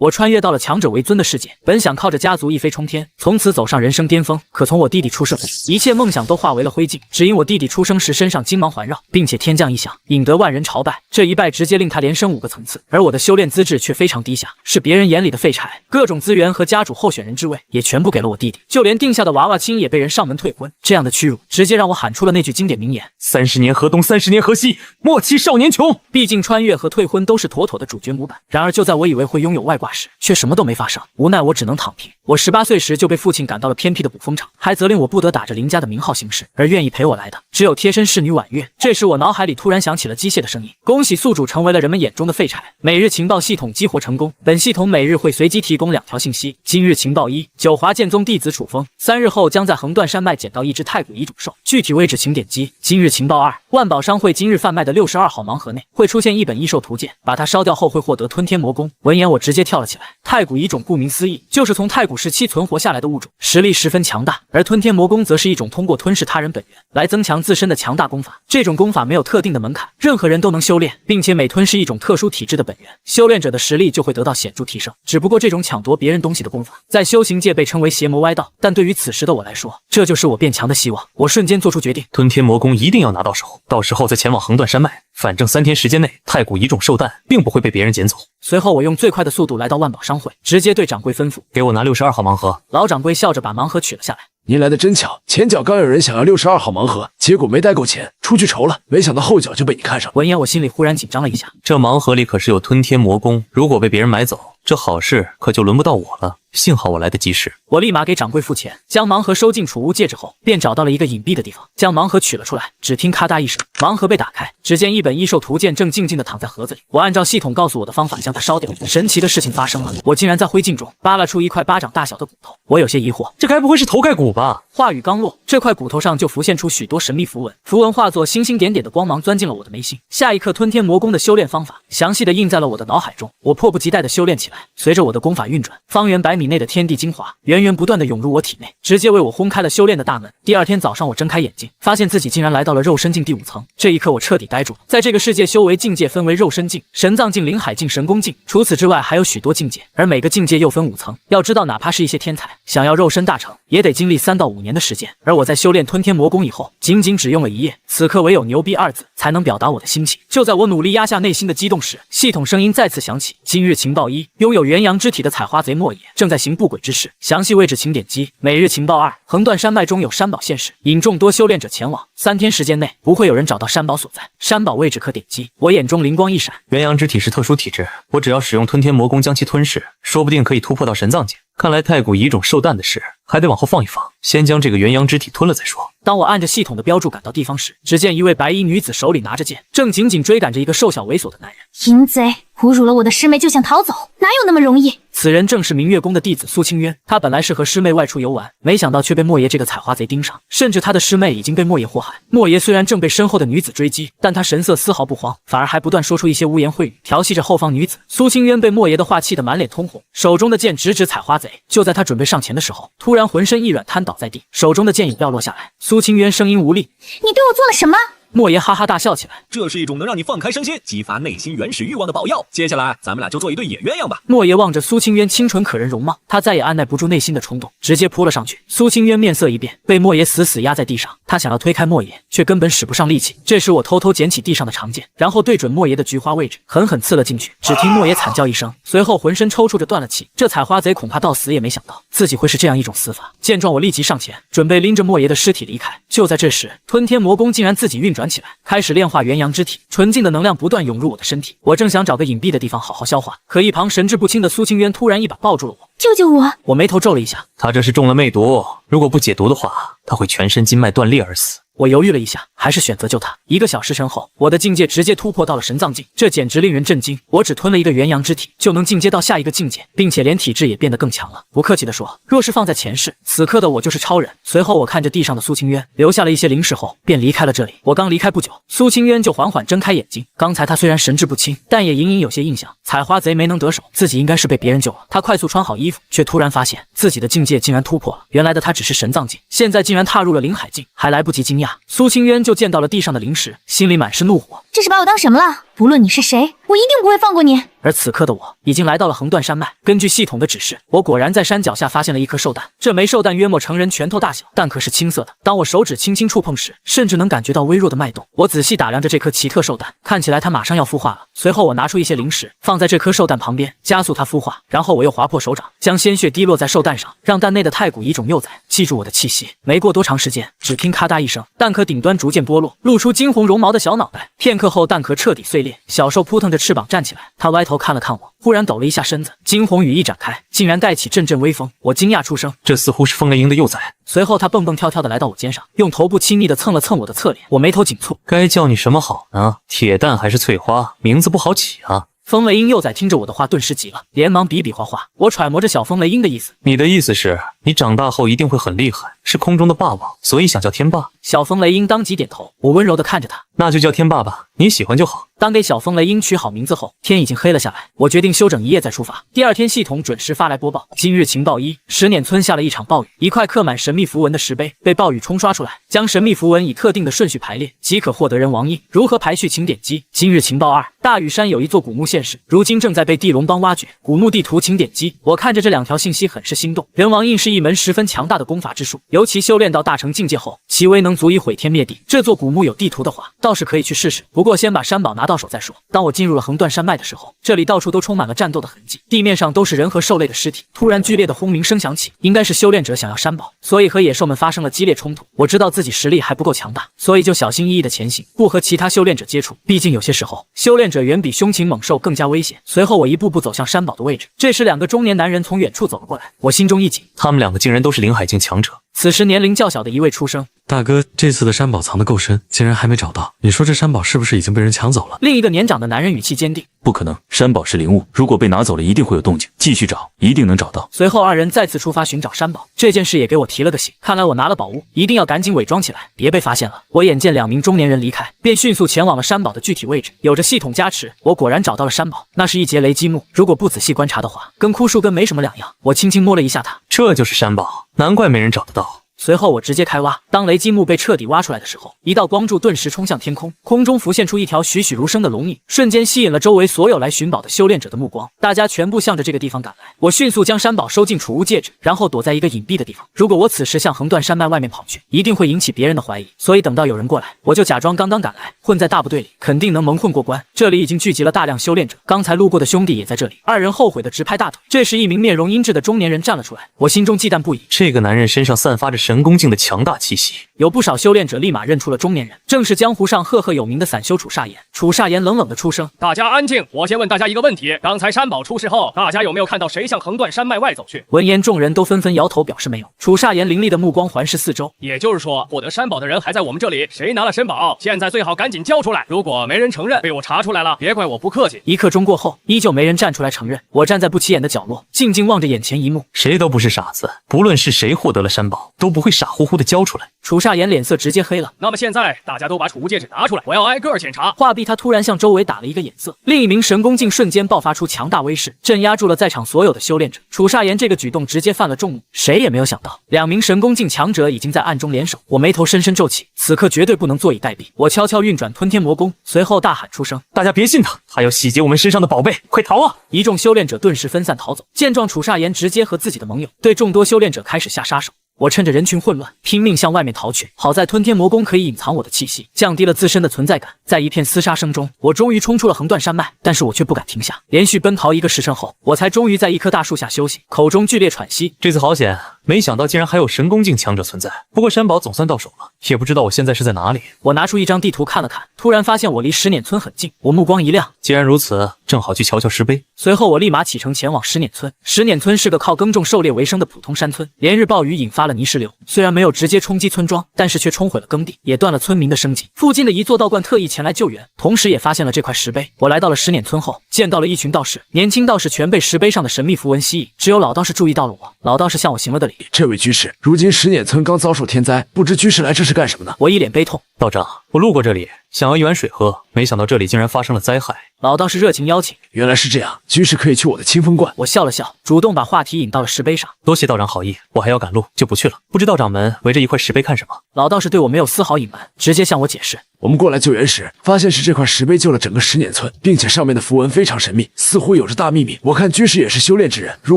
我穿越到了强者为尊的世界，本想靠着家族一飞冲天，从此走上人生巅峰。可从我弟弟出生后，一切梦想都化为了灰烬。只因我弟弟出生时身上金芒环绕，并且天降异象，引得万人朝拜。这一拜直接令他连升5个层次，而我的修炼资质却非常低下，是别人眼里的废柴。各种资源和家主候选人之位也全部给了我弟弟，就连定下的娃娃亲也被人上门退婚。这样的屈辱，直接让我喊出了那句经典名言：30年河东，30年河西，莫欺少年穷。毕竟穿越和退婚都是妥妥的主角模板。然而就在我以为会拥有外挂时，却什么都没发生。无奈我只能躺平。我18岁时就被父亲赶到了偏僻的捕风场，还责令我不得打着林家的名号行事，而愿意陪我来的只有贴身侍女婉月。这时我脑海里突然响起了机械的声音：恭喜宿主成为了人们眼中的废柴。每日情报系统激活成功，本系统每日会随机提供2条信息。今日情报1：九华剑宗弟子楚风，3日后将在横断山脉捡到一只太古遗种兽，具体位置请点击。今日情报2：万宝商会今日贩卖的62号盲盒内会出现一本异兽图鉴，把它烧掉后会获得吞天魔功。闻言我直接跳了起来。太古遗种顾名思义，就是从太古时期存活下来的物种，实力十分强大。而吞天魔功则是一种通过吞噬他人本源来增强自身的强大功法。这种功法没有特定的门槛，任何人都能修炼，并且每吞噬一种特殊体质的本源，修炼者的实力就会得到显著提升。只不过这种抢夺别人东西的功法，在修行界被称为邪魔歪道，但对于此时的我来说，这就是我变强的希望。我瞬间做出决定，吞天魔功一定要拿到手，到时候再前往横断山脉。反正3天时间内，太古遗种兽蛋并不会被别人捡走。随后我用最快的速度来到万宝商会，直接对掌柜吩咐：给我拿62号盲盒。老掌柜笑着把盲盒取了下来。您来的真巧，前脚刚有人想要62号盲盒，结果没带够钱，出去筹了，没想到后脚就被你看上。闻言我心里忽然紧张了一下，这盲盒里可是有吞天魔功，如果被别人买走，这好事可就轮不到我了。幸好我来得及时，我立马给掌柜付钱，将盲盒收进储物戒指后，便找到了一个隐蔽的地方，将盲盒取了出来。只听咔嗒一声，盲盒被打开，只见一本异兽图鉴正静静地躺在盒子里。我按照系统告诉我的方法将它烧掉，神奇的事情发生了，我竟然在灰烬中扒拉出一块巴掌大小的骨头。我有些疑惑，这该不会是头盖骨吧？话语刚落，这块骨头上就浮现出许多神秘符文，符文化作星星点点的光芒钻进了我的眉心。下一刻，吞天魔功的修炼方法详细的印在了我的脑海中，我迫不及待的修炼起来。随着我的功法运转，方圆100米内的天地精华源源不断的涌入我体内，直接为我轰开了修炼的大门。第二天早上，我睁开眼睛，发现自己竟然来到了肉身境第5层。这一刻，我彻底呆住了。在这个世界，修为境界分为肉身境、神藏境、灵海境、神功境，除此之外还有许多境界，而每个境界又分5层。要知道，哪怕是一些天才，想要肉身大成，也得经历3到5年的时间。而我在修炼吞天魔功以后，仅只用了1夜，此刻唯有牛逼2字才能表达我的心情。就在我努力压下内心的激动时，系统声音再次响起：今日情报1：拥有元阳之体的采花贼莫野正在行不轨之事，详细位置请点击。每日情报2：横断山脉中有山宝现世，引众多修炼者前往，3天时间内不会有人找到山宝所在，山宝位置可点击。我眼中灵光一闪，元阳之体是特殊体质，我只要使用吞天魔功将其吞噬，说不定可以突破到神藏境。看来太古遗种兽蛋的事还得往后放一放，先将这个元阳之体吞了再说。当我按着系统的标注赶到地方时，只见一位白衣女子手里拿着剑，正紧紧追赶着一个瘦小猥琐的男人。淫贼，侮辱了我的师妹就想逃走，哪有那么容易？此人正是明月宫的弟子苏清渊，他本来是和师妹外出游玩，没想到却被莫爷这个采花贼盯上，甚至他的师妹已经被莫爷祸害。莫爷虽然正被身后的女子追击，但他神色丝毫不慌，反而还不断说出一些污言秽语，调戏着后方女子。苏清渊被莫爷的话气得满脸通红，手中的剑直指采花贼。就在他准备上前的时候，突然浑身一软，瘫倒在地，手中的剑也掉落下来。苏清渊声音无力：你对我做了什么？莫爷哈哈大笑起来，这是一种能让你放开身心、激发内心原始欲望的宝药。接下来，咱们俩就做一对野鸳鸯吧。莫爷望着苏清渊清纯可人容貌，他再也按耐不住内心的冲动，直接扑了上去。苏清渊面色一变，被莫爷死死压在地上。他想要推开莫爷，却根本使不上力气。这时我偷偷捡起地上的长剑，然后对准莫爷的菊花位置，狠狠刺了进去。只听莫爷惨叫一声，随后浑身抽搐着断了气。这采花贼恐怕到死也没想到自己会是这样一种死法。见状，我立即上前，准备拎着莫爷的尸体离开。就在这时，吞天魔功竟然自己运转起来，开始炼化元阳之体，纯净的能量不断涌入我的身体。我正想找个隐蔽的地方好好消化，可一旁神志不清的苏清渊突然一把抱住了我。救救我！我眉头皱了一下，他这是中了魅毒，如果不解毒的话，他会全身筋脉断裂而死。我犹豫了一下，还是选择救他。1个小时辰后，我的境界直接突破到了神藏境，这简直令人震惊。我只吞了一个元阳之体，就能进阶到下一个境界，并且连体质也变得更强了。不客气地说，若是放在前世，此刻的我就是超人。随后我看着地上的苏清渊，留下了一些灵石后，便离开了这里。我刚离开不久，苏清渊就缓缓睁开眼睛。刚才他虽然神志不清，但也隐隐有些印象。采花贼没能得手，自己应该是被别人救了。他快速穿好衣服，却突然发现自己的境界竟然突破了。原来的他只是神藏境，现在竟然踏入了灵海境，还来不及惊讶，苏清渊就见到了地上的灵石，心里满是怒火。这是把我当什么了？不论你是谁，我一定不会放过你。而此刻的我已经来到了横断山脉，根据系统的指示，我果然在山脚下发现了一颗兽蛋。这枚兽蛋约莫成人拳头大小，蛋壳是青色的。当我手指轻轻触碰时，甚至能感觉到微弱的脉动。我仔细打量着这颗奇特兽蛋，看起来它马上要孵化了。随后我拿出一些灵石，放在这颗兽蛋旁边，加速它孵化。然后我又划破手掌，将鲜血滴落在兽蛋上，让蛋内的太古遗种幼崽记住我的气息。没过多长时间，只听咔嗒一声，蛋壳顶端逐渐剥落，露出金红绒毛的小脑袋。片刻后，蛋壳彻底碎裂，小兽扑腾着翅膀站起来，它歪头看了看我，忽然抖了一下身子，惊鸿羽翼展开，竟然带起阵阵微风。我惊讶出声，这似乎是风雷鹰的幼崽。随后它蹦蹦跳跳的来到我肩上，用头部亲昵的蹭了蹭我的侧脸。我眉头紧蹙，该叫你什么好呢？铁蛋还是翠花？名字不好起啊。风雷鹰幼崽听着我的话，顿时急了，连忙比比划划。我揣摩着小风雷鹰的意思，你的意思是，你长大后一定会很厉害，是空中的霸王，所以想叫天霸？小风雷鹰当即点头。我温柔地看着他，那就叫天霸吧，你喜欢就好。当给小风雷鹰取好名字后，天已经黑了下来。我决定休整一夜再出发。第二天系统准时发来播报：今日情报一，石碾村下了一场暴雨，一块刻满神秘符文的石碑被暴雨冲刷出来，将神秘符文以特定的顺序排列，即可获得人王印。如何排序，请点击。今日情报二，大屿山有一座古墓现世，如今正在被地龙帮挖掘，古墓地图请点击。我看着这两条信息很是心动。人王印是一门十分强大的功法之术，尤其修炼到大成境界后，其威能足以毁天灭地。这座古墓有地图的话，倒是可以去试试，不过先把山宝拿到手再说。当我进入了横断山脉的时候，这里到处都充满了战斗的痕迹，地面上都是人和兽类的尸体。突然剧烈的轰鸣声响起，应该是修炼者想要山宝，所以和野兽们发生了激烈冲突。我知道自己实力还不够强大，所以就小心翼翼的前行，不和其他修炼者接触，毕竟有些时候修炼者远比凶禽猛兽更加危险。随后我一步步走向山宝的位置，这时两个中年男人从远处走了过来，我心中一紧，他们两个竟然都是灵海境强者。此时年龄较小的一位出声，大哥，这次的山宝藏得够深，竟然还没找到，你说这山宝是不是已经被人抢走了？另一个年长的男人语气坚定，不可能，山宝是灵物，如果被拿走了一定会有动静，继续找，一定能找到。随后二人再次出发寻找山宝，这件事也给我提了个醒，看来我拿了宝物，一定要赶紧伪装起来，别被发现了。我眼见两名中年人离开，便迅速前往了山宝的具体位置。有着系统加持，我果然找到了山宝，那是一节雷击木，如果不仔细观察的话，跟枯树根没什么两样。我轻轻摸了一下它，这就是山宝，难怪没人找得到。随后我直接开挖，当雷击木被彻底挖出来的时候，一道光柱顿时冲向天空，空中浮现出一条栩栩如生的龙影，瞬间吸引了周围所有来寻宝的修炼者的目光，大家全部向着这个地方赶来。我迅速将山宝收进储物戒指，然后躲在一个隐蔽的地方。如果我此时向横断山脉外面跑去，一定会引起别人的怀疑，所以等到有人过来，我就假装刚刚赶来，混在大部队里，肯定能蒙混过关。这里已经聚集了大量修炼者，刚才路过的兄弟也在这里。二人后悔的直拍大腿。这时一名面容阴鸷的中年人站了出来，我心中忌惮不已。这个男人身上散发着神功境的强大气息，有不少修炼者立马认出了中年人，正是江湖上赫赫有名的散修楚煞岩。楚煞岩冷冷的出声：大家安静，我先问大家一个问题，刚才山宝出事后，大家有没有看到谁向横断山脉外走去？闻言众人都纷纷摇头表示没有。楚煞岩凌厉的目光环视四周，也就是说获得山宝的人还在我们这里，谁拿了山宝，现在最好赶紧交出来，如果没人承认，被我查出来了，别怪我不客气。一刻钟过后，依旧没人站出来承认。我站在不起眼的角落，静静望着眼前一幕。谁都不是傻子，不论是谁获得了山宝，都不会傻乎乎的交出来。楚煞岩脸色直接黑了。那么现在大家都把储物戒指拿出来，我要挨个检查。话毕，他突然向周围打了一个眼色，另一名神功境瞬间爆发出强大威势，镇压住了在场所有的修炼者。楚煞岩这个举动直接犯了众怒，谁也没有想到，两名神功境强者已经在暗中联手。我眉头深深皱起，此刻绝对不能坐以待毙。我悄悄运转吞天魔功，随后大喊出声：大家别信他，他要洗劫我们身上的宝贝，快逃啊！一众修炼者顿时分散逃走。见状，楚煞岩直接和自己的盟友对众多修炼者开始下杀手。我趁着人群混乱，拼命向外面逃去。好在吞天魔功可以隐藏我的气息，降低了自身的存在感。在一片厮杀声中，我终于冲出了横断山脉，但是我却不敢停下。连续奔逃1个时辰后，我才终于在一棵大树下休息，口中剧烈喘息。这次好险，没想到竟然还有神功境强者存在。不过山宝总算到手了，也不知道我现在是在哪里。我拿出一张地图看了看，突然发现我离石碾村很近，我目光一亮。既然如此，正好去瞧瞧石碑。随后我立马启程前往石碾村。石碾村是个靠耕种狩猎为生的普通山村，连日暴雨引发了泥石流，虽然没有直接冲击村庄，但是却冲毁了耕地，也断了村民的生计。附近的一座道观特意前来救援，同时也发现了这块石碑。我来到了石碾村后，见到了一群道士，年轻道士全被石碑上的神秘符文吸引，只有老道士注意到了我。老道士向我行了个礼：这位居士，如今石碾村刚遭受天灾，不知居士来这是干什么呢？我一脸悲痛：道长，我路过这里，想要一碗水喝，没想到这里竟然发生了灾害。老道士热情邀请，原来是这样，居士可以去我的清风观。我笑了笑，主动把话题引到了石碑上。多谢道长好意，我还要赶路，就不去了。不知道掌门围着一块石碑看什么？老道士对我没有丝毫隐瞒，直接向我解释。我们过来救援时，发现是这块石碑救了整个10年村，并且上面的符文非常神秘，似乎有着大秘密。我看居士也是修炼之人，如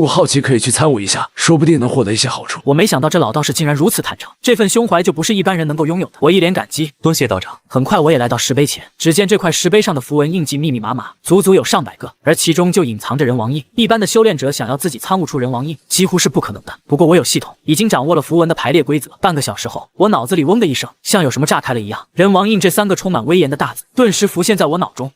果好奇可以去参悟一下，说不定能获得一些好处。我没想到这老道士竟然如此坦诚，这份胸怀就不是一般人能够拥有的。我一脸感激，多谢道长。很快我也来到石碑前，只见这块石碑上的符文印记密密麻麻，足足有上百个，而其中就隐藏着人王印。一般的修炼者想要自己参悟出人王印，几乎是不可能的。不过我有系统，已经掌握了符文的排列规则。半个小时后，我脑子里嗡的一声，像有什么炸开了一样，人王印这3个充满威严的大字顿时浮现在我脑中。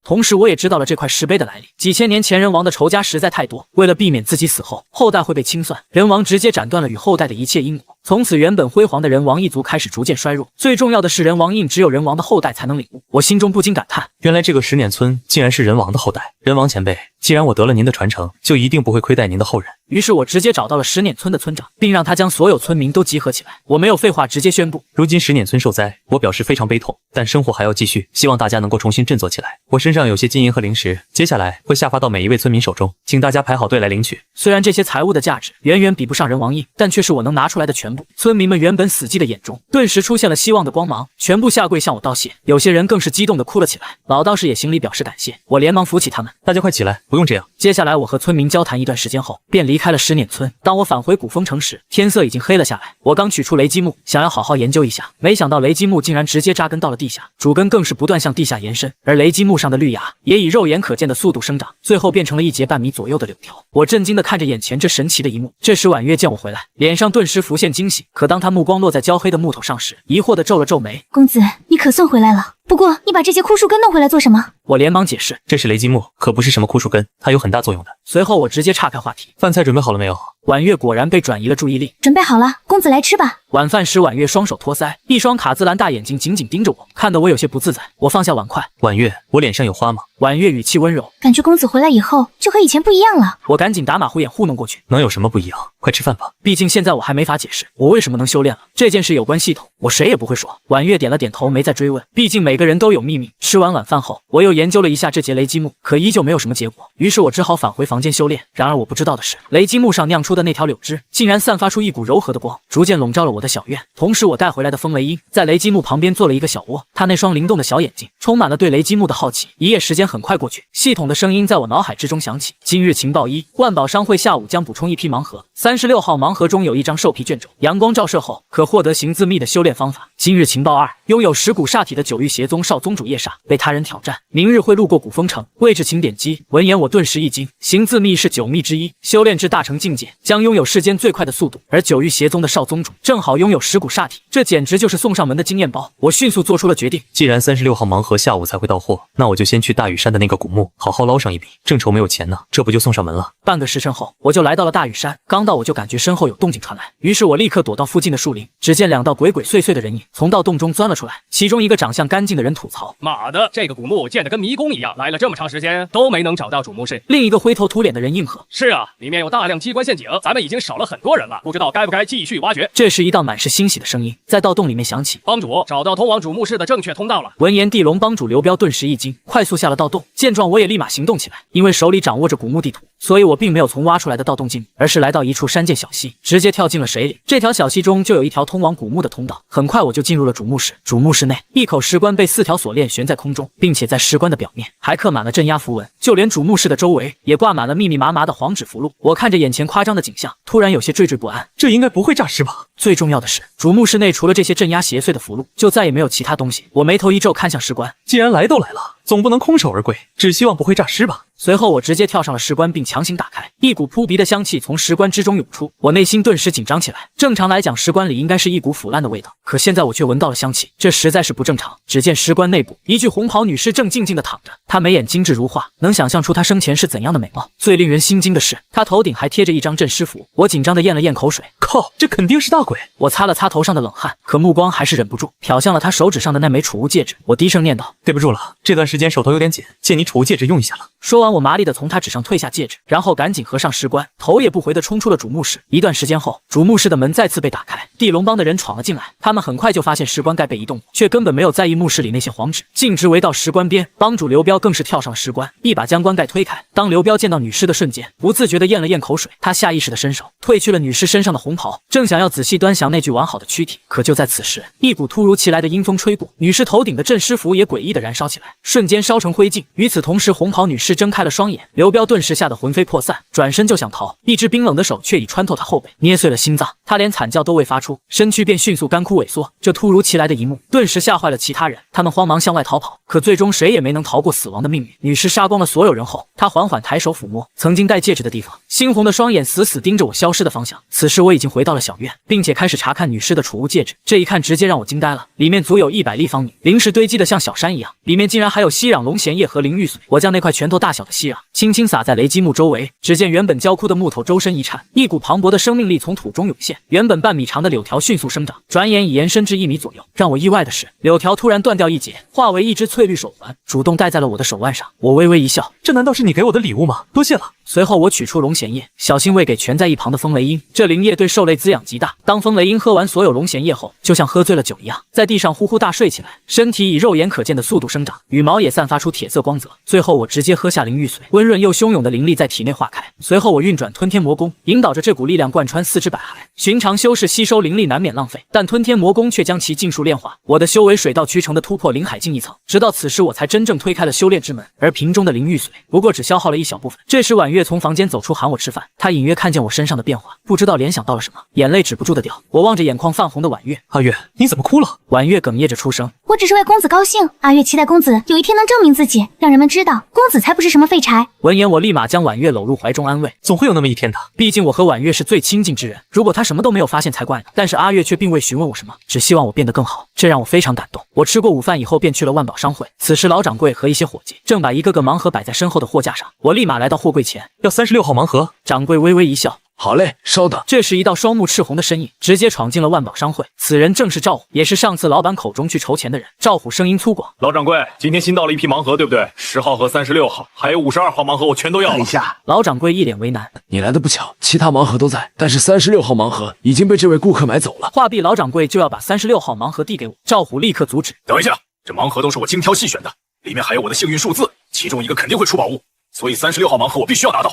同时，我也知道了这块石碑的来历。几千年前，人王的仇家实在太多，为了避免自己死后后代会被清算，人王直接斩断了与后代的一切因果。从此，原本辉煌的人王一族开始逐渐衰弱。最重要的是，人王印只有人王的后代才能领悟。我心中不禁感叹，原来这个10年村竟然是人王的后代。人王前辈，既然我得了您的传承，就一定不会亏待您的后人。于是我直接找到了10年村的村长，并让他将所有村民都集合起来。我没有废话，直接宣布：如今10年村受灾，我表示非常悲痛，但生活还要继续，希望大家能够重新振作起来。我身上有些金银和零食，接下来会下发到每一位村民手中，请大家排好队来领取。虽然这些财物的价值远远比不上人王印，但却是我能拿出来的全部。村民们原本死寂的眼中顿时出现了希望的光芒，全部下跪向我道谢，有些人更是激动地哭了起来。老道士也行礼表示感谢，我连忙扶起他们。大家快起来，不用这样。接下来我和村民交谈一段时间后，便离开了10年村。当我返回古风城时，天色已经黑了下来。我刚取出雷击木，想要好好研究一下，没想到雷击木竟然直接扎根到了地下，主根更是不断向地下延伸，而雷击木上的绿芽也以肉眼可见的速度生长，最后变成了1节半米左右的柳条。我震惊地看着眼前这神奇的一幕。这时婉月见我回来，脸上顿时浮现惊喜，可当她目光落在焦黑的木头上时，疑惑地皱了皱眉。公子，你可算回来了。不过你把这些枯树根弄回来做什么？我连忙解释，这是雷击木，可不是什么枯树根，它有很大作用的。随后我直接岔开话题，饭菜准备好了没有？婉月果然被转移了注意力。准备好了，公子来吃吧。晚饭时，婉月双手托腮，一双卡姿兰大眼睛紧紧盯着我，看得我有些不自在。我放下碗筷，婉月，我脸上有花吗？婉月语气温柔，感觉公子回来以后就和以前不一样了。我赶紧打马虎眼糊弄过去，能有什么不一样？快吃饭吧。毕竟现在我还没法解释我为什么能修炼了，这件事有关系统，我谁也不会说。婉月点了点头，没再追问，毕竟每个人都有秘密。吃完晚饭后，我又研究了一下这节雷击木，可依旧没有什么结果，于是我只好返回房间修炼。然而我不知道的是，雷击木上酿出的那条柳枝竟然散发出一股柔和的光，逐渐笼罩了我的小院。同时我带回来的风雷鹰在雷击木旁边做了一个小窝，它那双灵动的小眼睛充满了对雷击木的好奇。一夜时间很快过去，系统的声音在我脑海之中响起：今日情报1，万宝商会下午将补充一批盲盒，36号盲盒中有一张兽皮卷轴，阳光照射后可获得行字秘的修炼方法。今日情报2，拥有10股煞体的9域邪宗少宗主夜煞被他人挑战，明日会路过古风城，位置请点击。闻言我顿时一惊，行字秘是9秘之一，修炼至大成境界将拥有世间最快的速度，而9域邪宗的少宗主正好拥有10股煞体，这简直就是送上门的经验包。我迅速做出了决定，既然36号盲盒下午才会到货，那我就先去大屿山的那个古墓好好捞上一笔，正愁没有钱呢，这不就送上门了。半个时辰后，我就来到了大屿山，刚到我就感觉身后有动静传来，于是我立刻躲到附近的树林。只见2道鬼鬼祟祟的人影从盗洞中钻了出来，其中一个长相干净的人吐槽：妈的，这个古墓建得跟迷宫一样，来了这么长时间都没能找到主墓室。另一个灰头土脸的人应和：是啊，里面有大量机关陷阱，咱们已经少了很多人了，不知道该不该继续挖掘。这时一道满是欣喜的声音在盗洞里面响起：帮主找到通往主墓室的正确通道了。闻言，地龙帮主刘彪顿时一惊，快速下了盗洞。见状，我也立马行动起来，因为手里掌握着古墓地图，所以我并没有从挖出来的盗洞进，而是来到一处山涧小溪，直接跳进了水里。这条小溪中就有一条通往古墓的通道，很快我就进入了主墓室。主墓室内，一口石棺被4条锁链悬在空中，并且在石棺的表面还刻满了镇压符文，就连主墓室的周围也挂满了密密麻麻的黄纸符箓。我看着眼前夸张的景象，突然有些惴惴不安。这应该不会诈尸吧？最重要的是，主墓室内除了这些镇压邪祟的符箓，就再也没有其他东西。我眉头一皱，看向石棺，既然来都来了，总不能空手而归，只希望不会诈尸吧。随后我直接跳上了石棺，并强行打开，一股扑鼻的香气从石棺之中涌出，我内心顿时紧张起来。正常来讲，石棺里应该是一股腐烂的味道，可现在我却闻到了香气，这实在是不正常。只见石棺内部，一具红袍女尸正静静地躺着，她眉眼精致如画，能想象出她生前是怎样的美貌。最令人心惊的是，她头顶还贴着一张镇尸符。我紧张地咽了咽口水，靠，这肯定是大鬼！我擦了擦头上的冷汗，可目光还是忍不住瞟向了她手指上的那枚储物戒指。我低声念道：对不住了，这段时间手头有点紧，借你储物戒指用一下了。说完，我麻利的从他指上退下戒指，然后赶紧合上石棺，头也不回的冲出了主墓室。一段时间后，主墓室的门再次被打开，地龙帮的人闯了进来。他们很快就发现石棺盖被移动，却根本没有在意墓室里那些黄纸，径直围到石棺边。帮主刘彪更是跳上了石棺，一把将棺盖推开。当刘彪见到女尸的瞬间，不自觉的咽了咽口水。他下意识的伸手褪去了女尸身上的红袍，正想要仔细端详那具完好的躯体，可就在此时，一股突如其来的阴风吹过，女尸头顶的镇尸符也诡异的燃烧起来，瞬间烧成灰烬。与此同时，红袍女尸睁开了双眼，刘彪顿时吓得魂飞魄散，转身就想逃，一只冰冷的手却已穿透他后背，捏碎了心脏。他连惨叫都未发出，身躯便迅速干枯萎缩。这突如其来的一幕，顿时吓坏了其他人，他们慌忙向外逃跑，可最终谁也没能逃过死亡的命运。女尸杀光了所有人后，他缓缓抬手抚摸曾经戴戒指的地方，猩红的双眼死死盯着我消失的方向。此时我已经回到了小院，并且开始查看女尸的储物戒指。这一看直接让我惊呆了，里面足有100立方米，零食堆积的像小山一样，里面竟然还有息壤龙涎叶和灵玉髓。我将那块拳头大小的息壤轻轻撒在雷击木周围，只见原本焦枯的木头周身一颤，一股磅礴的生命力从土中涌现，原本半米长的柳条迅速生长，转眼已延伸至1米左右。让我意外的是，柳条突然断掉一截，化为一只翠绿手环，主动戴在了我的手腕上。我微微一笑，这难道是你给我的礼物吗？多谢了。随后我取出龙涎叶，小心喂给蜷在一旁的风雷鹰。这灵液对兽类滋养极大，当风雷鹰喝完所有龙涎叶后，就像喝醉了酒一样，在地上呼呼大睡起来，身体以肉眼可见的速度生长，羽毛也散发出铁色光泽。最后我直接喝下灵玉髓，温润又汹涌的灵力在体内化开。随后我运转吞天魔功，引导着这股力量贯穿4肢百骸。寻常修士吸收灵力难免浪费，但吞天魔功却将其尽数炼化。我的修为水到渠成的突破灵海境一层，直到此时我才真正推开了修炼之门。而瓶中的灵玉髓不过只消耗了一小部分。这时婉月从房间走出，喊我吃饭。她隐约看见我身上的变化，不知道联想到了什么，眼泪止不住的掉。我望着眼眶泛红的婉月，阿月，你怎么哭了？婉月哽咽着出声，我只是为公子高兴。阿月期待公子有一天能证明自己，让人们知道公子才不是什么废柴。闻言，我立马将婉月搂入怀中安慰，总会有那么一天的。毕竟我和婉月是最亲近之人，如果她什么都没有发现才怪呢。但是阿月却并未询问我什么，只希望我变得更好，这让我非常感动。我吃过午饭以后便去了万宝商会，此时老掌柜和一些伙计正把一个个盲盒摆在身后的货架上，我立马来到货柜前，要36号盲盒。掌柜微微一笑，好嘞，稍等。这时，一道双目赤红的身影直接闯进了万宝商会。此人正是赵虎，也是上次老板口中去筹钱的人。赵虎声音粗犷：“老掌柜，今天新到了一批盲盒，对不对？10号和36号，还有52号盲盒，我全都要了。”等一下，老掌柜一脸为难：“你来的不巧，其他盲盒都在，但是36号盲盒已经被这位顾客买走了。”话毕，老掌柜就要把36号盲盒递给我，赵虎立刻阻止：“等一下，这盲盒都是我精挑细选的，里面还有我的幸运数字，其中一个肯定会出宝物，所以36号盲盒我必须要拿到。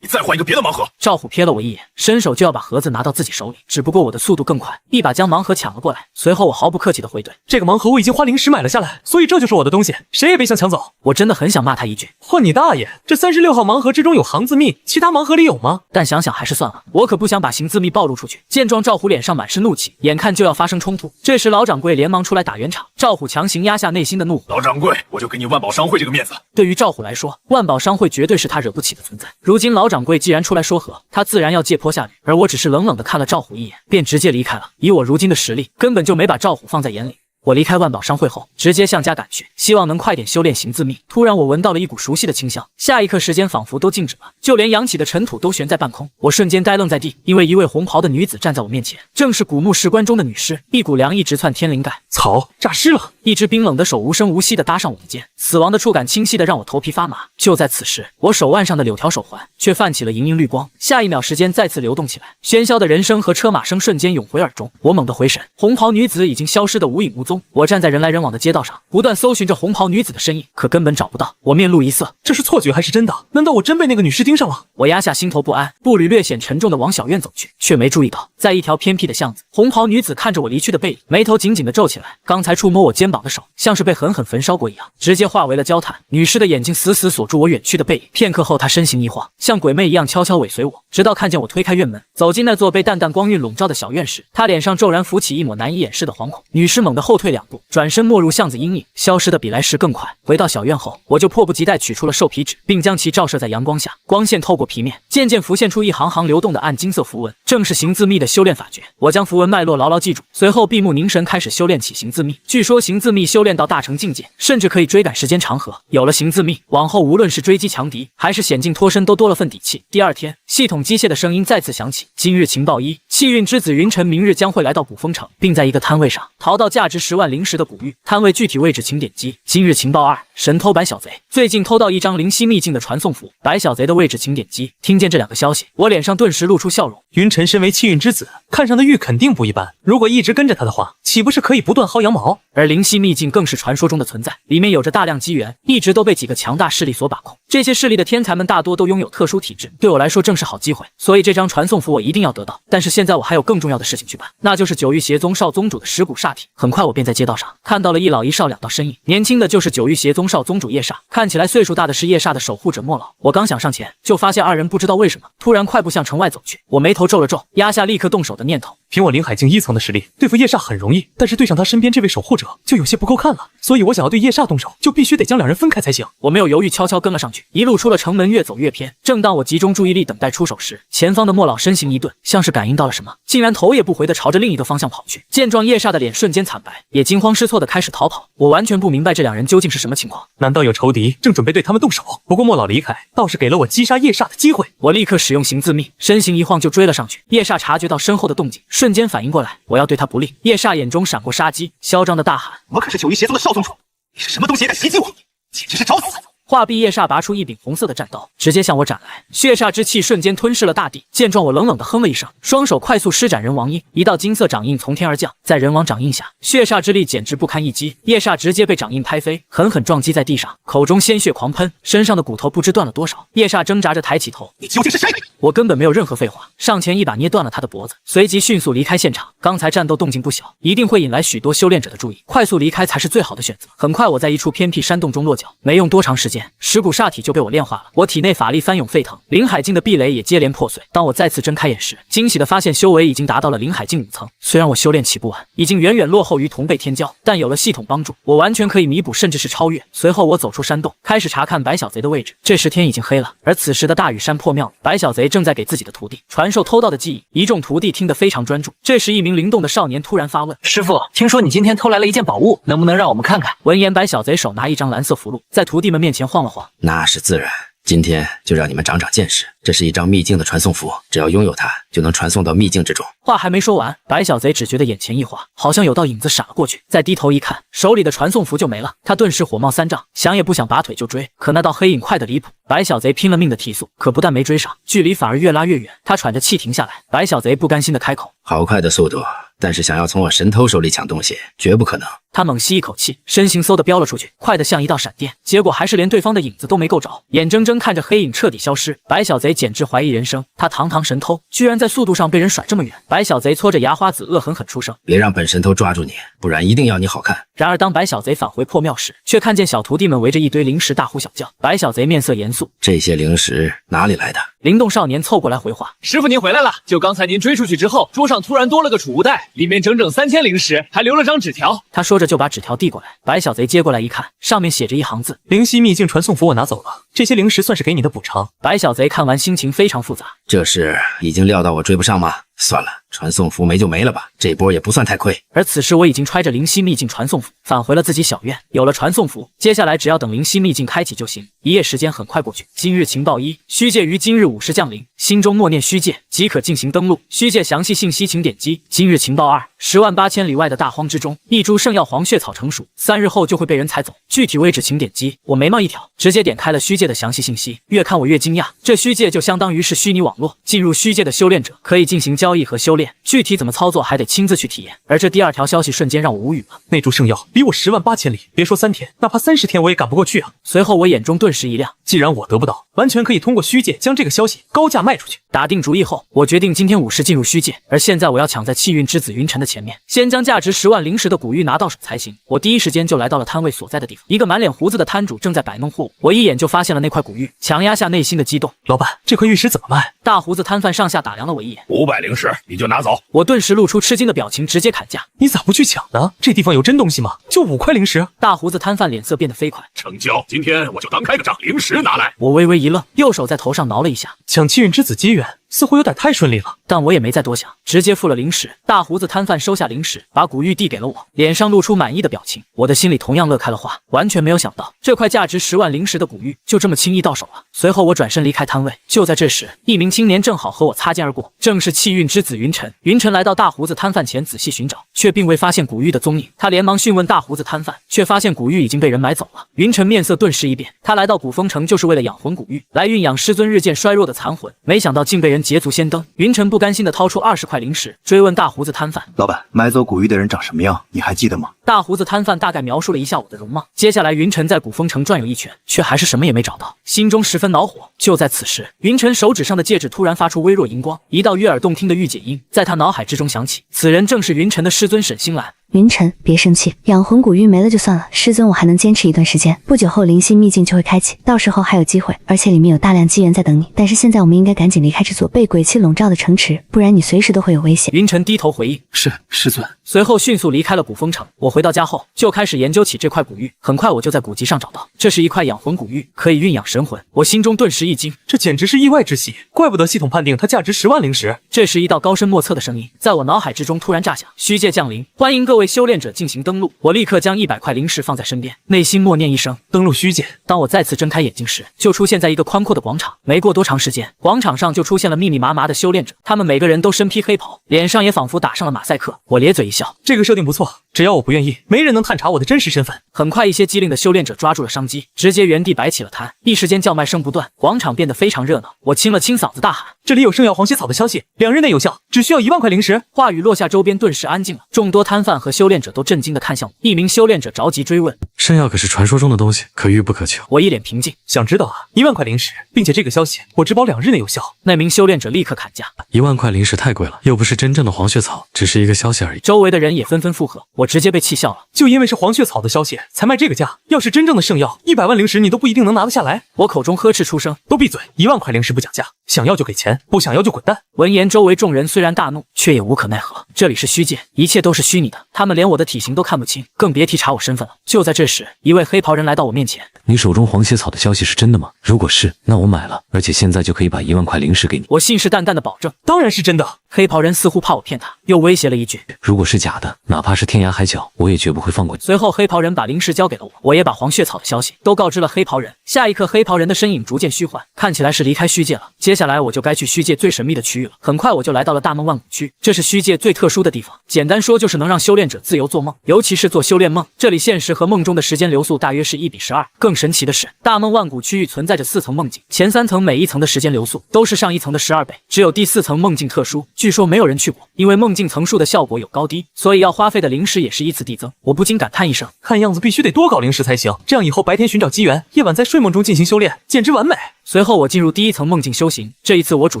你再换一个别的盲盒。”赵虎瞥了我一眼，伸手就要把盒子拿到自己手里，只不过我的速度更快，一把将盲盒抢了过来。随后我毫不客气地回怼：“这个盲盒我已经花零食买了下来，所以这就是我的东西，谁也别想抢走。”我真的很想骂他一句：“换你大爷！这36号盲盒之中有行字密，其他盲盒里有吗？”但想想还是算了，我可不想把行字密暴露出去。见状，赵虎脸上满是怒气，眼看就要发生冲突。这时老掌柜连忙出来打圆场，赵虎强行压下内心的怒火：“老掌柜，我就给你万宝商会这个面子。”对于赵虎来说，万宝商会绝对是他惹不起的存在。如今老掌柜既然出来说和，他自然要借坡下驴，而我只是冷冷地看了赵虎一眼，便直接离开了。以我如今的实力，根本就没把赵虎放在眼里。我离开万宝商会后，直接向家赶去，希望能快点修炼行字秘。突然，我闻到了一股熟悉的清香，下一刻时间仿佛都静止了，就连扬起的尘土都悬在半空。我瞬间呆愣在地，因为一位红袍的女子站在我面前，正是古墓石棺中的女尸。一股凉意直窜天灵盖，草诈尸了！一只冰冷的手无声无息地搭上我的肩，死亡的触感清晰的让我头皮发麻。就在此时，我手腕上的柳条手环却泛起了莹莹绿光，下一秒时间再次流动起来，喧嚣的人声和车马声瞬间涌回耳中。我猛地回神，红袍女子已经消失得无影无踪。我站在人来人往的街道上，不断搜寻着红袍女子的身影，可根本找不到。我面露一色，这是错觉还是真的？难道我真被那个女尸盯上了？我压下心头不安，步履略显沉重的往小院走去，却没注意到，在一条偏僻的巷子，红袍女子看着我离去的背影，眉头紧紧地皱起来。刚才触摸我肩膀的手，像是被狠狠焚烧过一样，直接化为了焦炭。女尸的眼睛死死锁住我远去的背影，片刻后，她身形一晃，像鬼魅一样悄悄尾随我，直到看见我推开院门，走进那座被淡淡光晕笼罩的小院时，她脸上骤然浮起一抹难以掩饰的惶恐。女尸猛地后退2步，转身没入巷子阴影，消失的比来时更快。回到小院后，我就迫不及待取出了兽皮纸，并将其照射在阳光下，光线透过皮面，渐渐浮现出一行行流动的暗金色符文，正是行字秘的修炼法诀。我将符文脉络牢牢记住，随后闭目凝神，开始修炼起行字秘。据说行字秘修炼到大成境界，甚至可以追赶时间长河。有了行字秘，往后无论是追击强敌，还是险境脱身，都多了份底气。第二天，系统机械的声音再次响起：今日情报1，气运之子云晨明日将会来到捕风城，并在一个摊位上淘到价值10万灵石的古玉。摊位具体位置请点击。今日情报2，神偷白小贼最近偷到一张灵犀秘境的传送符，白小贼的位置请点击。听见这2个消息，我脸上顿时露出笑容。云晨身为气运之子，看上的玉肯定不一般。如果一直跟着他的话，岂不是可以不断薅羊毛？而灵犀秘境更是传说中的存在，里面有着大量机缘，一直都被几个强大势力所把控。这些势力的天才们大多都拥有特殊体质，对我来说正是好机会，所以这张传送符我一定要得到。但是现在我还有更重要的事情去办，那就是九域邪宗少宗主的尸骨煞体。很快我便在街道上看到了一老一少2道身影，年轻的就是九域邪宗少宗主叶煞，看起来岁数大的是叶煞的守护者莫老。我刚想上前，就发现2人不知道为什么突然快步向城外走去。我眉头皱了皱，压下立刻动手的念头。凭我灵海境1层的实力，对付叶煞很容易，但是对上他身边这位守护者就有些不够看了。所以我想要对叶煞动手，就必须得将2人分开才行。我没有犹豫，悄悄跟了上去，一路出了城门，越走越偏。正当我集中注意力等待出手时，前方的莫老身形一顿，像是感应到了什么，竟然头也不回地朝着另一个方向跑去。见状，叶煞的脸瞬间惨白，也惊慌失措地开始逃跑。我完全不明白这2人究竟是什么情况，难道有仇敌正准备对他们动手？不过莫老离开，倒是给了我击杀叶煞的机会。我立刻使用行自命，身形一晃就追了上去。叶煞察觉到身后的动静，瞬间反应过来，我要对他不利。叶煞眼中闪过杀机，嚣张的大喊：“我可是九域邪宗的少宗主，你是什么东西也敢袭击我？简直是找死！”话毕，叶煞拔出一柄红色的战刀，直接向我斩来，血煞之气瞬间吞噬了大地。见状，我冷冷地哼了一声，双手快速施展人王印，一道金色掌印从天而降，在人王掌印下，血煞之力简直不堪一击。叶煞直接被掌印拍飞，狠狠撞击在地上，口中鲜血狂喷，身上的骨头不知断了多少。叶煞挣扎着抬起头：“你究竟是谁？”我根本没有任何废话，上前一把捏断了他的脖子，随即迅速离开现场。刚才战斗动静不小，一定会引来许多修炼者的注意，快速离开才是最好的选择。很快，我在一处偏僻山洞中落脚，没用多长时间，尸骨煞体就被我炼化了。我体内法力翻涌沸腾，灵海境的壁垒也接连破碎。当我再次睁开眼时，惊喜的发现修为已经达到了灵海境5层。虽然我修炼起步晚，已经远远落后于同辈天骄，但有了系统帮助，我完全可以弥补，甚至是超越。随后我走出山洞，开始查看白小贼的位置。这时天已经黑了，而此时的大屿山破庙里，白小贼正在给自己的徒弟传授偷盗的技艺。一众徒弟听得非常专注。这时一名灵动的少年突然发问：“师傅，听说你今天偷来了一件宝物，能不能让我们看看？”闻言，白小贼手拿一张蓝色符箓，在徒弟们面前晃了晃。那是自然，今天就让你们长长见识。这是一张秘境的传送符，只要拥有它，就能传送到秘境之中。话还没说完，白小贼只觉得眼前一滑，好像有道影子闪了过去。再低头一看，手里的传送符就没了。他顿时火冒三丈，想也不想拔腿就追。可那道黑影快得离谱，白小贼拼了命的提速，可不但没追上，距离反而越拉越远。他喘着气停下来，白小贼不甘心的开口：“好快的速度，但是想要从我神偷手里抢东西，绝不可能。”他猛吸一口气，身形嗖的飙了出去，快得像一道闪电。结果还是连对方的影子都没够着，眼睁睁看着黑影彻底消失。白小贼简直怀疑人生，他堂堂神偷，居然在速度上被人甩这么远。白小贼搓着牙花子，恶狠狠出声：“别让本神偷抓住你，不然一定要你好看。”然而当白小贼返回破庙时，却看见小徒弟们围着一堆灵石大呼小叫。白小贼面色严肃：“这些灵石哪里来的？”灵动少年凑过来回话：“师傅您回来了，就刚才您追出去之后，桌上突然多了个储物袋，里面整整3000灵石，还留了张纸条。”他说着就把纸条递过来，白小贼接过来一看，上面写着一行字：“灵犀秘境传送符我拿走了，这些灵石算是给你的补偿。”白小贼看完心情非常复杂，这是已经料到我追不上吗？算了，传送符没就没了吧，这波也不算太亏。而此时我已经揣着灵犀秘境传送符返回了自己小院，有了传送符，接下来只要等灵犀秘境开启就行。一夜时间很快过去，今日情报1：虚界于今日午时降临，心中默念虚界即可进行登录。虚界详细信息请点击。今日情报2：108000里外的大荒之中，一株圣药黄血草成熟，3日后就会被人采走，具体位置请点击。我眉毛一挑，直接点开了虚界的详细信息，越看我越惊讶，这虚界就相当于是虚拟网络，进入虚界的修炼者可以进行交易和修炼，具体怎么操作还得亲自去体验。而这第2条消息瞬间让我无语了，那株圣药离我108000里，别说3天，哪怕30天我也赶不过去啊！随后我眼中顿时一亮，既然我得不到，完全可以通过虚界将这个消息高价卖出去。打定主意后，我决定今天午时进入虚界，而现在我要抢在气运之子云晨的前面，先将价值10万灵石的古玉拿到手才行。我第一时间就来到了摊位所在的地方，一个满脸胡子的摊主正在摆弄货物，我一眼就发现了那块古玉，强压下内心的激动。老板，这块玉石怎么卖？大胡子摊贩上下打量了我一眼，500灵石，你就拿走。我顿时露出吃惊的表情，直接砍价。你咋不去抢呢？这地方有真东西吗？就5块灵石？大胡子摊贩脸色变得飞快，成交，今天我就当开个账，灵石拿来。我微微一愣，右手在头上挠了一下，抢气运之子机缘，似乎有点太顺利了。但我也没再多想，直接付了零食。大胡子摊贩收下零食，把古玉递给了我，脸上露出满意的表情。我的心里同样乐开了花，完全没有想到这块价值10万零食的古玉就这么轻易到手了。随后我转身离开摊位，就在这时，一名青年正好和我擦肩而过，正是气运之子云晨。云晨来到大胡子摊贩前仔细寻找，却并未发现古玉的踪影。他连忙讯问大胡子摊贩，却发现古玉已经被人买走了。云晨面色顿时一变，他来到古风城就是为了养魂古玉，来运养师尊日渐衰弱的残魂，没想到竟被人捷足先登。云晨不甘心地掏出20块零食，追问大胡子摊贩：“老板，买走古玉的人长什么样？你还记得吗？”大胡子摊贩大概描述了一下我的容貌。接下来，云晨在古风城转悠一圈，却还是什么也没找到，心中十分恼火。就在此时，云晨手指上的戒指突然发出微弱荧光，一道悦耳动听的御姐音在他脑海之中响起。此人正是云晨的师尊沈星兰。云晨，别生气，养魂古玉没了就算了，师尊我还能坚持一段时间，不久后灵犀秘境就会开启，到时候还有机会，而且里面有大量机缘在等你。但是现在我们应该赶紧离开这座被鬼气笼罩的城池，不然你随时都会有危险。云晨低头回应：“是，师尊。”随后迅速离开了古风城。我回到家后就开始研究起这块古玉，很快我就在古籍上找到，这是一块养魂古玉，可以运养神魂。我心中顿时一惊，这简直是意外之喜，怪不得系统判定它价值10万零食。这时一道高深莫测的声音在我脑海之中突然炸响：“虚界降临，欢迎各位修炼者进行登录。”我立刻将100块零食放在身边，内心默念一声：“登录虚界。”当我再次睁开眼睛时，就出现在一个宽阔的广场。没过多长时间，广场上就出现了密密麻麻的修炼者，他们每个人都身披黑袍，脸上也仿佛打上了马赛克。我咧嘴一笑，这个设定不错，只要我不愿意，没人能探查我的真实身份。很快，一些机灵的修炼者抓住了商机，直接原地摆起了摊，一时间叫卖声不断，广场变得非常热闹。我清了清嗓子大喊：“这里有圣药黄血草的消息，2日内有效，只需要1万块零食。”话语落下，周边顿时安静了，众多摊贩和修炼者都震惊地看向我。一名修炼者着急追问：“圣药可是传说中的东西，可遇不可求。”我一脸平静：“想知道啊，1万块零食，并且这个消息我只保2日内有效。”那名修炼者立刻砍价：“1万块零食太贵了，又不是真正的黄血草，只是一个消息而已。”周围的人也纷纷附和，我直接被气笑了。就因为是黄血草的消息才卖这个价，要是真正的圣药，100万零食你都不一定能拿得下来。我口中呵斥出声：“都闭嘴！1万块零食不讲价，想要就给钱，不想要就滚蛋！”闻言，周围众人虽然大怒，却也无可奈何。这里是虚界，一切都是虚拟的，他们连我的体型都看不清，更别提查我身份了。就在这时，一位黑袍人来到我面前：“你手中黄血草的消息是真的吗？如果是，那我买了，而且现在就可以把1万块零食给你。”我信誓旦旦的保证：“当然是真的。”黑袍人似乎怕我骗他，又威胁了一句：“如果是假的，哪怕是天涯海角，我也绝不会放过你。”随后，黑袍人把零食交给了我，我也把黄血草的消息都告知了黑袍人。下一刻，黑袍人的身影逐渐虚幻，看起来是离开虚界了。接下来我就该去虚界最神秘的区域了。很快我就来到了大梦万古区，这是虚界最特殊的地方，简单说就是能让修炼者自由做梦，尤其是做修炼梦。这里现实和梦中的时间流速大约是1比12。更神奇的是，大梦万古区域存在着4层梦境，前3层每一层的时间流速都是上1层的12倍，只有第4层梦境特殊，据说没有人去过。因为梦境层数的效果有高低，所以要花费的灵石也是依次递增。我不禁感叹一声，看样子必须得多搞灵石才行，这样以后白天寻找机缘，夜晚在睡梦中进行修炼，简直完美。随后我进入第1层梦境修行，这一次我主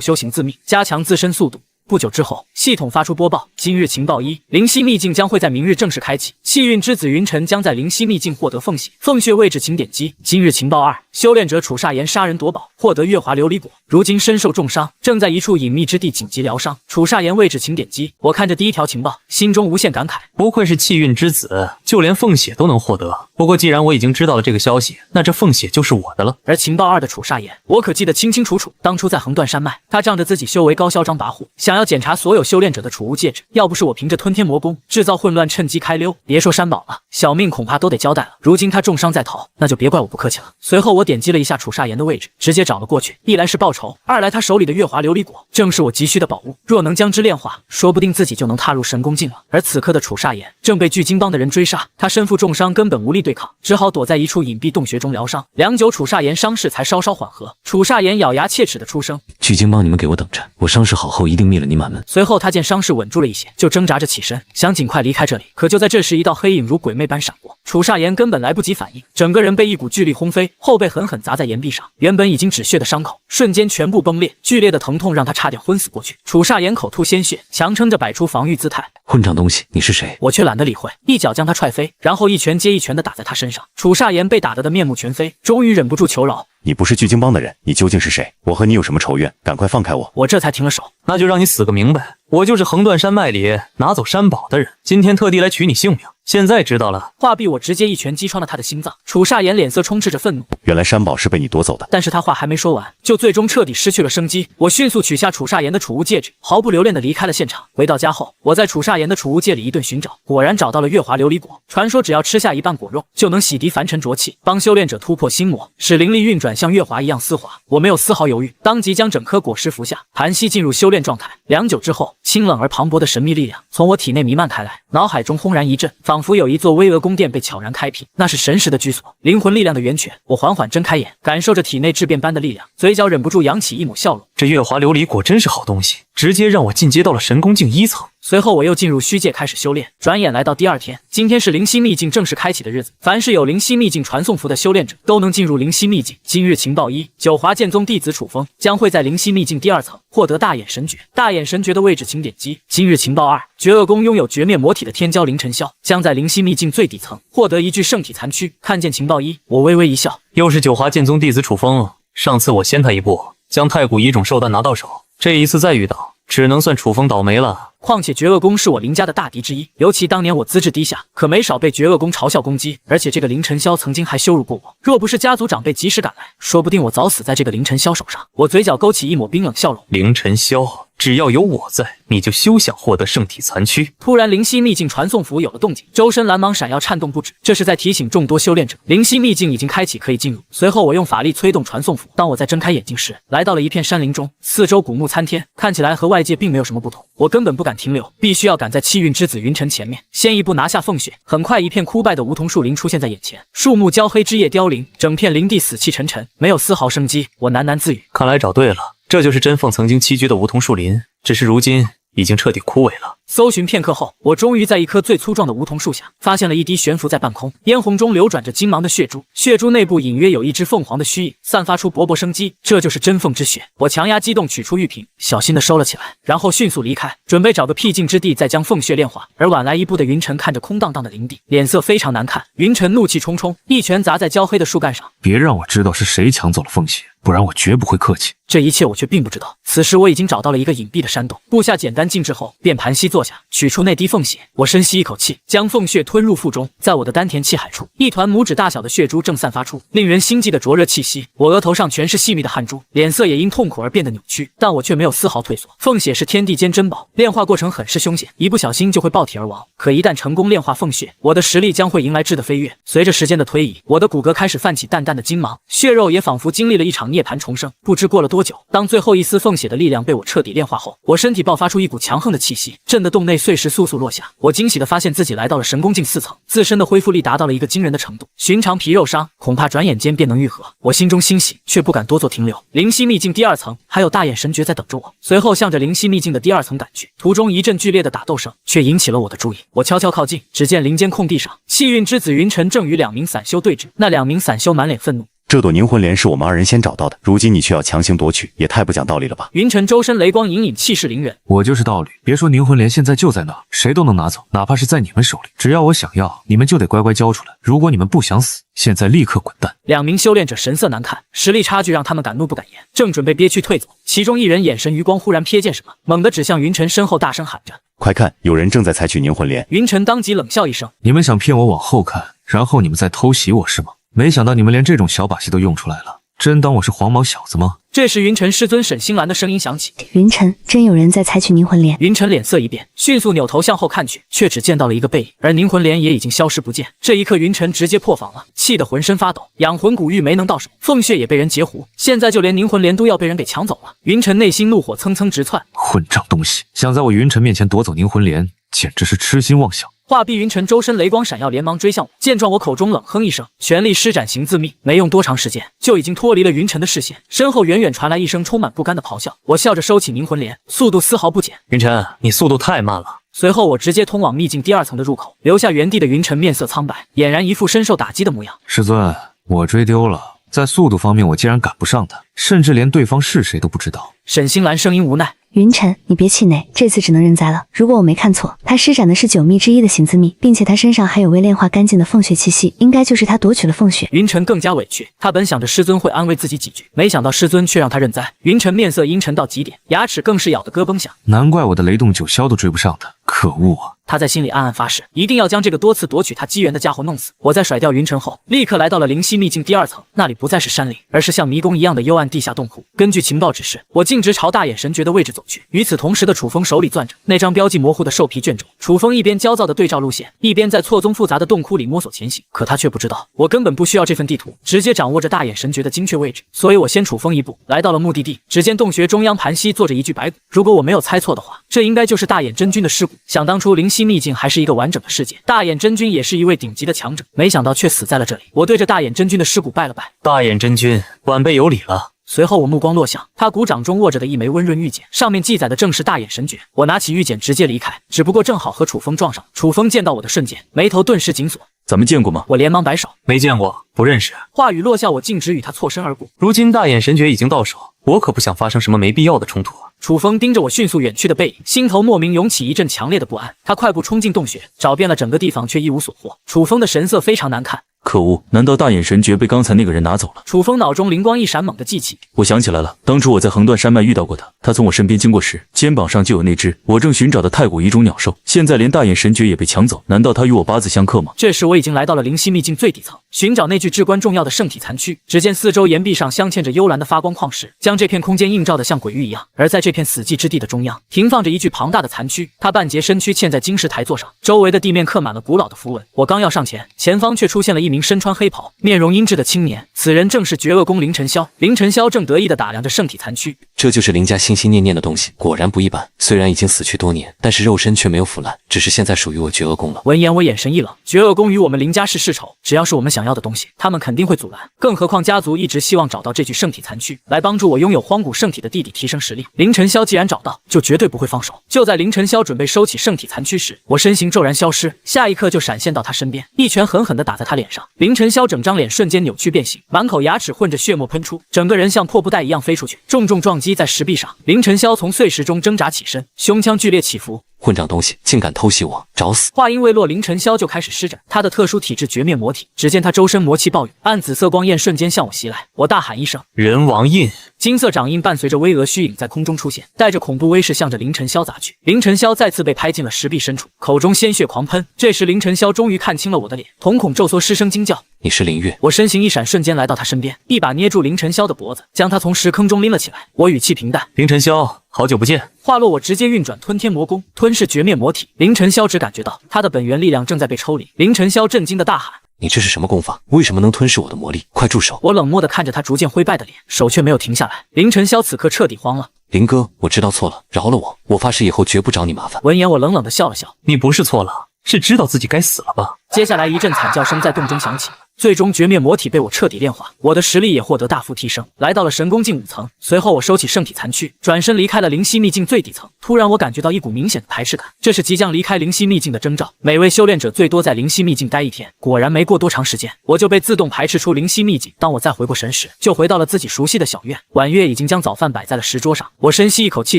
修行自秘，加强自身速度。不久之后，系统发出播报：今日情报1，灵犀秘境将会在明日正式开启，气运之子云晨将在灵犀秘境获得凤血，凤血位置请点击。今日情报2，修炼者楚煞炎杀人夺宝，获得月华琉璃果，如今身受重伤，正在一处隐秘之地紧急疗伤，楚煞炎位置请点击。我看着第1条情报，心中无限感慨，不愧是气运之子，就连凤血都能获得。不过既然我已经知道了这个消息，那这凤血就是我的了。而情报2的楚煞炎，我可记得清清楚楚，当初在横断山脉，他仗着自己修为高嚣张跋扈，想要检查所有修炼者的储物戒指，要不是我凭着吞天魔功制造混乱，趁机开溜，别说山宝了，小命恐怕都得交代了。如今他重伤在逃，那就别怪我不客气了。随后我点击了一下楚煞炎的位置，直接找了过去，一来是报仇，二来他手里的月华琉璃果正是我急需的宝物，若能将之炼化，说不定自己就能踏入神宫境了。而此刻的楚煞炎正被巨鲸帮的人追杀，他身负重伤，根本无力对抗，只好躲在一处隐蔽洞穴中疗伤。良久，楚煞炎伤势才稍稍缓和。楚煞炎咬牙切齿的出声：“巨鲸帮，你们给我等着，我伤势好后一定灭了你满门。”随后他见伤势稳住了一些，就挣扎着起身，想尽快离开这里。可就在这时，一道黑影如鬼魅般闪过，楚煞炎根本来不及反应，整个人被一股巨力轰飞，后背狠狠砸在岩壁上，原本已经止血的伤口瞬间全部崩裂，剧烈的疼痛让他差点昏死过去。楚煞炎口吐鲜血，强撑着摆出防御姿态：“混账东西，你是谁？”我却懒得理会，一脚将他踹飞，然后一拳接一拳的打在他身上。楚煞炎被打得面目全非，终于忍不住求饶：“你不是巨鲸帮的人，你究竟是谁？我和你有什么仇怨？赶快放开我！”我这才停了手。那就让你死个明白。我就是横断山脉里拿走山宝的人，今天特地来取你性命。现在知道了。话毕，我直接一拳击穿了他的心脏。楚煞颜脸色充斥着愤怒，原来山宝是被你夺走的。但是他话还没说完，就最终彻底失去了生机。我迅速取下楚煞颜的储物戒指，毫不留恋地离开了现场。回到家后，我在楚煞颜的储物戒里一顿寻找，果然找到了月华琉璃果。传说只要吃下一半果肉，就能洗涤凡尘浊气，帮修炼者突破心魔，使灵力运转像月华一样丝滑。我没有丝毫犹豫，当即将整颗果实服下，盘膝进入修炼状态。良久之后，清冷而磅礴的神秘力量从我体内弥漫开来，脑海中轰然一震，仿佛有一座巍峨宫殿被悄然开辟，那是神识的居所，灵魂力量的源泉。我缓缓睁开眼，感受着体内质变般的力量，嘴角忍不住扬起一抹笑容。这月华琉璃果真是好东西，直接让我进阶到了神功境1层。随后我又进入虚界开始修炼，转眼来到第2天，今天是灵犀秘境正式开启的日子，凡是有灵犀秘境传送符的修炼者都能进入灵犀秘境。今日情报1：九华剑宗弟子楚风将会在灵犀秘境第2层获得大眼神诀，大眼神诀的位置请点击。今日情报2：绝恶宫拥有绝灭魔体的天骄凌晨霄将在灵犀秘境最底层获得一具圣体残躯。看见情报1，我微微一笑，又是九华剑宗弟子楚风，上次我先他一步将太古遗种兽蛋拿到手，这一次再遇到，只能算楚风倒霉了。况且绝恶宫是我林家的大敌之一，尤其当年我资质低下，可没少被绝恶宫嘲笑攻击，而且这个凌晨霄曾经还羞辱过我。若不是家族长辈及时赶来，说不定我早死在这个凌晨霄手上。我嘴角勾起一抹冰冷笑容。凌晨霄，只要有我在，你就休想获得圣体残躯。突然，灵犀秘境传送符有了动静，周身蓝芒闪耀，颤动不止，这是在提醒众多修炼者，灵犀秘境已经开启，可以进入。随后，我用法力催动传送符。当我在睁开眼睛时，来到了一片山林中，四周古木参天，看起来和外界并没有什么不同。我根本不敢停留，必须要赶在气运之子云晨前面，先一步拿下凤血。很快，一片枯败的梧桐树林出现在眼前，树木焦黑，枝叶凋零，整片林地死气沉沉，没有丝毫生机。我喃喃自语：看来找对了，这就是真凤曾经栖居的梧桐树林，只是如今已经彻底枯萎了。搜寻片刻后，我终于在一棵最粗壮的梧桐树下发现了一滴悬浮在半空，嫣红中流转着金芒的血珠，血珠内部隐约有一只凤凰的虚影，散发出勃勃生机，这就是真凤之血。我强压激动，取出玉瓶，小心地收了起来，然后迅速离开，准备找个僻静之地再将凤血炼化。而晚来一步的云晨看着空荡荡的林地，脸色非常难看。云晨怒气冲冲，一拳砸在焦黑的树干上，别让我知道是谁抢走了凤血，不然我绝不会客气。这一切我却并不知道。此时我已经找到了一个隐蔽的山洞，部下简单静置后，便盘膝坐下，取出那滴凤血。我深吸一口气，将凤血吞入腹中，在我的丹田气海处，一团拇指大小的血珠正散发出令人心悸的灼热气息。我额头上全是细密的汗珠，脸色也因痛苦而变得扭曲，但我却没有丝毫退缩。凤血是天地间珍宝，炼化过程很是凶险，一不小心就会爆体而亡。可一旦成功炼化凤血，我的实力将会迎来质的飞跃。随着时间的推移，我的骨骼开始泛起淡淡的金芒，血肉也仿佛经历了一场涅槃重生。不知过了多久，当最后一丝凤血的力量被我彻底炼化后，我身体爆发出一股强横的气息，震得洞内碎石簌簌落下。我惊喜地发现自己来到了神功境4层，自身的恢复力达到了一个惊人的程度，寻常皮肉伤恐怕转眼间便能愈合。我心中欣喜，却不敢多做停留。灵犀秘境第2层还有大眼神诀在等着我。随后向着灵犀秘境的第2层赶去，途中一阵剧烈的打斗声却引起了我的注意。我悄悄靠近，只见林间空地上，气运之子云晨正与2名散修对峙，那2名散修满脸愤怒。这朵凝魂莲是我们2人先找到的，如今你却要强行夺取，也太不讲道理了吧！云晨周身雷光隐隐，气势凌人。我就是道理，别说凝魂莲现在就在那，谁都能拿走，哪怕是在你们手里，只要我想要，你们就得乖乖交出来。如果你们不想死，现在立刻滚蛋！2名修炼者神色难看，实力差距让他们敢怒不敢言，正准备憋屈退走，其中一人眼神余光忽然瞥见什么，猛地指向云晨身后，大声喊着：“快看，有人正在采取凝魂莲！”云晨当即冷笑一声：“你们想骗我往后看，然后你们再偷袭我是吗？没想到你们连这种小把戏都用出来了。”真当我是黄毛小子吗？这时云晨师尊沈星兰的声音响起：“云晨，真有人在采取凝魂莲。”云晨脸色一变，迅速扭头向后看去，却只见到了一个背影，而凝魂莲也已经消失不见。这一刻，云晨直接破防了，气得浑身发抖。养魂古玉没能到手，凤血也被人截胡，现在就连凝魂莲都要被人给抢走了。云晨内心怒火蹭蹭直窜，混账东西，想在我云晨面前夺走凝魂莲，简直是痴心妄想。话毕，云晨周身雷光闪耀，连忙追向我。见状，我口中冷哼一声，全力施展行自秘。没用多长时间，就已经脱离了云晨的视线。身后远远传来一声充满不甘的咆哮。我笑着收起凝魂莲，速度丝毫不减。云晨，你速度太慢了。随后，我直接通往秘境第2层的入口，留下原地的云晨面色苍白，俨然一副深受打击的模样。师尊，我追丢了。在速度方面，我竟然赶不上他，甚至连对方是谁都不知道。沈星兰声音无奈，云晨，你别气馁，这次只能认栽了。如果我没看错，他施展的是9秘之一的醒字秘，并且他身上还有未炼化干净的凤血气息，应该就是他夺取了凤血。云晨更加委屈，他本想着师尊会安慰自己几句，没想到师尊却让他认栽。云晨面色阴沉到极点，牙齿更是咬得咯嘣响。难怪我的雷动9霄都追不上他，可恶啊！他在心里暗暗发誓，一定要将这个多次夺取他机缘的家伙弄死。我在甩掉云尘后，立刻来到了灵犀秘境第2层，那里不再是山林，而是像迷宫一样的幽暗地下洞窟。根据情报指示，我径直朝大眼神诀的位置走去。与此同时的楚风手里攥着那张标记模糊的兽皮卷轴，楚风一边焦躁地对照路线，一边在错综复杂的洞窟里摸索前行。可他却不知道，我根本不需要这份地图，直接掌握着大眼神诀的精确位置，所以我先楚风一步来到了目的地。只见洞穴中央盘膝坐着一具白骨，如果我没有猜错的话，这应该就是大眼真君的尸骨。想当初灵犀秘境还是一个完整的世界，大眼真君也是一位顶级的强者，没想到却死在了这里。我对着大眼真君的尸骨拜了拜，大眼真君，晚辈有礼了。随后我目光落向他骨掌中握着的一枚温润玉简，上面记载的正是大眼神诀。我拿起玉简直接离开，只不过正好和楚风撞上。楚风见到我的瞬间，眉头顿时紧锁。咱们见过吗？我连忙摆手，没见过，不认识。话语落下，我径直与他错身而过。如今大眼神诀已经到手，我可不想发生什么没必要的冲突啊！楚风盯着我迅速远去的背影，心头莫名涌起一阵强烈的不安。他快步冲进洞穴，找遍了整个地方，却一无所获。楚风的神色非常难看。可恶，难道大眼神诀被刚才那个人拿走了？楚风脑中灵光一闪，猛地记起，我想起来了，当初我在横断山脉遇到过他，他从我身边经过时，肩膀上就有那只我正寻找的太古遗种鸟兽，现在连大眼神诀也被抢走，难道他与我八字相克吗？这时我已经来到了灵犀秘境最底层，寻找那具至关重要的圣体残躯。只见四周岩壁上镶嵌着幽蓝的发光矿石，将这片空间映照得像鬼域一样。而在这片死寂之地的中央，停放着一具庞大的残躯，他半截身躯嵌在金石台座上，周围的地面刻满了古老的符文。我刚要上前，前方却出现了一名身穿黑袍、面容阴鸷的青年，此人正是绝恶宫凌晨霄。凌晨霄正得意地打量着圣体残躯，这就是林家心心念念的东西，果然不一般。虽然已经死去多年，但是肉身却没有腐烂，只是现在属于我绝恶宫了。闻言，我眼神一冷，绝恶宫与我们林家是世仇，只要是我们想要的东西，他们肯定会阻拦。更何况家族一直希望找到这具圣体残躯，来帮助我拥有荒古圣体的弟弟提升实力。凌晨霄既然找到，就绝对不会放手。就在凌晨霄准备收起圣体残躯时，我身形骤然消失，下一刻就闪现到他身边，一拳狠狠地打在他脸上。凌晨霄整张脸瞬间扭曲变形，满口牙齿混着血沫喷出，整个人像破布袋一样飞出去，重重撞击在石壁上。凌晨霄从碎石中挣扎起身，胸腔剧烈起伏。混账东西，竟敢偷袭我，找死！话音未落，凌晨霄就开始施展他的特殊体质绝灭魔体。只见他周身魔气暴涌，暗紫色光焰瞬间向我袭来。我大喊一声：“人王印！”金色掌印伴随着巍峨虚影在空中出现，带着恐怖威势向着凌晨霄砸去。凌晨霄再次被拍进了石壁深处，口中鲜血狂喷。这时凌晨霄终于看清了我的脸，瞳孔骤缩，失声惊叫：“你是林月！”我身形一闪，瞬间来到他身边，一把捏住凌晨霄的脖子，将他从石坑中拎了起来。我语气平淡：“凌晨霄，好久不见。”话落，我直接运转吞天魔功，吞噬绝灭魔体。凌晨霄只感觉到他的本源力量正在被抽离。凌晨霄震惊的大喊：“你这是什么功法？为什么能吞噬我的魔力？快住手！”我冷漠地看着他逐渐灰败的脸，手却没有停下来。凌晨霄此刻彻底慌了：“林哥，我知道错了，饶了我，我发誓以后绝不找你麻烦。”闻言，我冷冷地笑了笑：“你不是错了，是知道自己该死了吧？”接下来一阵惨叫声在洞中响起。最终绝灭魔体被我彻底炼化，我的实力也获得大幅提升，来到了神功境5层。随后我收起圣体残躯，转身离开了灵犀秘境最底层。突然我感觉到一股明显的排斥感，这是即将离开灵犀秘境的征兆。每位修炼者最多在灵犀秘境待1天，果然没过多长时间，我就被自动排斥出灵犀秘境。当我再回过神时，就回到了自己熟悉的小院。婉月已经将早饭摆在了石桌上，我深吸一口气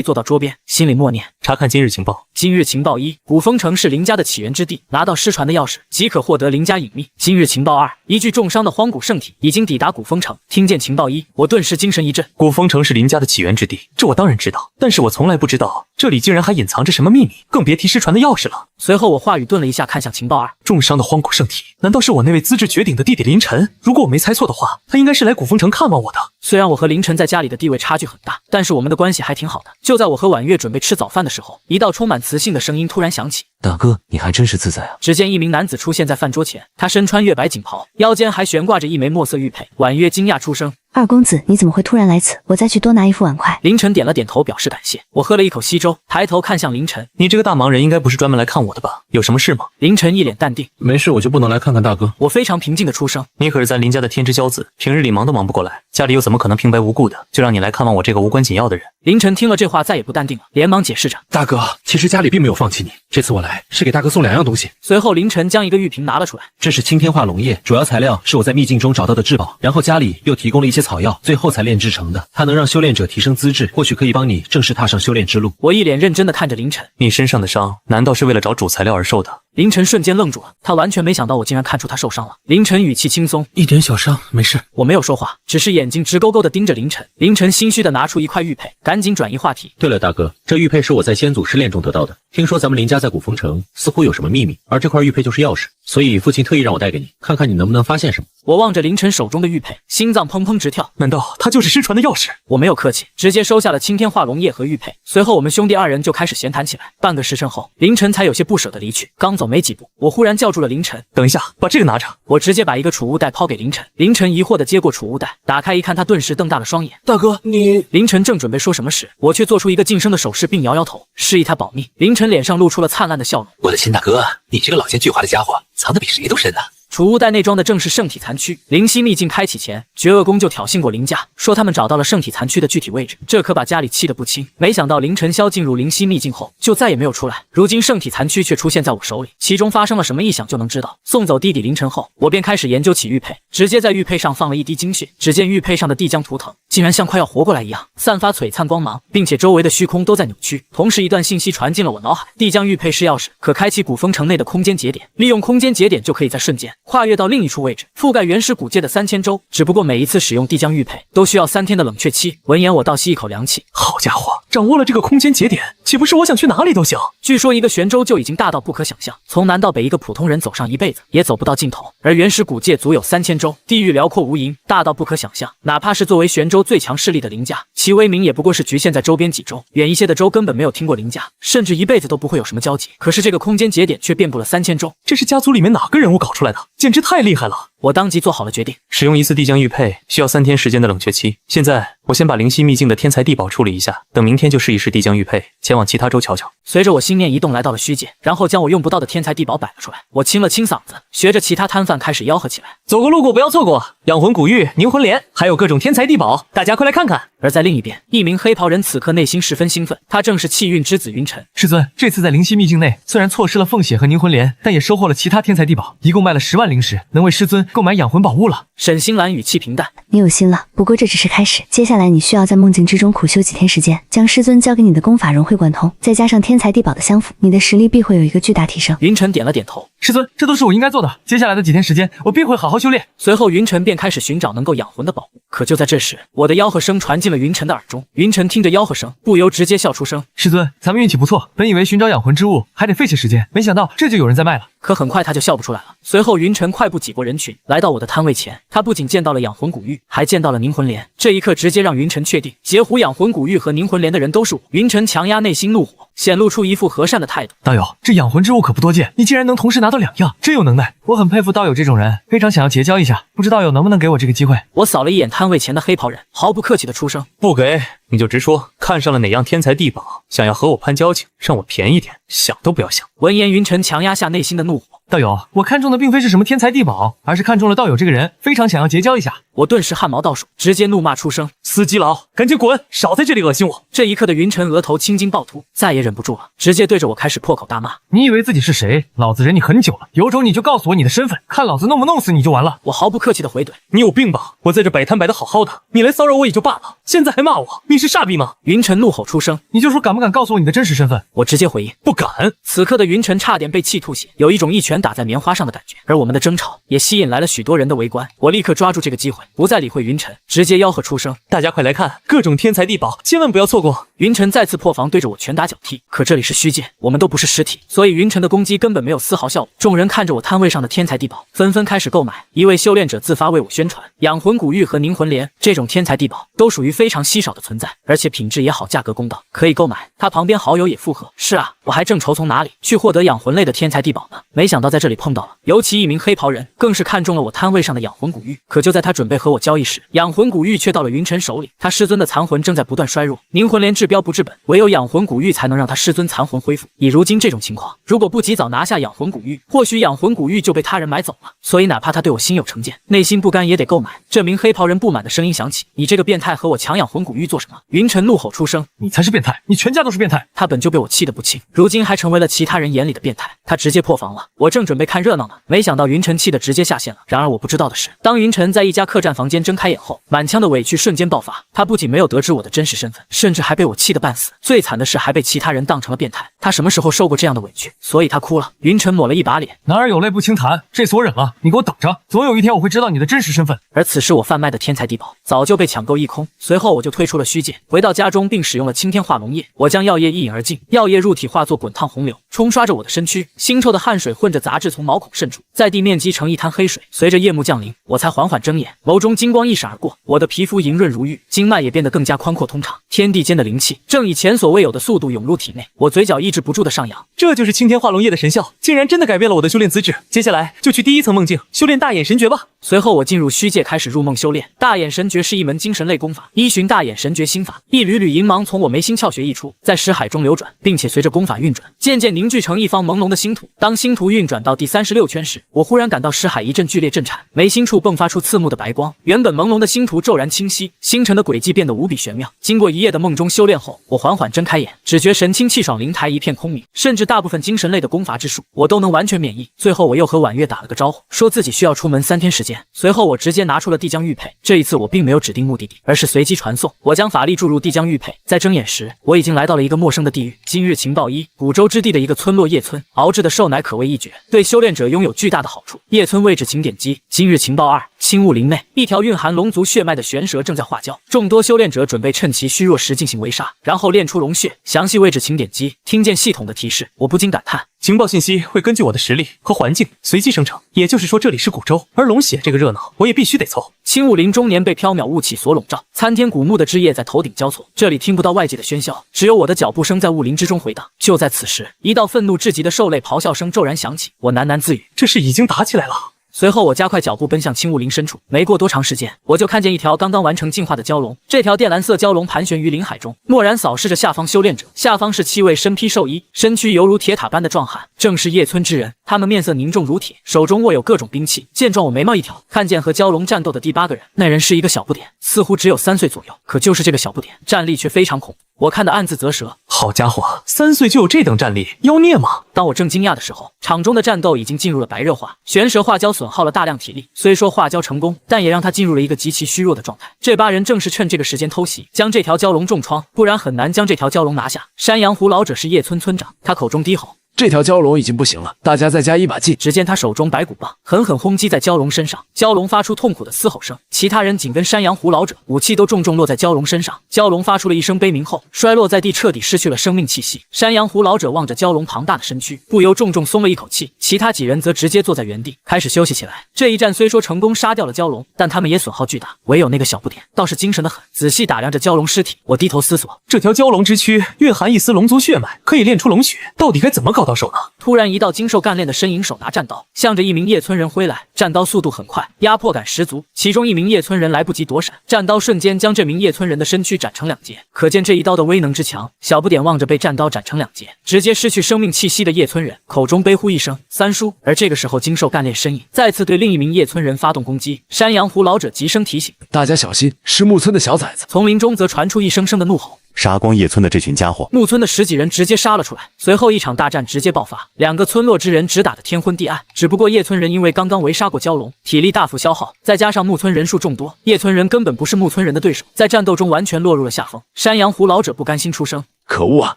坐到桌边，心里默念：查看今日情报。今日情报1：古风城是林家的起源之地，拿到失传的钥匙即可获得林家隐秘。今日情报2：一具重伤的荒古圣体已经抵达古风城。听见情报1，我顿时精神一振。古风城是林家的起源之地，这我当然知道，但是我从来不知道这里竟然还隐藏着什么秘密，更别提失传的钥匙了。随后我话语顿了一下，看向情报2：重伤的荒古圣体，难道是我那位资质绝顶的弟弟林晨？如果我没猜错的话，他应该是来古风城看望我的。虽然我和凌晨在家里的地位差距很大，但是我们的关系还挺好的。就在我和婉月准备吃早饭的时候，一道充满磁性的声音突然响起：“大哥，你还真是自在啊！”只见一名男子出现在饭桌前，他身穿月白锦袍，腰间还悬挂着一枚墨色玉佩。婉月惊讶出声：“二公子，你怎么会突然来此？我再去多拿一副碗筷。”凌晨点了点头，表示感谢。我喝了一口稀粥，抬头看向凌晨：“你这个大忙人应该不是专门来看我的吧？有什么事吗？”凌晨一脸淡定：“没事，我就不能来看看大哥。”我非常平静的出声：“你可是咱林家的天之骄子，平日里忙都忙不过来，家里又怎么可能平白无故的就让你来看望我这个无关紧要的人？凌晨听了这话，再也不淡定了，连忙解释着：“大哥，其实家里并没有放弃你，这次我来是给大哥送2样东西。”随后，凌晨将一个玉瓶拿了出来，这是青天化龙液，主要材料是我在秘境中找到的至宝，然后家里又提供了一些草药，最后才炼制成的。它能让修炼者提升资质，或许可以帮你正式踏上修炼之路。我一脸认真地看着凌晨：“你身上的伤，难道是为了找主材料而受的？”凌晨瞬间愣住了，他完全没想到我竟然看出他受伤了。凌晨语气轻松：“一点小伤，没事。”我没有说话，只是眼睛直勾勾地盯着凌晨。凌晨心虚地拿出一块玉佩，赶紧转移话题：“对了，大哥，这玉佩是我在先祖试炼中得到的。听说咱们林家在古风城似乎有什么秘密，而这块玉佩就是钥匙，所以父亲特意让我带给你，看看你能不能发现什么。”我望着凌晨手中的玉佩，心脏砰砰直跳。难道它就是失传的钥匙？我没有客气，直接收下了青天化龙液和玉佩。随后我们兄弟2人就开始闲谈起来。半个时辰后，凌晨才有些不舍得离去。刚走没几步，我忽然叫住了凌晨：“等一下，把这个拿着。”我直接把一个储物袋抛给凌晨。凌晨疑惑地接过储物袋，打开一看，他顿时瞪大了双眼：“大哥，你……”凌晨正准备说什么时，我却做出一个噤声的手势，并摇摇头，示意他保密。凌晨脸上露出了灿烂的笑容：“我的亲大哥，你这个老奸巨猾的家伙，藏得比谁都深啊！”储物袋内装的正是圣体残躯。灵犀秘境开启前，绝恶宫就挑衅过林家，说他们找到了圣体残躯的具体位置，这可把家里气得不轻。没想到凌晨霄进入灵犀秘境后，就再也没有出来。如今圣体残躯却出现在我手里，其中发生了什么异响就能知道。送走弟弟凌晨后，我便开始研究起玉佩，直接在玉佩上放了一滴精血。只见玉佩上的地浆图腾竟然像快要活过来一样，散发璀璨光芒，并且周围的虚空都在扭曲。同时，一段信息传进了我脑海：地浆玉佩是钥匙，可开启古风城内的空间节点，利用空间节点就可以在瞬间跨越到另一处位置，覆盖原始古界的3000周。只不过每一次使用地浆玉佩都需要3天的冷却期。闻言，我倒吸一口凉气。好家伙，掌握了这个空间节点，岂不是我想去哪里都行？据说一个玄州就已经大到不可想象，从南到北，一个普通人走上一辈子也走不到尽头。而原始古界足有3000周，地域辽阔无垠，大到不可想象。哪怕是作为玄州最强势力的林家，其威名也不过是局限在周边几州，远一些的州根本没有听过林家，甚至一辈子都不会有什么交集。可是这个空间节点却遍布了3000州，这是家族里面哪个人物搞出来的？简直太厉害了！我当即做好了决定，使用一次地浆玉佩需要3天时间的冷却期。现在我先把灵犀秘境的天才地宝处理一下，等明天就试一试地浆玉佩，前往其他州瞧瞧。随着我心念一动，来到了虚界，然后将我用不到的天才地宝摆了出来。我清了清嗓子，学着其他摊贩开始吆喝起来：“走过路过不要错过，养魂古玉、凝魂莲，还有各种天才地宝，大家快来看看！”而在另一边，一名黑袍人此刻内心十分兴奋，他正是气运之子云晨。师尊，这次在灵犀秘境内，虽然错失了凤血和凝魂莲，但也收获了其他天才地宝，一共卖了10万灵石，能为师尊购买养魂宝物了。沈星兰语气平淡：“你有心了，不过这只是开始，接下来你需要在梦境之中苦修几天时间，将师尊教给你的功法融会贯通，再加上天才地宝的相辅，你的实力必会有一个巨大提升。”云晨点了点头：“师尊，这都是我应该做的，接下来的几天时间，我必会好好修炼。”随后，云晨便开始寻找能够养魂的宝物。可就在这时，我的吆喝声传进了云晨的耳中。云晨听着吆喝声，不由直接笑出声：“师尊，咱们运气不错，本以为寻找养魂之物还得费些时间，没想到这就有人在卖了。”可很快他就笑不出来了。随后，云晨快步挤过人群，来到我的摊位前。他不仅见到了养魂古玉，还见到了凝魂莲。这一刻，直接让云晨确定截胡养魂古玉和凝魂莲的人都是我。云晨强压内心怒火，显露出一副和善的态度：“道友，这养魂之物可不多见，你竟然能同时拿到2样，真有能耐！我很佩服道友这种人，非常想要结交一下，不知道友能不能给我这个机会？”我扫了一眼摊位前的黑袍人，毫不客气的出声：“不给你就直说，看上了哪样天才地宝，想要和我攀交情，让我便宜点，想都不要想。”闻言，云晨强压下内心的怒火：“道友，我看中的并非是什么天才地宝，而是看中了道友这个人，非常想要结交一下。”我顿时汗毛倒竖，直接怒骂出声：“死基佬，赶紧滚，少在这里恶心我！”这一刻的云晨额头青筋暴突，再也忍不住了，直接对着我开始破口大骂：“你以为自己是谁？老子忍你很久了，有种你就告诉我你的身份，看老子弄不弄死你就完了！”我毫不客气的回怼：“你有病吧？我在这摆摊摆的好好的，你来骚扰我也就罢了，现在还骂我，你是傻逼吗？”云晨怒吼出声：“你就说敢不敢告诉我你的真实身份？”我直接回应：“不敢。”此刻的云晨差点被气吐血，有一种一拳打在棉花上的感觉。而我们的争吵也吸引来了许多人的围观。我立刻抓住这个机会，不再理会云晨，直接吆喝出声：“大家快来看，各种天才地宝，千万不要错过！”云晨再次破防，对着我拳打脚踢。可这里是虚界，我们都不是尸体，所以云晨的攻击根本没有丝毫效果。众人看着我摊位上的天才地宝，纷纷开始购买。一位修炼者自发为我宣传，养魂古玉和凝魂莲这种天才地宝都属于非常稀少的存在，而且品质也好，价格公道，可以购买。他旁边好友也附和：“是啊，我还正愁从哪里去获得养魂类的天才地宝呢，没想到在这里碰到了，尤其一名黑袍人更是看中了我摊位上的养魂古玉。可就在他准备和我交易时，养魂古玉却到了云尘手里，他师尊的残魂正在不断衰弱，凝魂莲治标不治本，唯有养魂古玉才能让他师尊残魂恢复。以如今这种情况，如果不及早拿下养魂古玉，或许养魂古玉就被他人买走了。所以哪怕他对我心有成见，内心不甘也得购买。这名黑袍人不满的声音响起：“你这个变态和我抢养魂古玉做什么？”云尘怒吼出声：“你才是变态，你全家都是变态！”他本就被我气得不轻，如今还成为了其他人眼里的变态。他直接破防了，我正准备看热闹呢，没想到云尘气得直接下线了。然而我不知道的是，当云尘在一家客栈房间睁开眼后，满腔的委屈瞬间爆发。他不仅没有得知我的真实身份，甚至还被我气得半死。最惨的是还被其他人当成了变态。他什么时候受过这样的委屈？所以他哭了。云尘抹了一把脸：“男儿有泪不轻弹，这次我忍了，你给我等着，总有一天我会知道你的真实身份。”而此时我贩卖的天才地宝早就被抢购一空，随后我就退出了虚界，回到家中并使用了青天化龙液。我将药液一饮而尽，药液入体化作滚烫洪流，冲刷着我的身躯，腥臭的汗水混着杂质从毛孔渗出，在地面积成一滩黑水。随着夜幕降临，我才缓缓睁眼，眸中金光一闪而过，我的皮肤莹润如玉，经脉也变得更加宽阔通畅，天地间的灵气正以前所未有的速度涌入体内，我嘴角抑制不住的上扬。这就是青天化龙液的神效，竟然真的改变了我的修炼资质。接下来就去第一层梦境修炼大眼神诀吧。随后我进入虚界，开始入梦修炼。大眼神诀是一门精神类功法，依循大眼神诀心法，一缕缕银芒从我眉心窍穴溢出，在识海中流转，并且随着功法运转，渐渐凝聚成一方朦胧的星土。当星图运转到第36圈时，我忽然感到识海一阵剧烈震颤，眉心处迸发出刺目的白光，原本朦胧的星图骤然清晰，星辰的轨迹变得无比玄妙。经过一夜的梦中修炼后，我缓缓睁开眼，只觉神清气爽，灵台一片空明，甚至大部分精神类的功法之术我都能完全免疫。最后我又和婉月打了个招呼，说自己需要出门3天时间。随后我直接拿出了帝江玉佩，这一次我并没有指定目的地，而是随机传送。我将法力注入帝江玉佩，在睁眼时，我已经来到了一个陌生的地域。今日情报1：古州之地的一个村落叶村，熬制的兽奶可谓一绝，对修炼者拥有巨大的好处。叶村位置请点击。今日情报2：青雾林内，一条蕴含龙族血脉的玄蛇正在化蛟，众多修炼者准备趁其虚弱时进行围杀，然后炼出龙血。详细位置请点击。听见系统的提示，我不禁感叹。情报信息会根据我的实力和环境随机生成，也就是说这里是古州，而龙血这个热闹我也必须得凑。青雾林终年被缥缈雾气所笼罩，参天古木的枝叶在头顶交错，这里听不到外界的喧嚣，只有我的脚步声在雾林之中回荡。就在此时，一道愤怒至极的兽类咆哮声骤然响起，我喃喃自语：这是已经打起来了。随后我加快脚步奔向青雾林深处，没过多长时间，我就看见一条刚刚完成进化的蛟龙。这条靛蓝色蛟龙盘旋于林海中，漠然扫视着下方修炼者。下方是7位身披兽衣、身躯犹如铁塔般的壮汉，正是叶村之人。他们面色凝重如铁，手中握有各种兵器。见状，我眉毛一挑，看见和蛟龙战斗的第8个人，那人是一个小不点，似乎只有3岁左右。可就是这个小不点，战力却非常恐怖。我看得暗自啧舌，好家伙，3岁就有这等战力，妖孽吗？当我正惊讶的时候，场中的战斗已经进入了白热化，玄蛇化蛟损耗了大量体力，虽说化蛟成功，但也让他进入了一个极其虚弱的状态。这8人正是趁这个时间偷袭，将这条蛟龙重创，不然很难将这条蛟龙拿下。山羊胡老者是叶村村长，他口中低吼：这条蛟龙已经不行了，大家再加一把劲。只见他手中白骨棒狠狠轰击在蛟龙身上，蛟龙发出痛苦的嘶吼声。其他人紧跟山羊胡老者，武器都重重落在蛟龙身上。蛟龙发出了一声悲鸣后，摔落在地，彻底失去了生命气息。山羊胡老者望着蛟龙庞大的身躯，不由重重松了一口气。其他几人则直接坐在原地，开始休息起来。这一战虽说成功杀掉了蛟龙，但他们也损耗巨大。唯有那个小不点倒是精神的很，仔细打量着蛟龙尸体。我低头思索，这条蛟龙之躯蕴含一丝龙族血脉，可以炼出龙血，到底该怎么搞到手呢？突然，一道精瘦干练的身影手拿战刀，向着一名叶村人挥来。战刀速度很快，压迫感十足。其中一名叶村人来不及躲闪，战刀瞬间将这名叶村人的身躯斩成2截。可见这一刀的威能之强。小不点望着被战刀斩成2截，直接失去生命气息的叶村人，口中悲呼一声：“三叔！”而这个时候，精瘦干练身影再次对另一名叶村人发动攻击。山羊胡老者急声提醒：“大家小心，是木村的小崽子！”从林中则传出一声声的怒吼。杀光叶村的这群家伙！木村的10几人直接杀了出来，随后一场大战直接爆发，2个村落之人只打得天昏地暗。只不过叶村人因为刚刚围杀过蛟龙，体力大幅消耗，再加上木村人数众多，叶村人根本不是木村人的对手，在战斗中完全落入了下风。山羊胡老者不甘心出声：“可恶啊！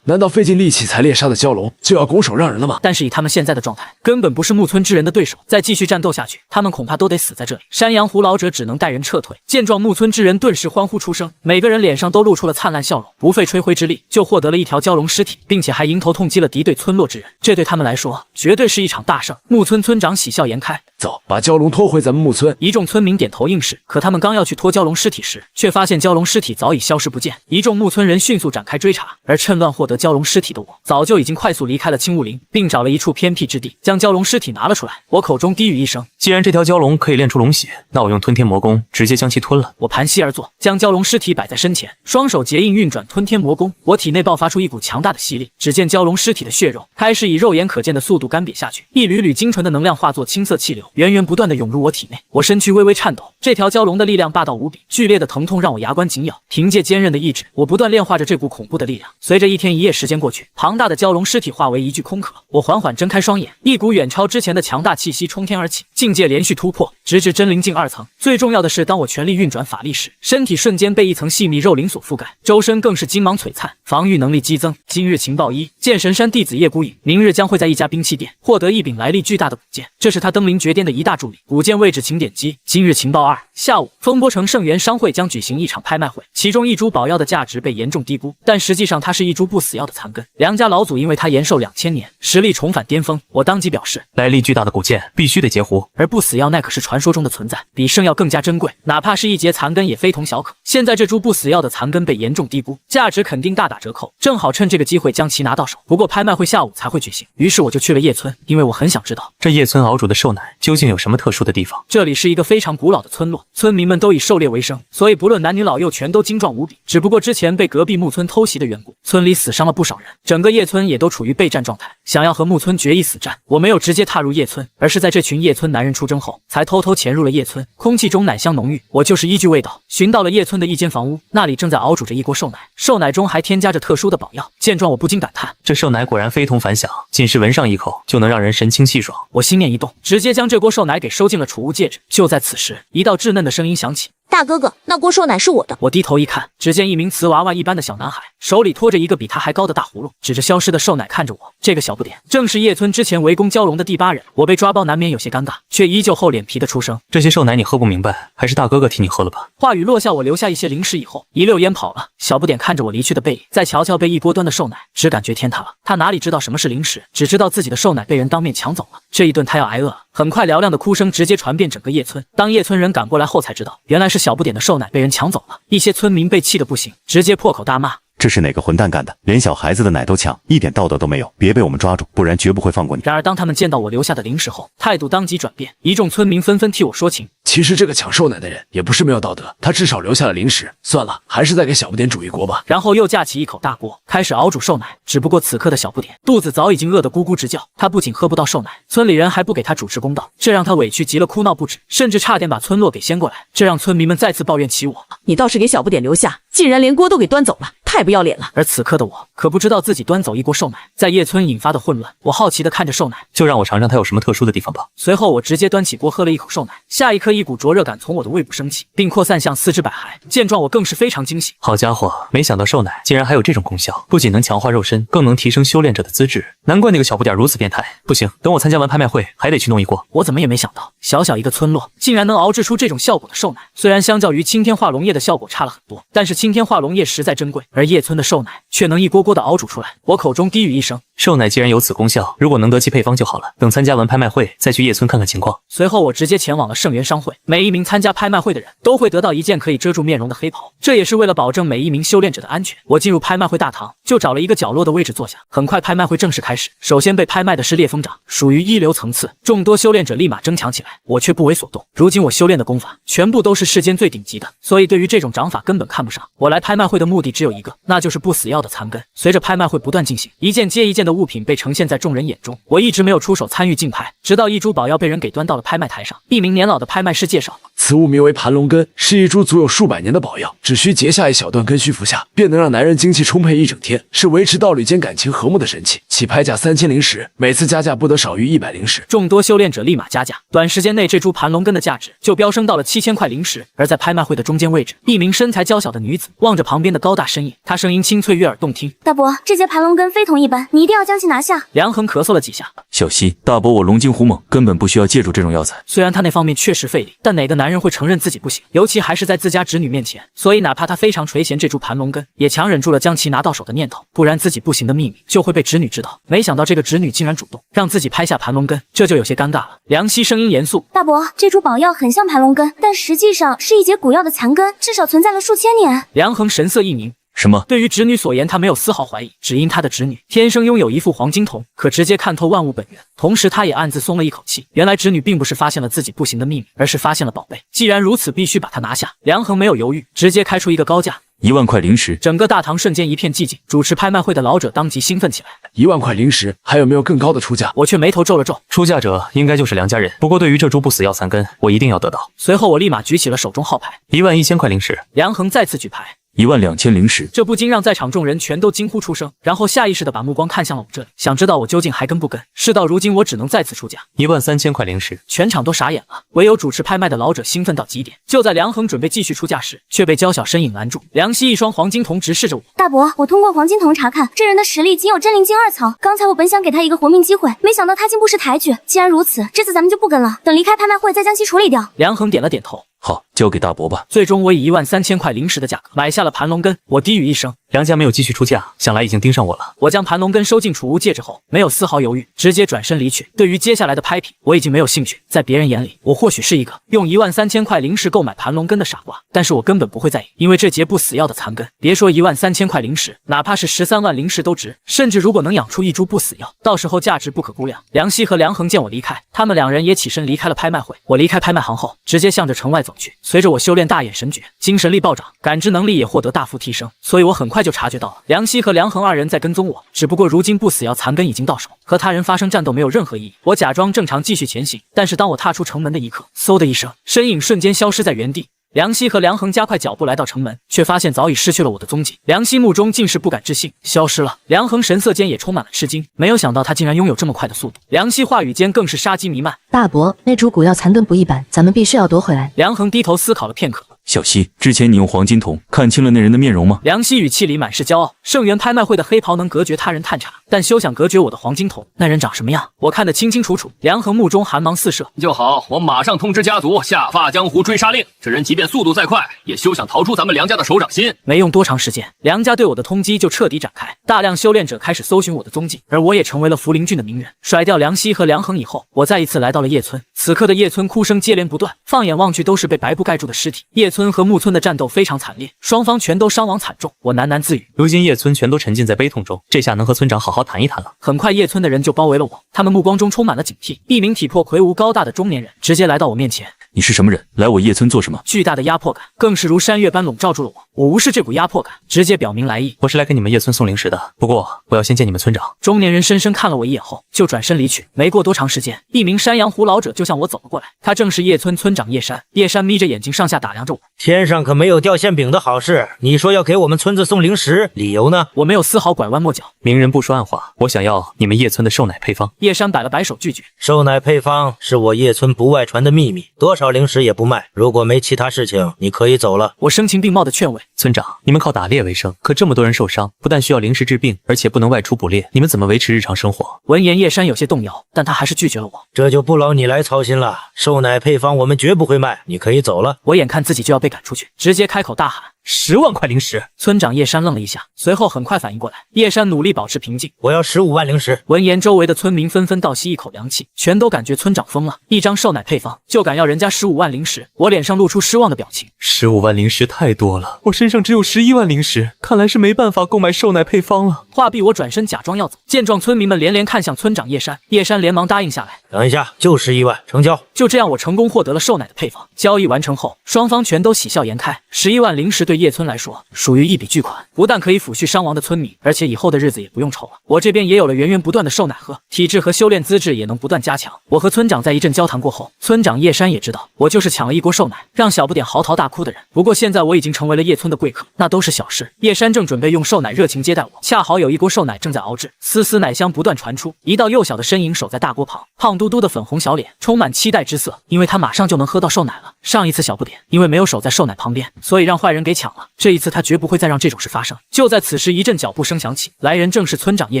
难道费尽力气才猎杀的蛟龙就要拱手让人了吗？”但是以他们现在的状态，根本不是木村之人的对手，再继续战斗下去，他们恐怕都得死在这里。山羊胡老者只能带人撤退。见状，木村之人顿时欢呼出声，每个人脸上都露出了灿烂笑容，不费吹灰之力就获得了一条蛟龙尸体，并且还迎头痛击了敌对村落之人，这对他们来说绝对是一场大胜。木村村长喜笑颜开：“走，把蛟龙拖回咱们木村。一众村民点头应是，可他们刚要去拖蛟龙尸体时，却发现蛟龙尸体早已消失不见。一众木村人迅速展开追查，而趁乱获得蛟龙尸体的我，早就已经快速离开了青雾林，并找了一处偏僻之地，将蛟龙尸体拿了出来。我口中低语一声：“既然这条蛟龙可以炼出龙血，那我用吞天魔功直接将其吞了。”我盘膝而坐，将蛟龙尸体摆在身前，双手结印运转吞天魔功。我体内爆发出一股强大的吸力，只见蛟龙尸体的血肉开始以肉眼可见的速度干瘪下去，一缕缕精纯的能量化作青色气流，源源不断的涌入我体内。我身躯微微颤抖，这条蛟龙的力量霸道无比，剧烈的疼痛让我牙关紧咬。凭借坚韧的意志，我不断炼化着这股恐怖的力量。随着一天一夜时间过去，庞大的蛟龙尸体化为一具空壳。我缓缓睁开双眼，一股远超之前的强大气息冲天而起，境界连续突破，直至真灵境2层。最重要的是，当我全力运转法力时，身体瞬间被一层细密肉灵所覆盖，周身更是金芒璀璨，防御能力激增。今日情报1：剑神山弟子叶孤影，明日将会在一家兵器店获得一柄来历巨大的古剑，这是他登临绝巅的一大助力。古剑位置请点击。今日情报2：下午，风波城盛元商会将举行一场拍卖会，其中一株宝药的价值被严重低估，但实际上它是一株不死药的残根。梁家老祖因为它延寿2000年，实力重返巅峰。我当即表示，来历巨大的古剑必须得截胡，而不死药那可是传说中的存在，比圣药更加珍贵，哪怕是一节残根也非同小可。现在这株不死药的残根被严重低估，价值肯定大打折扣，正好趁这个机会将其拿到手。不过拍卖会下午才会举行，于是我就去了叶村，因为我很想知道这叶村熬煮的兽奶究竟有什么特殊的地方。这里是一个非常古老的村落，村民们都以狩猎为生，所以不论男女老幼全都精壮无比。只不过之前被隔壁木村偷袭的缘故，村里死伤了不少人，整个叶村也都处于备战状态，想要和木村决一死战。我没有直接踏入叶村，而是在这群叶村男人出征后，才偷偷潜入了叶村。空气中奶香浓郁，我就是依据味道寻到了叶村的一间房屋，那里正在熬煮着一锅兽奶，兽奶中还添加着特殊的宝药。见状，我不禁感叹，这兽奶果然非同凡响，仅是闻上一口就能让人神清气爽。我心念一动，直接将这锅兽奶给收进了储物戒指。就在此时，一道稚嫩的声音响起：“大哥哥，那锅兽奶是我的。”我低头一看，只见一名瓷娃娃一般的小男孩，手里托着一个比他还高的大葫芦，指着消失的兽奶看着我。这个小不点正是叶村之前围攻蛟龙的第8人。我被抓包难免有些尴尬，却依旧厚脸皮的出声：“这些兽奶你喝不明白，还是大哥哥替你喝了吧。”话语落下，我留下一些零食以后，一溜烟跑了。小不点看着我离去的背影，再瞧瞧被一锅端的兽奶，只感觉天塌了。他哪里知道什么是零食，只知道自己的兽奶被人当面抢走了。这一顿他要挨饿了。很快，嘹亮的哭声直接传遍整个叶村。当叶村人赶过来后，才知道原来是小不点的兽奶被人抢走了。一些村民被气得不行，直接破口大骂：“这是哪个混蛋干的？连小孩子的奶都抢，一点道德都没有！别被我们抓住，不然绝不会放过你。”然而当他们见到我留下的零食后，态度当即转变，一众村民纷纷替我说情。其实这个抢兽奶的人也不是没有道德，他至少留下了零食。算了，还是再给小不点煮一锅吧。然后又架起一口大锅，开始熬煮兽奶。只不过此刻的小不点肚子早已经饿得咕咕直叫，他不仅喝不到兽奶，村里人还不给他主持公道，这让他委屈极了，哭闹不止，甚至差点把村落给掀过来。这让村民们再次抱怨起我：“你倒是给小不点留下，竟然连锅都给端走了，太不要脸了！”而此刻的我可不知道自己端走一锅兽奶在叶村引发的混乱。我好奇地看着兽奶，就让我尝尝它有什么特殊的地方吧。随后我直接端起锅喝了一口兽奶，下一刻一股灼热感从我的胃部升起，并扩散向四肢百骸。见状我更是非常惊喜，好家伙，没想到兽奶竟然还有这种功效，不仅能强化肉身，更能提升修炼者的资质，难怪那个小不点如此变态。不行，等我参加完拍卖会还得去弄一锅。我怎么也没想到，小小一个村落竟然能熬制出这种效果的兽奶。虽然相较于青天化龙液的效果差了很多，但是青天化龙液实在珍贵，而叶村的兽奶却能一锅锅的熬煮出来。我口中低语一声：“兽奶既然有此功效，如果能得其配方就好了。等参加完拍卖会再去叶村看看情况。”随后我直接前往了盛元商会。每一名参加拍卖会的人都会得到一件可以遮住面容的黑袍，这也是为了保证每一名修炼者的安全。我进入拍卖会大堂，就找了一个角落的位置坐下。很快拍卖会正式开始，首先被拍卖的是裂风掌，属于一流层次，众多修炼者立马争抢起来，我却不为所动。如今我修炼的功法全部都是世间最顶级的，所以对于这种掌法根本看不上。我来拍卖会的目的只有一个，那就是不死药的残根。随着拍卖会不断进行，一件接一件的物品被呈现在众人眼中，我一直没有出手参与竞拍，直到一株宝药被人给端到了拍卖台上。一名年老的拍卖师介绍，此物名为盘龙根，是一株足有数百年的宝药，只需截下一小段根须服下，便能让男人精气充沛一整天，是维持道侣间感情和睦的神器。其拍价3000灵石，每次加价不得少于100灵石。众多修炼者立马加价，短时间内这株盘龙根的价值就飙升到了7000块灵石。而在拍卖会的中间位置，一名身材娇小的女子望着旁边的高大身影，她声音清脆悦耳动听：“大伯，这节盘龙根非同一般，你一定要将其拿下。”梁恒咳嗽了几下：“小溪，大伯我龙精虎猛，根本不需要借助这种药材。”虽然他那方面确实费力，但哪个男人人会承认自己不行，尤其还是在自家侄女面前。所以哪怕他非常垂涎这株盘龙根，也强忍住了将其拿到手的念头，不然自己不行的秘密就会被侄女知道。没想到这个侄女竟然主动让自己拍下盘龙根，这就有些尴尬了。梁希声音严肃：大伯，这株宝药很像盘龙根，但实际上是一节古药的残根，至少存在了数千年。梁恒神色一凝。什么？对于侄女所言，他没有丝毫怀疑，只因他的侄女天生拥有一副黄金瞳，可直接看透万物本源。同时，他也暗自松了一口气，原来侄女并不是发现了自己不行的秘密，而是发现了宝贝。既然如此，必须把它拿下。梁恒没有犹豫，直接开出一个高价。1万块零食，整个大堂瞬间一片寂静。主持拍卖会的老者当即兴奋起来。1万块零食，还有没有更高的出价？我却眉头皱了皱。出价者应该就是梁家人，不过对于这株不死药残根，我一定要得到。随后我立马举起了手中号牌，11000块零食。梁恒再次举牌。12000零食，这不禁让在场众人全都惊呼出声，然后下意识地把目光看向了我这里，想知道我究竟还跟不跟。事到如今，我只能再次出价，13000块零食。全场都傻眼了，唯有主持拍卖的老者兴奋到极点。就在梁恒准备继续出价时，却被娇小身影拦住。梁希一双黄金瞳直视着我：大伯，我通过黄金瞳查看，这人的实力仅有真灵境2层。刚才我本想给他一个活命机会，没想到他竟不识抬举。既然如此，这次咱们就不跟了，等离开拍卖会再将其处理掉。梁恒点了点头。好，交给大伯吧。最终我以13000块零食的价格买下了盘龙根。我低语一声，梁家没有继续出价，想来已经盯上我了。我将盘龙根收进储物戒指后，没有丝毫犹豫，直接转身离去。对于接下来的拍品，我已经没有兴趣。在别人眼里，我或许是一个用13000块零食购买盘龙根的傻瓜，但是我根本不会在意，因为这节不死药的残根，别说13000块零食，哪怕是13万零食都值。甚至如果能养出一株不死药，到时候价值不可估量。梁希和梁恒见我离开，他们两人也起身离开了拍卖会。我离开拍卖行后，直接向着城外走去。随着我修炼大眼神诀，精神力暴涨，感知能力也获得大幅提升，所以我很快就察觉到了梁希和梁恒二人在跟踪我。只不过如今不死药残根已经到手，和他人发生战斗没有任何意义。我假装正常继续前行，但是当我踏出城门的一刻，嗖的一声，身影瞬间消失在原地。梁希和梁恒加快脚步来到城门，却发现早已失去了我的踪迹。梁希目中尽是不敢置信，消失了。梁恒神色间也充满了吃惊，没有想到他竟然拥有这么快的速度。梁希话语间更是杀机弥漫。大伯，那株古药残根不一般，咱们必须要夺回来。梁恒低头思考了片刻。小希，之前你用黄金瞳看清了那人的面容吗？梁希语气里满是骄傲。盛元拍卖会的黑袍能隔绝他人探查，但休想隔绝我的黄金瞳。那人长什么样，我看得清清楚楚。梁恒目中寒芒四射。就好，我马上通知家族下发江湖追杀令。这人即便速度再快，也休想逃出咱们梁家的手掌心。没用多长时间，梁家对我的通缉就彻底展开，大量修炼者开始搜寻我的踪迹，而我也成为了福陵郡的名人。甩掉梁希和梁恒以后，我再一次来到了叶村。此刻的叶村哭声接连不断，放眼望去都是被白布盖住的尸体。叶村和木村的战斗非常惨烈，双方全都伤亡惨重。我喃喃自语，如今叶村全都沉浸在悲痛中，这下能和村长好好谈一谈了。很快叶村的人就包围了我，他们目光中充满了警惕。一名体魄魁梧高大的中年人直接来到我面前。你是什么人？来我叶村做什么？巨大的压迫感更是如山岳般笼罩住了我。我无视这股压迫感，直接表明来意。我是来给你们叶村送零食的，不过我要先见你们村长。中年人深深看了我一眼后，就转身离去。没过多长时间，一名山羊胡老者就向我走了过来，他正是叶村村长叶山。叶山眯着眼睛上下打量着我。天上可没有掉馅饼的好事，你说要给我们村子送零食，理由呢？我没有丝毫拐弯抹角。明人不说暗话，我想要你们叶村的瘦奶配方。叶山摆了摆手拒绝。瘦奶配方是我叶村不外传的秘密，多少零食也不卖。如果没其他事情，你可以走了。我声情并茂的劝慰。村长，你们靠打猎为生，可这么多人受伤，不但需要零食治病，而且不能外出捕猎，你们怎么维持日常生活？闻言叶山有些动摇，但他还是拒绝了我。这就不劳你来操心了，瘦奶配方我们绝不会卖，你可以走了。我眼看自己就要被赶出去，直接开口大喊10万块零食。村长叶山愣了一下，随后很快反应过来。叶山努力保持平静，我要15万零食。闻言周围的村民纷纷倒吸一口凉气，全都感觉村长疯了，一张瘦奶配方就敢要人家15万零食。我脸上露出失望的表情。15万零食太多了，我身上只有11万零食，看来是没办法购买瘦奶配方了。话毕，我转身假装要走，见状村民们连连看向村长叶山，叶山连忙答应下来。等一下，就11万，成交。就这样，我成功获得了瘦奶的配方。交易完成后，双方全都喜笑颜开。11万零食对叶村来说属于一笔巨款，不但可以抚恤伤亡的村民，而且以后的日子也不用愁了。我这边也有了源源不断的瘦奶喝，体质和修炼资质也能不断加强。我和村长在一阵交谈过后，村长叶山也知道我就是抢了一锅瘦奶，让小不点嚎啕大哭的人。不过现在我已经成为了叶村的贵客，那都是小事。叶山正准备用瘦奶热情接待我，恰好有一锅瘦奶正在熬制，丝丝奶香不断传出。一道幼小的身影守在大锅旁，胖嘟嘟的粉红小脸充满期待之色，因为他马上就能喝到瘦奶了。上一次小不点因为没有守在瘦奶旁边，所以让坏人给抢了。这一次他绝不会再让这种事发生。就在此时，一阵脚步声响起，来人正是村长叶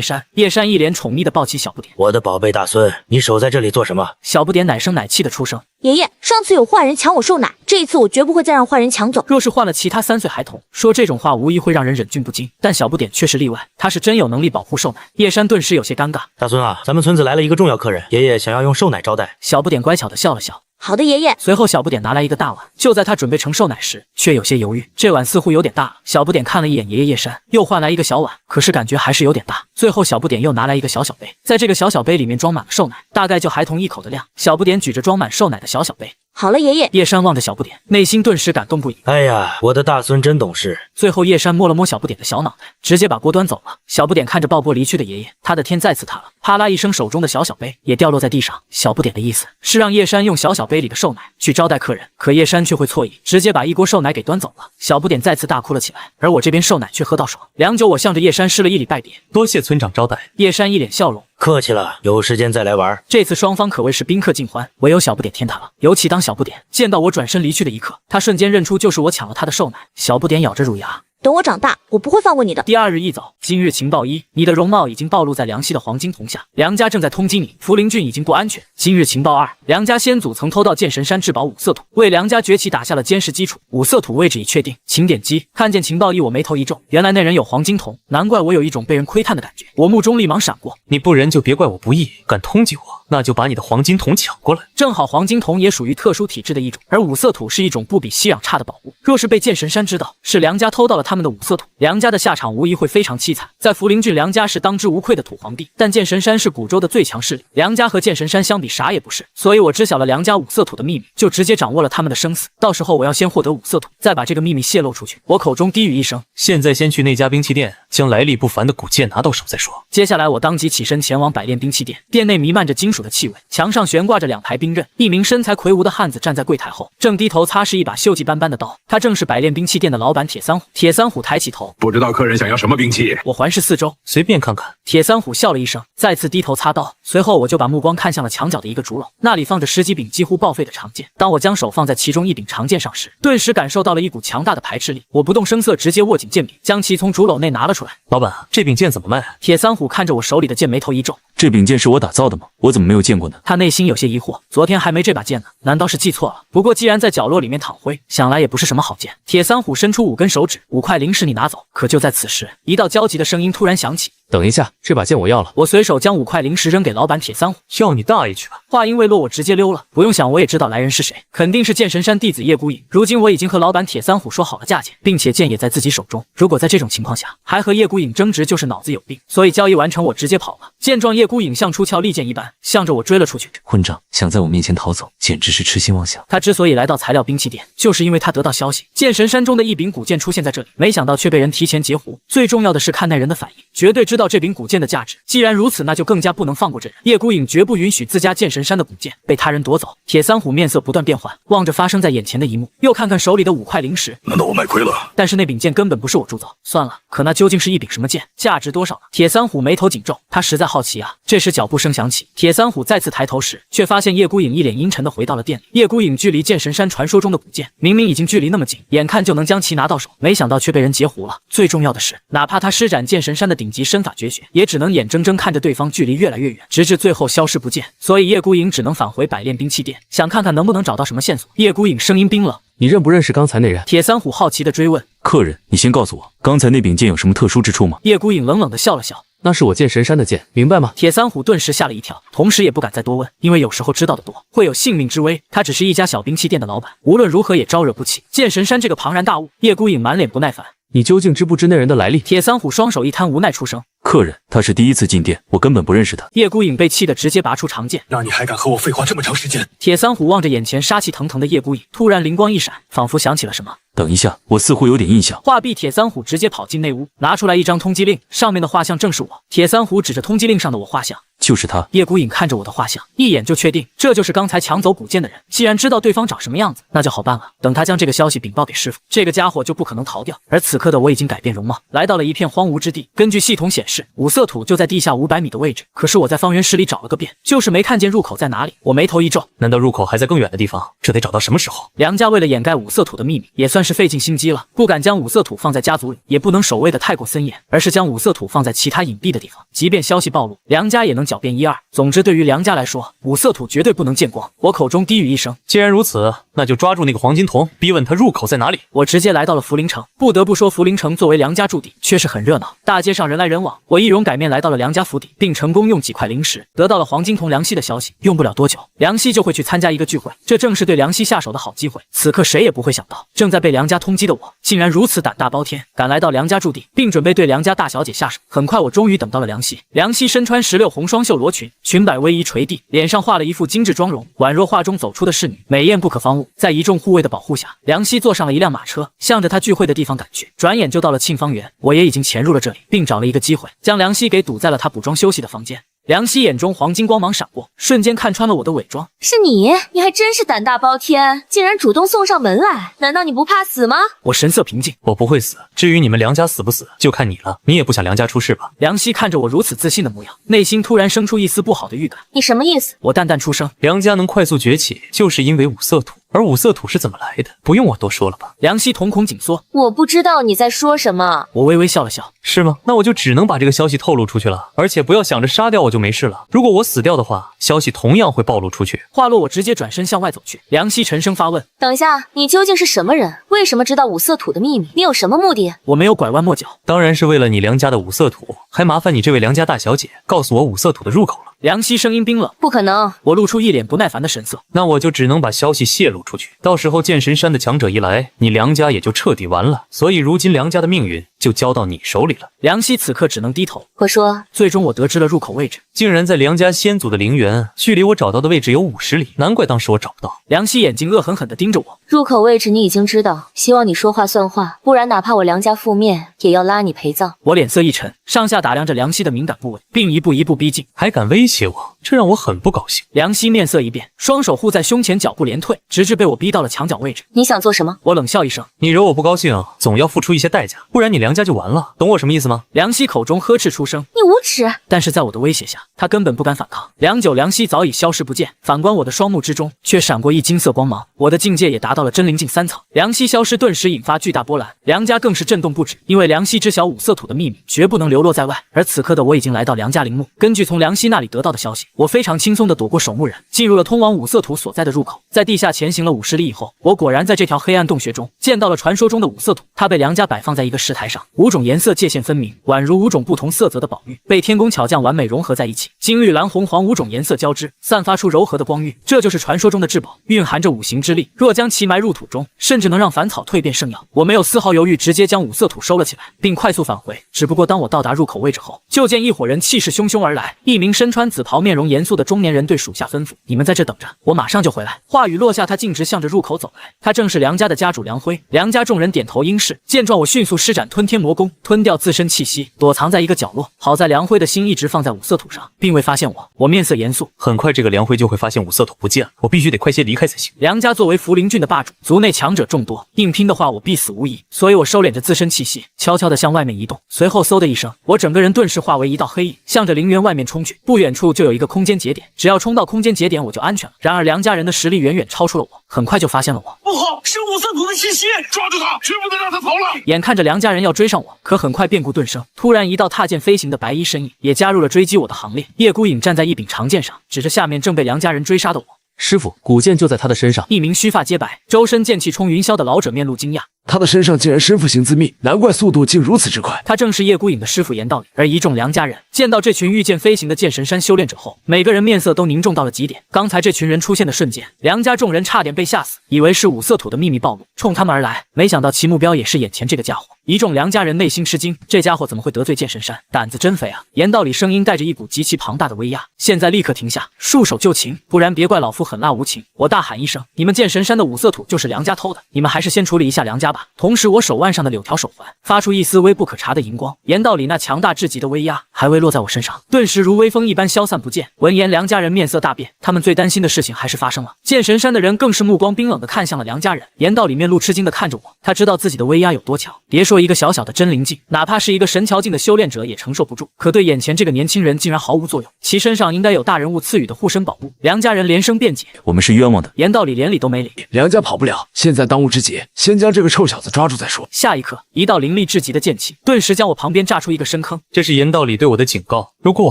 山。叶山一脸宠溺地抱起小不点，我的宝贝大孙，你守在这里做什么？小不点奶声奶气的出声。爷爷，上次有坏人抢我兽奶，这一次我绝不会再让坏人抢走。若是换了其他3岁孩童，说这种话无疑会让人忍俊不禁，但小不点却是例外，他是真有能力保护兽奶。叶山顿时有些尴尬。大孙啊，咱们村子来了一个重要客人，爷爷想要用兽奶招待。小不点乖巧的笑了笑。好的，爷爷。随后，小不点拿来一个大碗，就在他准备盛兽奶时，却有些犹豫。这碗似乎有点大了。小不点看了一眼爷爷叶山，又换来一个小碗，可是感觉还是有点大。最后，小不点又拿来一个小杯，在这个小杯里面装满了兽奶，大概就孩童1口的量。小不点举着装满兽奶的小杯。好了，爷爷。叶山望着小不点，内心顿时感动不已。哎呀，我的大孙真懂事。最后，叶山摸了摸小不点的小脑袋，直接把锅端走了。小不点看着爆钵离去的爷爷，他的天再次塌了。啪啦一声，手中的小杯也掉落在地上。小不点的意思是让叶山用小杯里的兽奶去招待客人，可叶山却会错意，直接把一锅兽奶给端走了。小不点再次大哭了起来，而我这边兽奶却喝到手。良久，我向着叶山施了一礼拜别，多谢村长招待。叶山一脸笑容。客气了，有时间再来玩。这次双方可谓是宾客尽欢，唯有小不点天塌了。尤其当小不点见到我转身离去的一刻，他瞬间认出就是我抢了他的兽奶。小不点咬着乳牙。等我长大，我不会放过你的。第2日一早，今日情报1，你的容貌已经暴露在梁溪的黄金铜下，梁家正在通缉你，福陵郡已经不安全。今日情报2，梁家先祖曾偷到剑神山至宝五色土，为梁家崛起打下了坚实基础，五色土位置已确定，请点击。看见情报1，我眉头一皱，原来那人有黄金铜，难怪我有一种被人窥探的感觉。我目中立芒闪过，你不仁就别怪我不义，敢通缉我，那就把你的黄金铜抢过来。正好黄金铜也属于特殊体质的一种，而五色土是一种不比稀壤差的宝物，若是被剑神山知道是梁家偷到了他们的五色土，梁家的下场无疑会非常凄惨。在福陵郡，梁家是当之无愧的土皇帝，但剑神山是古州的最强势力，梁家和剑神山相比啥也不是，所以我知晓了梁家五色土的秘密，就直接掌握了他们的生死。到时候我要先获得五色土，再把这个秘密泄露出去。我口中低语一声，现在先去那家兵器店，将来历不凡的古剑拿到手再说。接下来我当即起身前往百炼兵器店，店内弥漫着金属的气味，墙上悬挂着2排兵刃，一名身材魁梧的汉子站在柜台后，正低头擦拭一把锈迹斑斑的刀，他正是百炼兵器店的老板铁三虎。铁三虎抬起头，不知道客人想要什么兵器？我环视四周，随便看看。铁三虎笑了一声，再次低头擦刀，随后我就把目光看向了墙角的一个竹篓，那里放着10几柄几乎报废的长剑。当我将手放在其中一柄长剑上时，顿时感受到了一股强大的排斥力，我不动声色，直接握紧剑柄，将其从竹篓内拿了出来。老板，这柄剑怎么卖？铁三虎看着我手里的剑，眉头一皱。这柄剑是我打造的吗？我怎么没有见过呢？他内心有些疑惑，昨天还没这把剑呢，难道是记错了？不过既然在角落里面淌灰，想来也不是什么好剑。铁三虎伸出5根手指，5块灵石你拿走。可就在此时，一道焦急的声音突然响起。等一下，这把剑我要了。我随手将5块灵石扔给老板铁三虎。要你大爷去吧！话音未落，我直接溜了。不用想，我也知道来人是谁，肯定是剑神山弟子叶孤影。如今我已经和老板铁三虎说好了价钱，并且剑也在自己手中。如果在这种情况下还和叶孤影争执，就是脑子有病。所以交易完成，我直接跑了。见状，叶孤影像出鞘利剑一般，向着我追了出去。混账，想在我面前逃走，简直是痴心妄想。他之所以来到材料兵器店，就是因为他得到消息，剑神山中的一柄古剑出现在这里，没想到却被人提前截胡。最重要的是看那人的反应，绝对知道这柄古剑的价值。既然如此，那就更加不能放过这人。叶孤影绝不允许自家剑神山的古剑被他人夺走。铁三虎面色不断变幻，望着发生在眼前的一幕，又看看手里的5块灵石。难道我买亏了？但是那柄剑根本不是我铸造，算了，可那究竟是一柄什么剑？价值多少呢？铁三虎眉头紧皱，他实在好奇啊。这时脚步声响起，铁三虎再次抬头时，却发现叶孤影一脸阴沉的回到了店里。叶孤影距离剑神山传说中的古剑，明明已经距离那么近，眼看就能将其拿到手，没想到却被人截胡了。最重要的是，哪怕他施展剑神山的顶级身法绝学，也只能眼睁睁看着对方距离越来越远，直至最后消失不见。所以叶孤影只能返回百炼兵器店，想看看能不能找到什么线索。叶孤影声音冰冷，你认不认识刚才那人？铁三虎好奇的追问。客人，你先告诉我，刚才那柄剑有什么特殊之处吗？叶孤影冷冷的笑了笑。那是我剑神山的剑，明白吗？铁三虎顿时吓了一跳，同时也不敢再多问，因为有时候知道的多会有性命之危。他只是一家小兵器店的老板，无论如何也招惹不起剑神山这个庞然大物。叶孤影满脸不耐烦，你究竟知不知那人的来历？铁三虎双手一摊，无奈出声。客人，他是第一次进店，我根本不认识他。叶孤影被气得直接拔出长剑，那你还敢和我废话这么长时间？铁三虎望着眼前杀气腾腾的叶孤影，突然灵光一闪，仿佛想起了什么。等一下，我似乎有点印象。话毕，铁三虎直接跑进内屋，拿出来一张通缉令，上面的画像正是我。铁三虎指着通缉令上的我画像，就是他。叶孤影看着我的画像，一眼就确定这就是刚才抢走古剑的人。既然知道对方长什么样子，那就好办了。等他将这个消息禀报给师傅，这个家伙就不可能逃掉。而此刻的我已经改变容貌，来到了一片荒芜之地。根据系统显示，五色土就在地下500米的位置，可是我在方圆10里找了个遍，就是没看见入口在哪里。我眉头一皱，难道入口还在更远的地方？这得找到什么时候？梁家为了掩盖五色土的秘密，也算是费尽心机了，不敢将五色土放在家族里，也不能守卫的太过森严，而是将五色土放在其他隐蔽的地方，即便消息暴露，梁家也能将狡辩一二。总之，对于梁家来说，五色土绝对不能见光。我口中低语一声，既然如此，那就抓住那个黄金瞳，逼问他入口在哪里。我直接来到了福陵城。不得不说，福陵城作为梁家驻地，确实很热闹，大街上人来人往。我易容改面来到了梁家府邸，并成功用几块灵石得到了黄金瞳梁希的消息。用不了多久，梁希就会去参加一个聚会，这正是对梁希下手的好机会。此刻谁也不会想到，正在被梁家通缉的我，竟然如此胆大包天，敢来到梁家驻地，并准备对梁家大小姐下手。很快，我终于等到了梁希。梁希身穿16红双袖罗裙，裙摆逶迤垂地，脸上画了一副精致妆容，宛若画中走出的侍女，美艳不可方物。在一众护卫的保护下，梁希坐上了一辆马车，向着他聚会的地方赶去。转眼就到了庆芳园，我也已经潜入了这里，并找了一个机会，将梁希给堵在了他补妆休息的房间。梁希眼中黄金光芒闪过，瞬间看穿了我的伪装。是你还真是胆大包天，竟然主动送上门来，难道你不怕死吗？我神色平静，我不会死，至于你们梁家死不死，就看你了。你也不想梁家出事吧？梁希看着我如此自信的模样，内心突然生出一丝不好的预感。你什么意思？我淡淡出声，梁家能快速崛起，就是因为五色土。而五色土是怎么来的？不用我多说了吧？梁希瞳孔紧缩，我不知道你在说什么。我微微笑了笑，是吗？那我就只能把这个消息透露出去了，而且不要想着杀掉我就没事了。如果我死掉的话，消息同样会暴露出去。话落，我直接转身向外走去。梁希沉声发问：等一下，你究竟是什么人？为什么知道五色土的秘密？你有什么目的？我没有拐弯抹角，当然是为了你梁家的五色土，还麻烦你这位梁家大小姐告诉我五色土的入口了。梁希声音冰冷，不可能。我露出一脸不耐烦的神色，那我就只能把消息泄露出去，到时候剑神山的强者一来，你梁家也就彻底完了。所以如今梁家的命运就交到你手里了。梁希此刻只能低头。我说，最终我得知了入口位置，竟然在梁家先祖的陵园，距离我找到的位置有50里，难怪当时我找不到。梁希眼睛恶狠狠地盯着我，入口位置你已经知道，希望你说话算话，不然哪怕我梁家覆灭，也要拉你陪葬。我脸色一沉，上下打量着梁希的敏感部位，并一步一步逼近，还敢威胁我，这让我很不高兴。梁希面色一变，双手护在胸前，脚步连退，直至被我逼到了墙角位置。你想做什么？我冷笑一声，你惹我不高兴，总要付出一些代价，不然你梁家就完了，懂我什么意思吗？梁希口中呵斥出声，你无耻！但是在我的威胁下，他根本不敢反抗。良久，梁希早已消失不见，反观我的双目之中，却闪过一金色光芒，我的境界也达到了真灵境3层。梁希消失，顿时引发巨大波澜，梁家更是震动不止，因为梁希知晓五色土的秘密，绝不能流落在外。而此刻的我已经来到梁家陵墓，根据从梁希那里得到的消息，我非常轻松地躲过守墓人，进入了通往五色土所在的入口。在地下前行了50里以后，我果然在这条黑暗洞穴中见到了传说中的五色土。它被梁家摆放在一个石台上，5种颜色界限分明，宛如5种不同色泽的宝玉，被天工巧匠完美融合在一起，金绿蓝红黄5种颜色交织，散发出柔和的光晕。这就是传说中的至宝，蕴含着五行之力，若将其埋入土中，甚至能让凡草蜕变圣药。我没有丝毫犹豫，直接将五色土收了起来，并快速返回。只不过当我到达入口位置后，就见一伙人气势汹汹而来，一名身穿紫袍、面容严肃的中年人对属下吩咐：“你们在这等着，我马上就回来。”话语落下，他径直向着入口走来。他正是梁家的家主梁辉。梁家众人点头应是。见状，我迅速施展吞天魔功，吞掉自身气息，躲藏在一个角落。好在梁辉的心一直放在五色土上，并未发现我。我面色严肃，很快这个梁辉就会发现五色土不见了，我必须得快些离开才行。梁家作为福陵郡的霸主，族内强者众多，硬拼的话我必死无疑。所以我收敛着自身气息，悄悄地向外面移动。随后嗖的一声，我整个人顿时化为一道黑影，向着陵园外面冲去。不远处就有一个空间节点，只要冲到空间节点，我就安全了。然而梁家人的实力远远超出了我，很快就发现了我。不好，是五色土的气息，抓住他，绝不能让他逃了！眼看着梁家人要追上我，可很快变故顿生。突然，一道踏剑飞行的白衣身影也加入了追击我的行列。叶孤影站在一柄长剑上，指着下面正被梁家人追杀的我。师傅，古剑就在他的身上。一名须发皆白、周身剑气冲云霄的老者面露惊讶。他的身上竟然身负行自秘，难怪速度竟如此之快。他正是叶孤影的师傅严道理。而一众梁家人见到这群御剑飞行的剑神山修炼者后，每个人面色都凝重到了极点。刚才这群人出现的瞬间，梁家众人差点被吓死，以为是五色土的秘密暴露，冲他们而来。没想到其目标也是眼前这个家伙。一众梁家人内心吃惊，这家伙怎么会得罪剑神山？胆子真肥啊！严道理声音带着一股极其庞大的威压。现在立刻停下，束手就擒，不然别怪老夫狠辣无情。我大喊一声：“你们剑神山的五色土就是梁家偷的，你们还是先处理一下梁家吧。”同时，我手腕上的柳条手环发出一丝微不可察的荧光，严道理那强大至极的威压还未落在我身上，顿时如微风一般消散不见。闻言，梁家人面色大变，他们最担心的事情还是发生了。剑神山的人更是目光冰冷地看向了梁家人。严道理面露吃惊地看着我，他知道自己的威压有多强，别说说一个小小的真灵镜，哪怕是一个神桥境的修炼者也承受不住，可对眼前这个年轻人竟然毫无作用。其身上应该有大人物赐予的护身宝物。梁家人连声辩解：我们是冤枉的。言道理连理都没理。梁家跑不了，现在当务之急，先将这个臭小子抓住再说。下一刻，一道凌厉至极的剑气顿时将我旁边炸出一个深坑。这是言道理对我的警告，如果我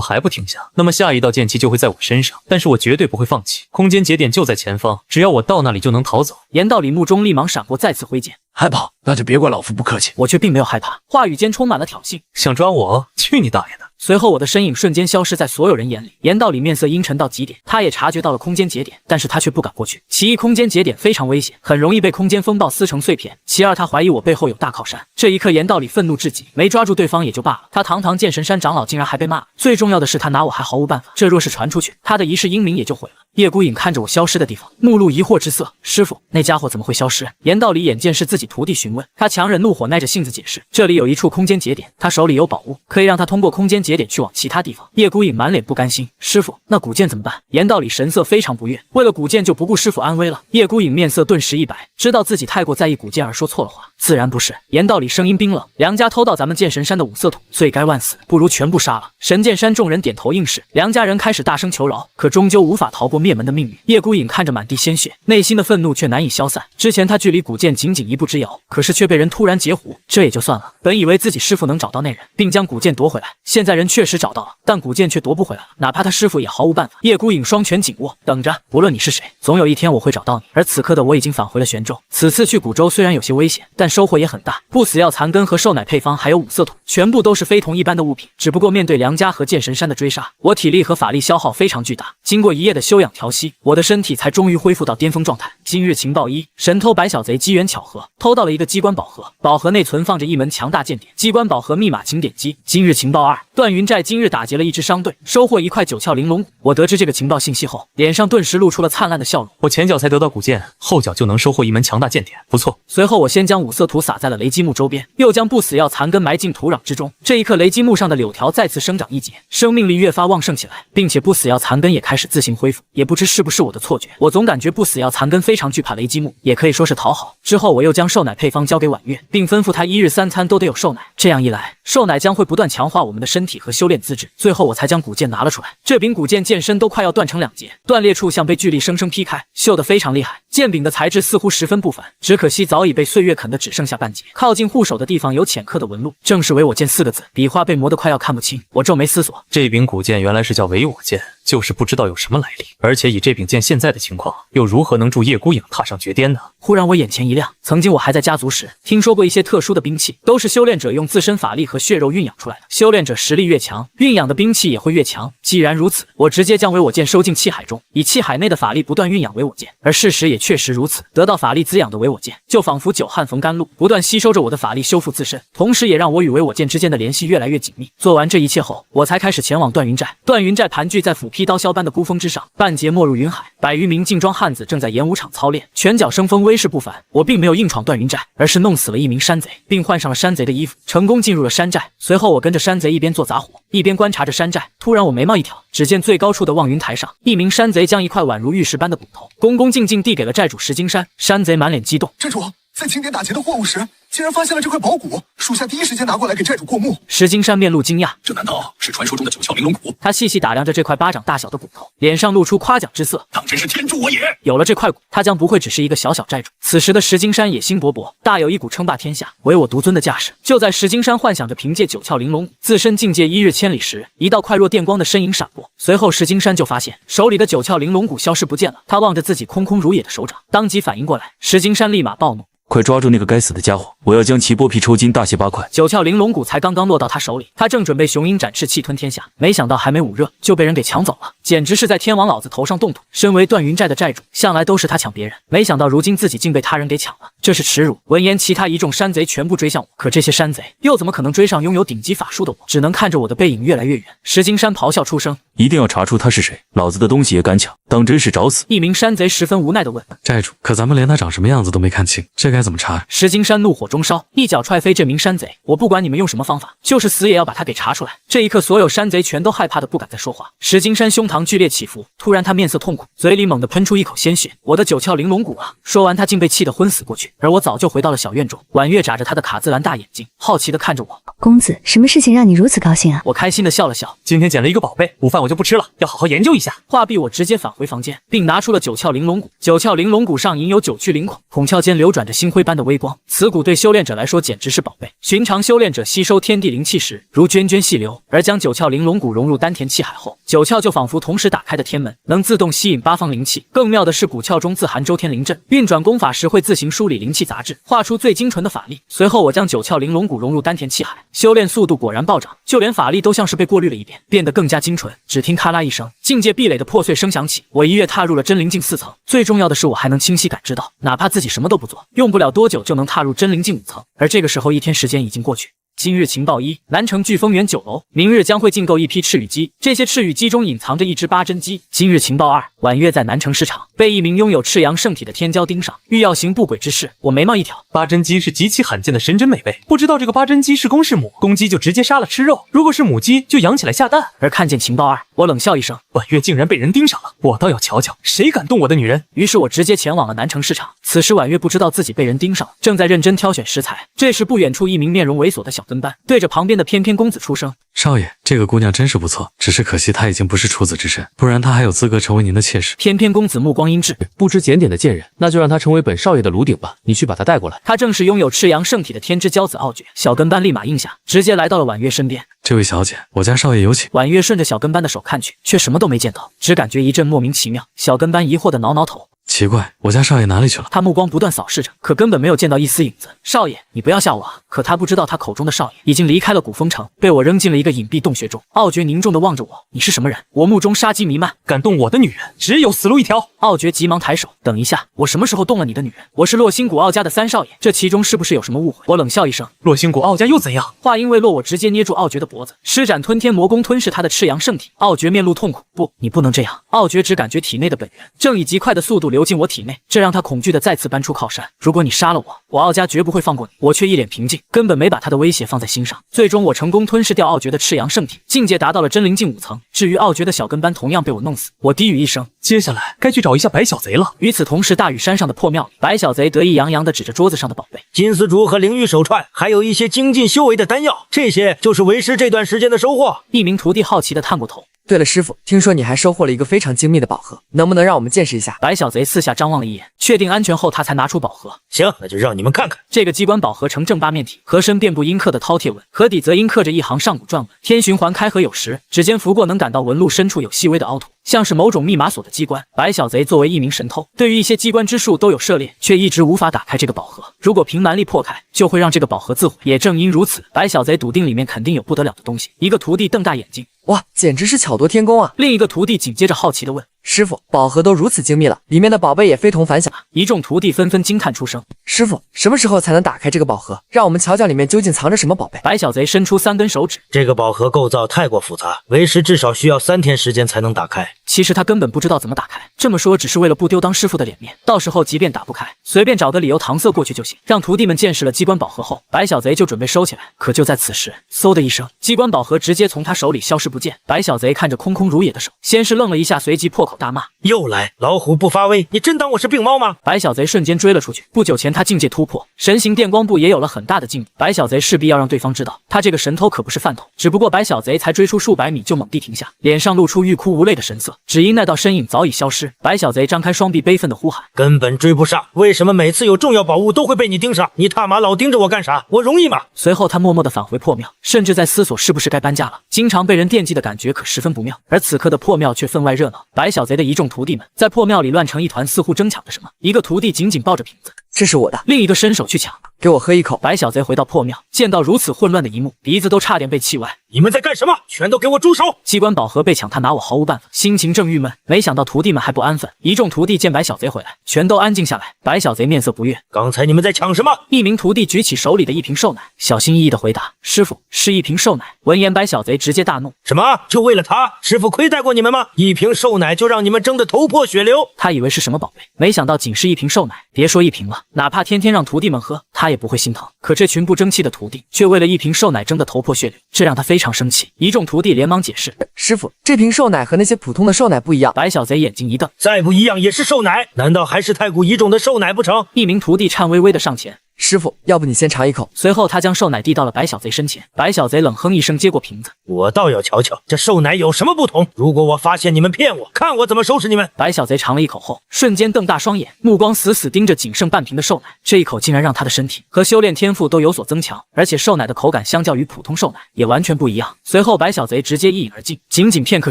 还不停下，那么下一道剑气就会在我身上，但是我绝对不会放弃。空间节点就在前方，只要我到那里就能逃走。言道理目中立芒闪过再次挥剑。害怕？那就别怪老夫不客气。我却并没有害怕，话语间充满了挑衅。想抓我？去你大爷的！随后我的身影瞬间消失在所有人眼里。言道理面色阴沉到极点，他也察觉到了空间节点，但是他却不敢过去。其一，空间节点非常危险，很容易被空间风暴撕成碎片；其二，他怀疑我背后有大靠山。这一刻，言道理愤怒至极，没抓住对方也就罢了，他堂堂剑神山长老竟然还被骂了。最重要的是，他拿我还毫无办法。这若是传出去，他的一世英名也就毁了。叶孤影看着我消失的地方，目露疑惑之色。师傅，那家伙怎么会消失？言道理眼见是自己徒弟询问，他强忍怒火，耐着性子解释，这里有一处空间节点，他手里有宝物，可以让他通过空间节点去往其他地方。叶孤影满脸不甘心，师傅，那古剑怎么办？言道理神色非常不悦，为了古剑就不顾师傅安危了。叶孤影面色顿时一白，知道自己太过在意古剑而说错了话，自然不是。言道理声音冰冷，梁家偷到咱们剑神山的五色桶，罪该万死，不如全部杀了。神剑山众人点头应是，梁家人开始大声求饶，可终究无法逃过灭门的命运。叶孤影看着满地鲜血，内心的愤怒却难以消散。之前他距离古剑仅仅一步之遥，可是却被人突然截胡，这也就算了。本以为自己师傅能找到那人，并将古剑夺回来，现在人确实找到了，但古剑却夺不回来了，哪怕他师傅也毫无办法。叶孤影双拳紧握，等着，不论你是谁，总有一天我会找到你。而此刻的我已经返回了玄州，此次去古州虽然有些危险，但收获也很大。不死药残根和兽奶配方还有五色桶，全部都是非同一般的物品。只不过面对梁家和剑神山的追杀，我体力和法力消耗非常巨大。经过一夜的休养调息，我的身体才终于恢复到巅峰状态。今日情报一：神偷白小贼机缘巧合偷到了一个机关宝盒，宝盒内存放着一门强大剑典，机关宝盒密码请点击。今日情报二：段云寨今日打劫了一支商队，收获一块9窍玲珑骨。我得知这个情报信息后，脸上顿时露出了灿烂的笑容。我前脚才得到古剑，后脚就能收获一门强大剑典，不错。随后我先将五色土撒在了雷击木周边，又将不死药残根埋进土壤之中。这一刻，雷击木上的柳条再次生长一截，生命力越发旺盛起来，并且不死药残根也开始自行恢复。也不知是不是我的错觉，我总感觉不死药残根非常惧怕雷击木，也可以说是讨好。之后我又将兽奶配方交给婉月，并吩咐她一日3餐都得有兽奶，这样一来，兽奶将会不断强化我们的身体和修炼资质。最后我才将古剑拿了出来，这柄古剑剑身都快要断成2截，断裂处像被巨力生生劈开，锈得非常厉害。剑柄的材质似乎十分不凡，只可惜早已被岁月啃得只剩下半截，靠近护手的地方有浅刻的纹路，正是唯我剑4个字，笔画被磨得快要看不清。我皱眉思索，这柄古剑原来是叫唯我剑，就是不知道有什么来历，而且以这柄剑现在的情况，又如何能助叶孤影踏上绝巅呢？忽然我眼前一亮，曾经我还在家族时听说过一些特殊的兵器，都是修炼者用自身法力和血肉酝养出来的，修炼者实力越强，酝养的兵器也会越强。既然如此，我直接将唯我剑收进气海中，以气海内的法力不断酝养唯我剑。而事实也确实如此，得到法力滋养的唯我剑，就仿佛久旱逢甘露，不断吸收着我的法力修复自身，同时也让我与唯我剑之间的联系越来越紧密。做完这一切后，我才开始前往段云寨。段云寨盘踞在斧劈刀削般的孤峰之上，半截没入云海，100余名劲装汉子正在演武场操练，拳脚生风，威势不凡。我并没有硬闯段云寨，而是弄死了一名山贼，并换上了山贼的衣服，成功进入了山寨。随后我跟着山贼一边做杂活，一边观察着山寨。突然我眉毛一挑，只见最高处的望云台上，一名山贼将一块宛如玉石般的骨头恭恭敬敬递给了寨主石金山。山贼满脸激动，寨主在清点打劫的货物时，竟然发现了这块宝骨，属下第一时间拿过来给寨主过目。石金山面露惊讶，这难道是传说中的9窍玲珑骨？他细细打量着这块巴掌大小的骨头，脸上露出夸奖之色。当真是天助我也！有了这块骨，他将不会只是一个小小寨主。此时的石金山野心勃勃，大有一股称霸天下、唯我独尊的架势。就在石金山幻想着凭借9窍玲珑骨自身境界1日千里时，一道快若电光的身影闪过，随后石金山就发现手里的9窍玲珑骨消失不见了。他望着自己空空如也的手掌，当即反应过来，石金山立马暴怒。快抓住那个该死的家伙！我要将其剥皮抽筋，大卸8块。9窍玲珑骨才刚刚落到他手里，他正准备雄鹰展翅气吞天下，没想到还没捂热就被人给抢走了，简直是在天王老子头上动土。身为段云寨的寨主，向来都是他抢别人，没想到如今自己竟被他人给抢了，这是耻辱。闻言，其他一众山贼全部追向我，可这些山贼又怎么可能追上拥有顶级法术的我？只能看着我的背影越来越远。石金山咆哮出声，一定要查出他是谁，老子的东西也敢抢，当真是找死！一名山贼十分无奈地问，寨主，可咱们连他长什么样子都没看清，这该怎么查？石金山怒火中烧，一脚踹飞这名山贼。我不管你们用什么方法，就是死也要把他给查出来。这一刻，所有山贼全都害怕的不敢再说话。石金山胸膛膛剧烈起伏，突然他面色痛苦，嘴里猛地喷出一口鲜血。我的九窍玲珑骨啊！说完，他竟被气得昏死过去。而我早就回到了小院中，婉月眨着她的卡姿兰大眼睛，好奇地看着我。公子，什么事情让你如此高兴啊？我开心地笑了笑，今天捡了一个宝贝，午饭我就不吃了，要好好研究一下。话毕，我直接返回房间，并拿出了九窍玲珑骨。九窍玲珑骨上隐有九曲灵孔，孔窍间流转着星辉般的微光，此骨对修炼者来说简直是宝贝。寻常修炼者吸收天地灵气时，如涓涓细流，而将九窍玲珑骨融入丹田气海后，九窍就仿佛同时打开的天门，能自动吸引八方灵气。更妙的是，骨窍中自含周天灵阵，运转功法时会自行梳理灵气杂质，画出最精纯的法力。随后我将九窍玲珑骨融入丹田气海，修炼速度果然暴涨，就连法力都像是被过滤了一遍，变得更加精纯。只听咔啦一声，境界壁垒的破碎声响起，我一跃踏入了真灵境4层。最重要的是，我还能清晰感知到，哪怕自己什么都不做，用不了多久就能踏入真灵境5层。而这个时候，1天时间已经过去。今日情报1：南城飓风园9楼，明日将会进购一批赤羽鸡，这些赤羽鸡中隐藏着一只8珍鸡。今日情报2：婉月在南城市场被一名拥有赤阳圣体的天骄盯上，欲要行不轨之事。我眉毛一挑，8珍鸡是极其罕见的神珍美味，不知道这个8珍鸡是公是母？公鸡就直接杀了吃肉，如果是母鸡就养起来下蛋。而看见情报2，我冷笑一声，婉月竟然被人盯上了，我倒要瞧瞧谁敢动我的女人。于是我直接前往了南城市场。此时婉月不知道自己被人盯上，正在认真挑选食材。这时不远处一名面容猥琐的小跟班对着旁边的翩翩公子出声：少爷，这个姑娘真是不错，只是可惜她已经不是处子之身，不然她还有资格成为您的妾室。翩翩公子目光阴鸷，不知检点的贱人，那就让她成为本少爷的炉鼎吧。你去把她带过来。他正是拥有赤阳圣体的天之骄子傲绝。小跟班立马应下，直接来到了婉月身边。这位小姐，我家少爷有请。婉月顺着小跟班的手看去，却什么都没见到，只感觉一阵莫名其妙。小跟班疑惑的挠挠头。奇怪，我家少爷哪里去了？他目光不断扫视着，可根本没有见到一丝影子。少爷，你不要吓我啊！可他不知道，他口中的少爷已经离开了古风城，被我扔进了一个隐蔽洞穴中。傲绝凝重地望着我，你是什么人？我目中杀机弥漫，敢动我的女人，只有死路一条。傲绝急忙抬手，等一下，我什么时候动了你的女人？我是洛星谷傲家的3少爷，这其中是不是有什么误会？我冷笑一声，洛星谷傲家又怎样？话音未落，我直接捏住傲绝的脖子，施展吞天魔功吞噬他的赤阳圣体。傲绝面露痛苦，不，你不能这样。傲绝只感觉体内的本源正以极快的速度流进我体内，这让他恐惧的再次搬出靠山。如果你杀了我，我傲家绝不会放过你。我却一脸平静，根本没把他的威胁放在心上。最终我成功吞噬掉傲绝的赤阳圣体，境界达到了真灵境5层。至于傲绝的小跟班，同样被我弄死。我低语一声，接下来该去找一下白小贼了。与此同时，大屿山上的破庙里，白小贼得意洋洋地指着桌子上的宝贝：金丝竹和灵玉手串，还有一些精进修为的丹药，这些就是为师这段时间的收获。一名徒弟好奇地探过头。对了，师傅，听说你还收获了一个非常精密的宝盒，能不能让我们见识一下？白小贼四下张望了一眼，确定安全后，他才拿出宝盒。行，那就让你们看看。这个机关宝盒呈正八面体，盒身遍布阴刻的饕餮纹，盒底则阴刻着一行上古篆文：天循环开合有时，指尖拂过能感到纹路深处有细微的凹凸，像是某种密码锁的机关。白小贼作为一名神偷，对于一些机关之术都有涉猎，却一直无法打开这个宝盒。如果凭蛮力破开，就会让这个宝盒自毁。也正因如此，白小贼笃定里面肯定有不得了的东西。一个徒弟瞪大眼睛。哇，简直是巧夺天工啊！另一个徒弟紧接着好奇地问：师傅，宝盒都如此精密了，里面的宝贝也非同凡响。一众徒弟纷纷惊叹出声。师傅，什么时候才能打开这个宝盒？让我们瞧瞧里面究竟藏着什么宝贝。白小贼伸出3根手指，这个宝盒构造太过复杂，为师至少需要3天时间才能打开。其实他根本不知道怎么打开，这么说只是为了不丢当师傅的脸面，到时候即便打不开，随便找个理由搪塞过去就行。让徒弟们见识了机关宝盒后，白小贼就准备收起来，可就在此时，嗖的一声，机关宝盒直接从他手里消失不见。白小贼看着空空如也的手，先是愣了一下，随即破口大骂：又来，老虎不发威，你真当我是病猫吗？白小贼瞬间追了出去。不久前他境界突破，神行电光步也有了很大的进步。白小贼势必要让对方知道，他这个神偷可不是饭桶。只不过白小贼才追出数百米就猛地停下，脸上露出欲哭无泪的神色，只因那道身影早已消失。白小贼张开双臂，悲愤地呼喊：根本追不上，为什么每次有重要宝物都会被你盯上？你他妈老盯着我干啥？我容易吗？随后他默默地返回破庙，甚至在思索是不是该搬家了。经常被人惦记的感觉可十分不妙。而此刻的破庙却分外热闹，白小贼的一众徒弟们在破庙里乱成一团，似乎争抢着什么。一个徒弟紧紧抱着瓶子，这是我的，另一个伸手去抢，给我喝一口。白小贼回到破庙，见到如此混乱的一幕，鼻子都差点被气歪。你们在干什么？全都给我住手！机关宝盒被抢，他拿我毫无办法，心情正郁闷，没想到徒弟们还不安分。一众徒弟见白小贼回来，全都安静下来。白小贼面色不悦，刚才你们在抢什么？一名徒弟举起手里的一瓶兽奶，小心翼翼地回答：师傅，是一瓶兽奶。闻言，白小贼直接大怒：什么？就为了他？师傅亏待过你们吗？一瓶兽奶就让你们争得头破血流？他以为是什么宝贝，没想到仅是一瓶兽奶。别说一瓶了，了，哪怕天天让徒弟们喝，他也不会心疼。可这群不争气的徒弟却为了一瓶瘦奶争得头破血流，这让他非常生气。一众徒弟连忙解释：师傅，这瓶瘦奶和那些普通的瘦奶不一样。白小贼眼睛一瞪：再不一样也是瘦奶，难道还是太古遗种的瘦奶不成？一名徒弟颤巍巍的上前：师傅，要不你先尝一口。随后他将瘦奶递到了白小贼身前，白小贼冷哼一声，接过瓶子：我倒要瞧瞧这瘦奶有什么不同。如果我发现你们骗我，看我怎么收拾你们！白小贼尝了一口后，瞬间瞪大双眼，目光死死盯着仅剩半瓶的瘦奶。这一口竟然让他的身体和修炼天赋都有所增强，而且瘦奶的口感相较于普通瘦奶也完全不一样。随后白小贼直接一饮而尽，仅片刻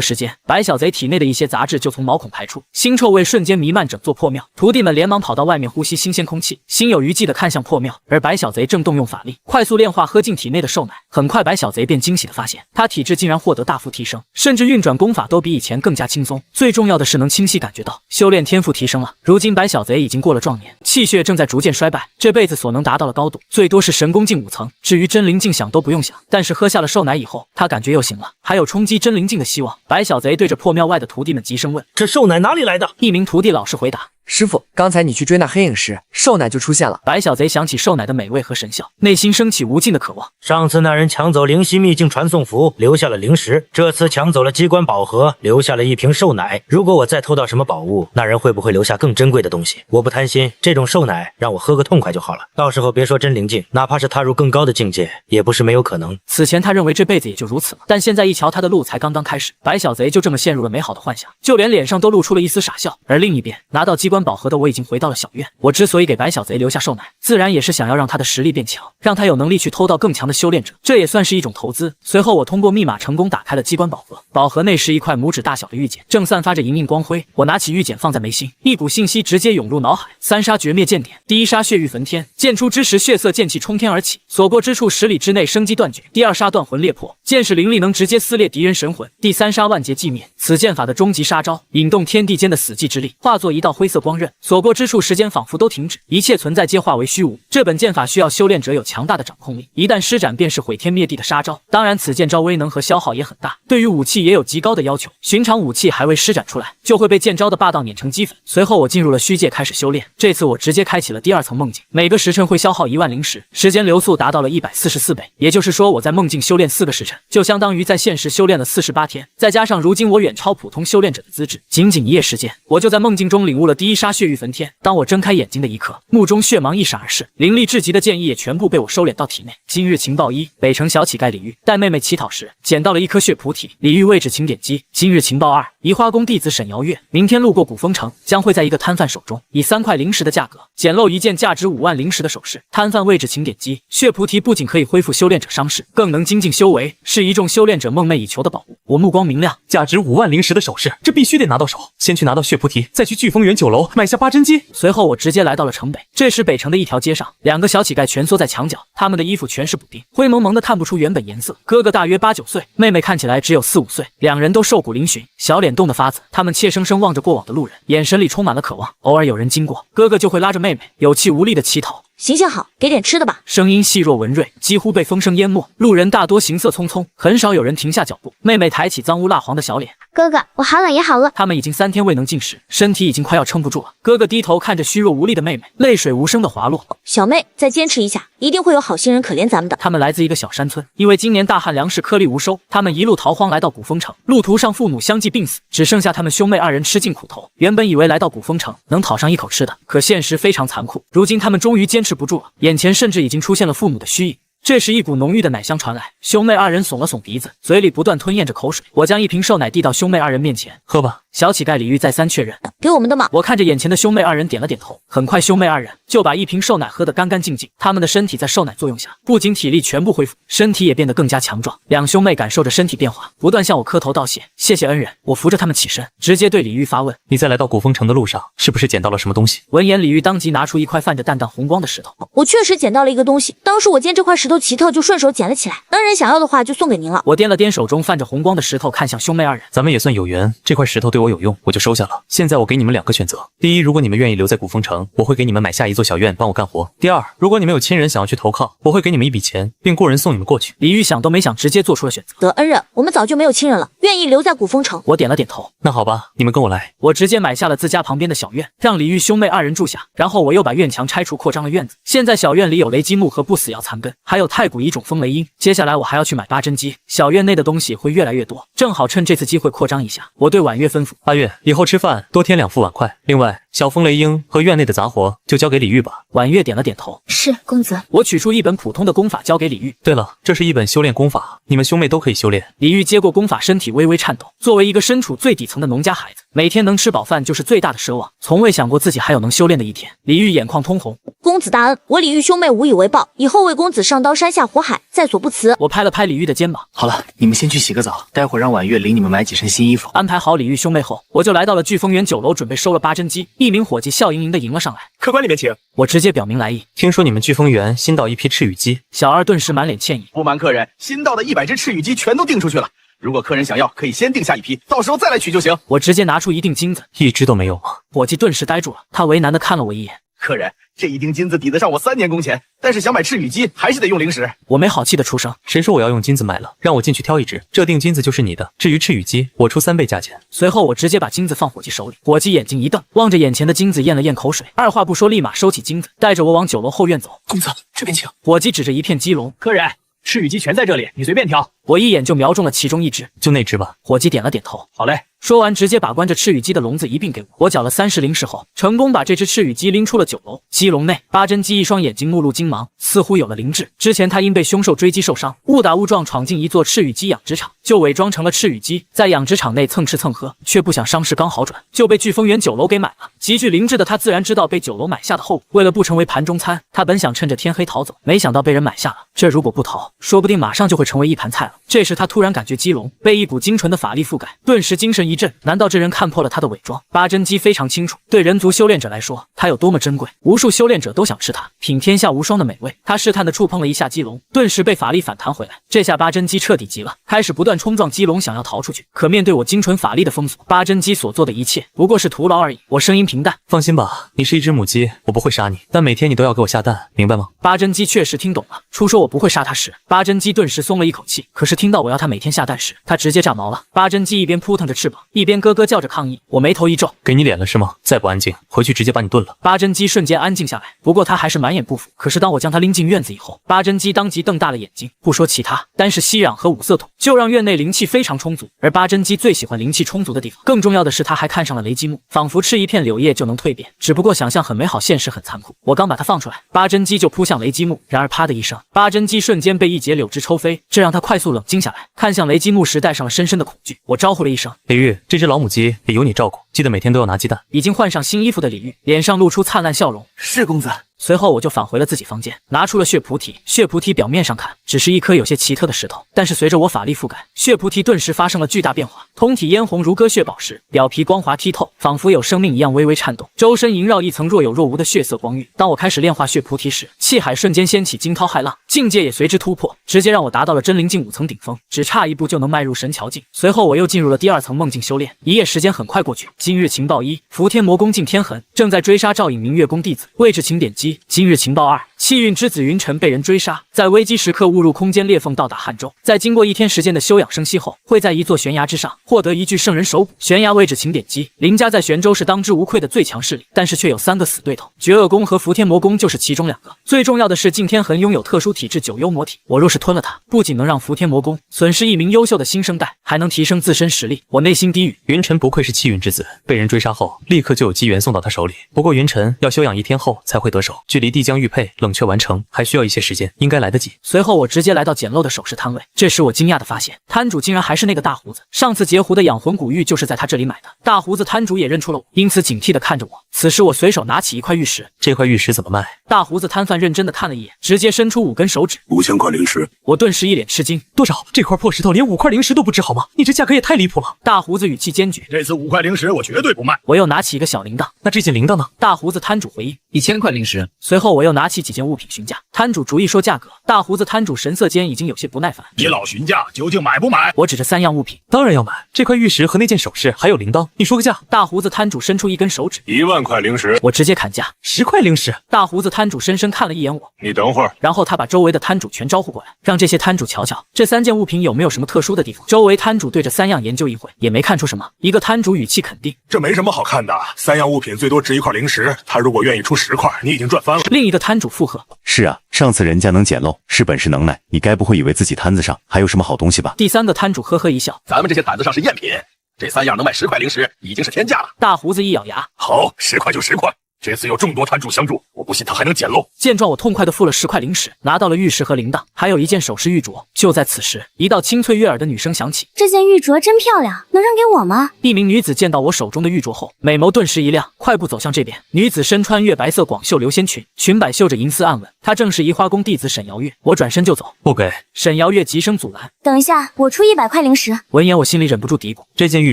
时间，白小贼体内的一些杂质就从毛孔排出，腥臭味瞬间弥漫整座破庙。徒弟们连忙跑到外面呼吸新鲜空气，心有余悸地看向破庙，而白小贼正动用法力快速炼化喝进体内的瘦奶。很快白小贼便惊喜地发现，他体质竟然获得大幅提升，甚至运转功法都比以前更加轻松。最重要的是能清晰感觉到修炼天赋提升了。如今白小贼已经过了壮年，气血正在逐渐衰败，这辈子所能达到的高度最多是神功境5层，至于真灵境想都不用想。但是喝下了瘦奶以后，他感觉又醒了，还有冲击真灵境的希望。白小贼对着破庙外的徒弟们急声问：这瘦奶哪里来的？一名徒弟老实回答：师傅，刚才你去追那黑影时，瘦奶就出现了。白小贼想起瘦奶的美味和神效，内心升起无尽的渴望。上次那人抢走灵犀秘境传送符，留下了灵石，这次抢走了机关宝盒，留下了一瓶瘦奶。如果我再偷到什么宝物，那人会不会留下更珍贵的东西？我不贪心，这种瘦奶让我喝个痛快就好了。到时候别说真灵境，哪怕是踏入更高的境界，也不是没有可能。此前他认为这辈子也就如此了，但现在一瞧他的路才刚刚开始，白小贼就这么陷入了美好的幻想，就连脸上都露出了一丝傻笑。而另一边，拿到机关宝盒的我已经回到了小院。我之所以给白小贼留下瘦奶，自然也是想要让他的实力变强，让他有能力去偷到更强的修炼者，这也算是一种投资。随后我通过密码成功打开了机关宝盒，宝盒内是一块拇指大小的玉简，正散发着莹莹光辉。我拿起玉简放在眉心，一股信息直接涌入脑海：三杀绝灭剑典，第一杀血域焚天，剑出之时血色剑气冲天而起，所过之处10里之内生机断绝。第二杀断魂裂魄，剑势凌厉，能直接撕裂敌人神魂。第三杀万劫寂灭，此剑法的终极杀招，引动天地间的死寂之力，化作一道灰色光刃，所过之处时间仿佛都停止，一切存在皆化为虚无。这本剑法需要修炼者有强大的掌控力，一旦施展便是毁天灭地的杀招。当然此剑招威能和消耗也很大，对于武器也有极高的要求，寻常武器还未施展出来，就会被剑招的霸道碾成齑粉。随后我进入了虚界开始修炼，这次我直接开启了第2层梦境，每个时辰会消耗1万灵石，时间流速达到了144倍，也就是说我在梦境修炼4个时辰，就相当于在现实修炼了48天。再加上如今我远超普通修炼者的资质，仅1夜时间，我就在梦境中领悟了第一杀血域焚天。当我睁开眼睛的一刻，目中血芒一闪而逝，凌厉至极的剑意也全部被我收敛到体内。今日情报1：北城小乞丐李煜带妹妹乞讨时捡到了一颗血菩提，李煜位置请点击。今日情报2：移花宫弟子沈瑶月明天路过古风城，将会在一个摊贩手中以3块灵石的价格捡漏一件价值5万灵石的首饰，摊贩位置请点击。血菩提不仅可以恢复修炼者伤势，更能精进修为，是一众修炼者梦寐以求的宝物。我目光明亮，价值5万灵石的首饰，这必须得拿到手。先去拿到血菩提，再去聚丰园酒楼买下8珍姬。随后我直接来到了城北，这时北城的一条街上，2个小乞丐蜷缩在墙角，他们的衣服全是补丁，灰蒙蒙的看不出原本颜色。哥哥大约8、9岁，妹妹看起来只有4、5岁，两人都瘦骨嶙峋，小脸冻得发紫。他们怯生生望着过往的路人，眼神里充满了渴望。偶尔有人经过，哥哥就会拉着妹妹有气无力的乞讨。行行好，给点吃的吧。声音细弱文锐，几乎被风声淹没。路人大多行色匆匆，很少有人停下脚步。妹妹抬起脏污蜡黄的小脸，哥哥，我好冷也好饿。他们已经3天未能进食，身体已经快要撑不住了。哥哥低头看着虚弱无力的妹妹，泪水无声的滑落。小妹，再坚持一下，一定会有好心人可怜咱们的。他们来自一个小山村，因为今年大旱，粮食颗粒无收，他们一路逃荒来到古风城。路途上父母相继病死，只剩下他们兄妹2人吃尽苦头。原本以为来到古风城能讨上一口吃的，可现实非常残酷。如今他们终于坚持不住了，眼前甚至已经出现了父母的虚影。这时一股浓郁的奶香传来，兄妹2人耸了耸鼻子，嘴里不断吞咽着口水。我将一瓶瘦奶递到兄妹2人面前，喝吧。小乞丐李煜再三确认，给我们的吗？我看着眼前的兄妹2人点了点头。很快兄妹2人就把一瓶瘦奶喝得干干净净，他们的身体在瘦奶作用下，不仅体力全部恢复，身体也变得更加强壮。两兄妹感受着身体变化，不断向我磕头道谢，谢谢恩人。我扶着他们起身，直接对李煜发问：你在来到古风城的路上，是不是捡到了什么东西？闻言，李煜当即拿出一块泛着淡淡红光的石头。我确实捡到了一个东西，当时我见这块石头头奇特，就顺手捡了起来。能人想要的话，就送给您了。我掂了掂手中泛着红光的石头，看向兄妹二人。咱们也算有缘，这块石头对我有用，我就收下了。现在我给你们2个选择：第一，如果你们愿意留在古风城，我会给你们买下一座小院，帮我干活；第二，如果你们有亲人想要去投靠，我会给你们一笔钱，并雇人送你们过去。李玉想都没想，直接做出了选择。得恩人，我们早就没有亲人了，愿意留在古风城。我点了点头。那好吧，你们跟我来。我直接买下了自家旁边的小院，让李玉兄妹二人住下。然后我又把院墙拆除，扩张了院子。现在小院里有雷击木和不死药残根，还有太古一种风雷鹰。接下来我还要去买8针鸡，小院内的东西会越来越多，正好趁这次机会扩张一下。我对婉月吩咐：阿月，以后吃饭多添2副碗筷。另外，小风雷鹰和院内的杂活就交给李玉吧。婉月点了点头。是，公子。我取出一本普通的功法交给李玉。对了，这是一本修炼功法，你们兄妹都可以修炼。李玉接过功法，身体微微颤抖。作为一个身处最底层的农家孩子，每天能吃饱饭就是最大的奢望，从未想过自己还有能修炼的一天。李玉眼眶通红。公子大恩，我李玉兄妹无以为报，以后为公子上刀山下火海，在所不辞。我拍了拍李玉的肩膀。好了，你们先去洗个澡，待会儿让婉月领你们买几身新衣服。安排好李玉兄妹后，我就来到了飓风园酒楼，准备收了8针鸡。一名伙计笑盈盈的迎了上来。客官里面请。我直接表明来意。听说你们飓风园新到一批赤羽鸡。小二顿时满脸歉意。不瞒客人，新到的100只赤羽鸡全都订出去了。如果客人想要，可以先定下一批，到时候再来取就行。我直接拿出一锭金子。1只都没有吗？伙计顿时呆住了，他为难的看了我一眼。客人，这一锭金子抵得上我3年工钱，但是想买赤羽鸡还是得用零食。我没好气的出声。谁说我要用金子买了？让我进去挑1只，这锭金子就是你的。至于赤羽鸡，我出3倍价钱。随后我直接把金子放伙计手里，伙计眼睛一瞪，望着眼前的金子咽了咽口水，二话不说立马收起金子，带着我往酒楼后院走。公子，这边请。伙计指着一片鸡笼，客人，赤羽鸡全在这里，你随便挑。我一眼就瞄中了其中1只，就那只吧。伙计点了点头，好嘞。说完，直接把关着赤羽鸡的笼子一并给我。我缴了30灵石后，成功把这只赤羽鸡拎出了酒楼。鸡笼内，8针鸡一双眼睛目露金芒，似乎有了灵智。之前他因被凶兽追击受伤，误打误撞闯进一座赤羽鸡养殖场，就伪装成了赤羽鸡，在养殖场内蹭吃蹭喝，却不想伤势刚好转，就被飓风园酒楼给买了。极具灵智的他自然知道被酒楼买下的后果，为了不成为盘中餐，他本想趁着天黑逃走，没想到被人买下了。这如果不逃，说不定马上就会成为一盘菜了。这时他突然感觉鸡笼被一股精纯的法力覆盖，顿时精神一振。难道这人看破了他的伪装？8针鸡非常清楚，对人族修炼者来说，它有多么珍贵，无数修炼者都想吃它，品天下无双的美味。他试探地触碰了一下鸡笼，顿时被法力反弹回来。这下8针鸡彻底急了，开始不断冲撞鸡笼，想要逃出去。可面对我精纯法力的封锁，8针鸡所做的一切不过是徒劳而已。我声音平淡，放心吧，你是一只母鸡，我不会杀你，但每天你都要给我下蛋，明白吗？8针鸡确实听懂了，初说我不会杀它时，8针鸡顿时松了一口气。可是听到我要它每天下蛋时，它直接炸毛了。8针鸡一边扑腾着翅膀，一边咯咯叫着抗议。我眉头一皱，给你脸了是吗？再不安静，回去直接把你炖了。8针鸡瞬间安静下来，不过它还是满眼不服。可是当我将它拎进院子以后，8针鸡当即瞪大了眼睛。不说其他，单是吸氧和五色土，就让院内灵气非常充足。而8针鸡最喜欢灵气充足的地方，更重要的是，它还看上了雷击木，仿佛吃一片柳叶就能蜕变。只不过想象很美好，现实很残酷。我刚把它放出来，8针鸡就扑向雷击木，然而啪的一声，8针鸡瞬间被一截柳枝抽飞，这让它快速冷静下来，看向雷击木时带上了深深的恐惧。我招呼了一声：“李玉，这只老母鸡得由你照顾，记得每天都要拿鸡蛋。”已经换上新衣服的李玉脸上露出灿烂笑容：“是公子。”随后我就返回了自己房间，拿出了血菩提。血菩提表面上看只是一颗有些奇特的石头，但是随着我法力覆盖，血菩提顿时发生了巨大变化，通体嫣红如割血宝石，表皮光滑剔透，仿佛有生命一样微微颤动，周身萦绕一层若有若无的血色光晕。当我开始炼化血菩提时，气海瞬间掀起惊涛骇浪，境界也随之突破，直接让我达到了真灵境5层顶峰，只差一步就能迈入神桥境。随后我又进入了第2层梦境修炼，一夜时间很快过去。今日情报1：伏天魔宫敬天痕正在追杀赵颖明月宫弟子，位置请点击。今日情报2：气运之子云晨被人追杀，在危机时刻误入空间裂缝到达汉州，在经过1天时间的休养生息后，会在一座悬崖之上获得一具圣人手骨。悬崖位置请点击。林家在玄州是当之无愧的最强势力，但是却有3个死对头，绝恶宫和伏天魔宫就是其中2个。最重要的是敬天痕拥有特殊体质9幽魔体，我若是吞了它，不仅能让伏天魔宫损失一名优秀的新生代，还能提升自身实力。我内心低语，云晨不愧是气运之子，被人追杀后立刻就有机缘送到他手里。不过云晨要休养1天后才会得手，距离帝江玉佩冷却完成还需要一些时间，应该来得及。随后我直接来到简陋的首饰摊位，这时我惊讶地发现，摊主竟然还是那个大胡子。上次截胡的养魂古玉就是在他这里买的。大胡子摊主也认出了我，因此警惕地看着我。此时我随手拿起一块玉石，这块玉石怎么卖？大胡子摊贩认真地看了一眼，直接伸出5根手指，5000块灵石。我顿时一脸吃惊，多少？这块破石头连5块灵石都不值好吗？你这价格也太离谱了！大胡子语气坚决，这次5块灵石我绝对不卖。我又拿起一个小铃铛，那这件铃铛呢？大胡子摊主回应1000块灵石。随后我又拿起几件物品询价，摊主逐一说价格，大胡子摊主神色间已经有些不耐烦。你老询价，究竟买不买？我指着3样物品，当然要买，这块玉石和那件首饰还有铃铛，你说个价。大胡子摊主伸出一根手指，1万块灵石。我直接砍价，10块灵石。大胡子摊主深深看了一眼我，你等会儿。然后他把周围的摊主全招呼过来，让这些摊主瞧瞧这3件物品有没有什么特殊的地方。周围摊主对着3样研究一会，也没看出什么。一个摊主语气肯定，这没什么好看的，3样物品最多值1块灵石，他如果愿意出10块，你已经赚翻了。另一个摊主附和，是啊，上次人家能捡漏，是本事能耐，你该不会以为自己摊子上还有什么好东西吧？第3个摊主呵呵一笑，咱们这些摊子上是赝品，这3样能卖10块灵石，已经是天价了。大胡子一咬牙，好，10块就10块。这次有众多摊主相助，我不信他还能捡漏。见状，我痛快地付了10块灵石，拿到了玉石和铃铛，还有一件首饰玉镯。就在此时，一道清脆悦耳的女声响起：“这件玉镯真漂亮，能让给我吗？”一名女子见到我手中的玉镯后，美眸顿时一亮，快步走向这边。女子身穿月白色广袖流仙裙，裙摆绣着银丝暗纹，她正是移花宫弟子沈瑶月。我转身就走，不给。沈瑶月急声阻拦：“等一下，我出100块灵石。”闻言，我心里忍不住嘀咕：这件玉